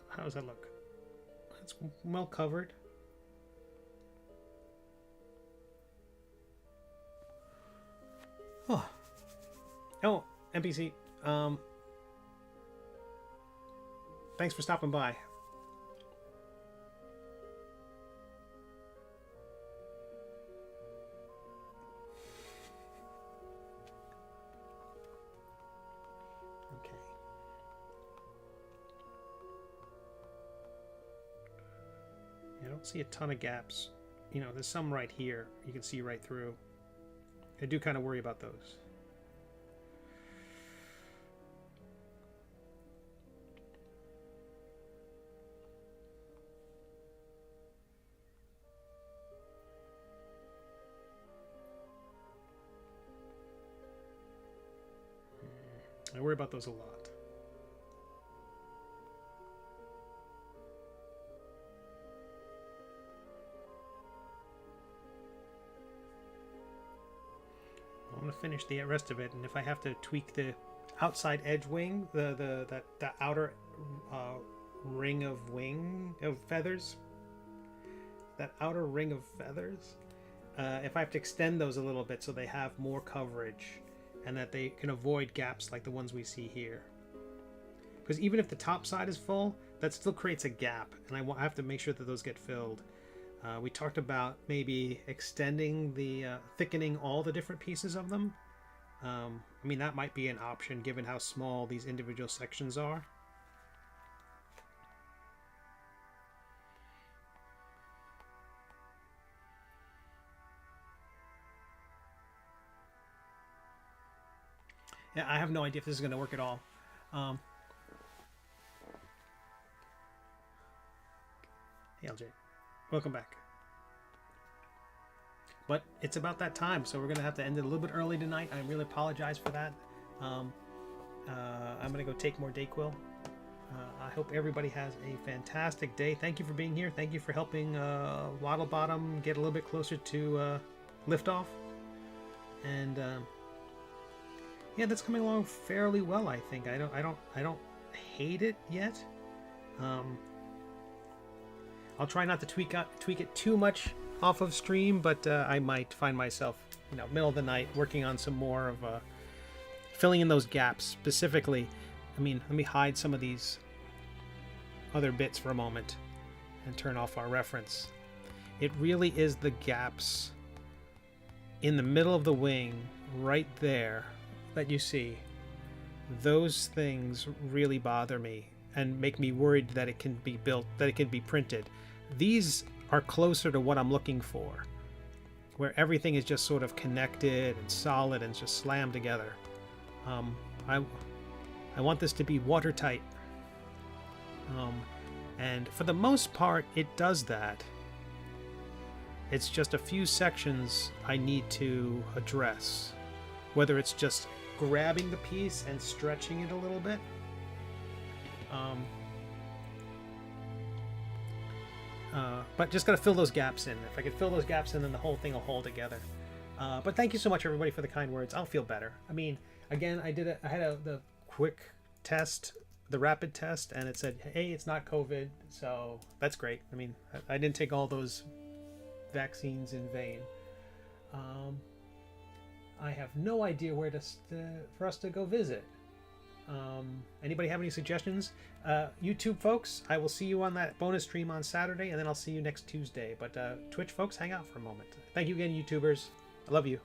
How does that look? It's well covered. Oh, NPC. Thanks for stopping by. Okay. I don't see a ton of gaps. You know, there's some right here. You can see right through. I do kind of worry about those. I worry about those a lot. I'm gonna finish the rest of it, and if I have to tweak the outside edge wing, the outer ring of feathers, that outer ring of feathers, if I have to extend those a little bit so they have more coverage, and that they can avoid gaps like the ones we see here. Because even if the top side is full, that still creates a gap, and I have to make sure that those get filled. We talked about maybe extending thickening all the different pieces of them. I mean, that might be an option given how small these individual sections are. Yeah, I have no idea if this is going to work at all. Hey, LJ. Welcome back. But it's about that time, so we're going to have to end it a little bit early tonight. I really apologize for that. I'm going to go take more Dayquil. I hope everybody has a fantastic day. Thank you for being here. Thank you for helping Waddlebottom get a little bit closer to liftoff. And yeah, that's coming along fairly well, I think. I don't hate it yet. I'll try not to tweak it too much off of stream, but I might find myself, you know, middle of the night working on some more of filling in those gaps specifically. I mean, let me hide some of these other bits for a moment and turn off our reference. It really is the gaps in the middle of the wing right there that you see. Those things really bother me and make me worried that it can be built, that it can be printed. These are closer to what I'm looking for, where everything is just sort of connected and solid and just slammed together. I want this to be watertight. And for the most part, it does that. It's just a few sections I need to address. Whether it's just grabbing the piece and stretching it a little bit. But just gotta fill those gaps in. If I could fill those gaps in, then the whole thing will hold together. But thank you so much, everybody, for the kind words. I'll feel better. I mean, again, I had the quick test, the rapid test, and it said, hey, it's not COVID, so that's great. I mean, I didn't take all those vaccines in vain. I have no idea where for us to go visit. Anybody have any suggestions? YouTube folks, I will see you on that bonus stream on Saturday, and then I'll see you next Tuesday. But Twitch folks, hang out for a moment. Thank you again, YouTubers. I love you.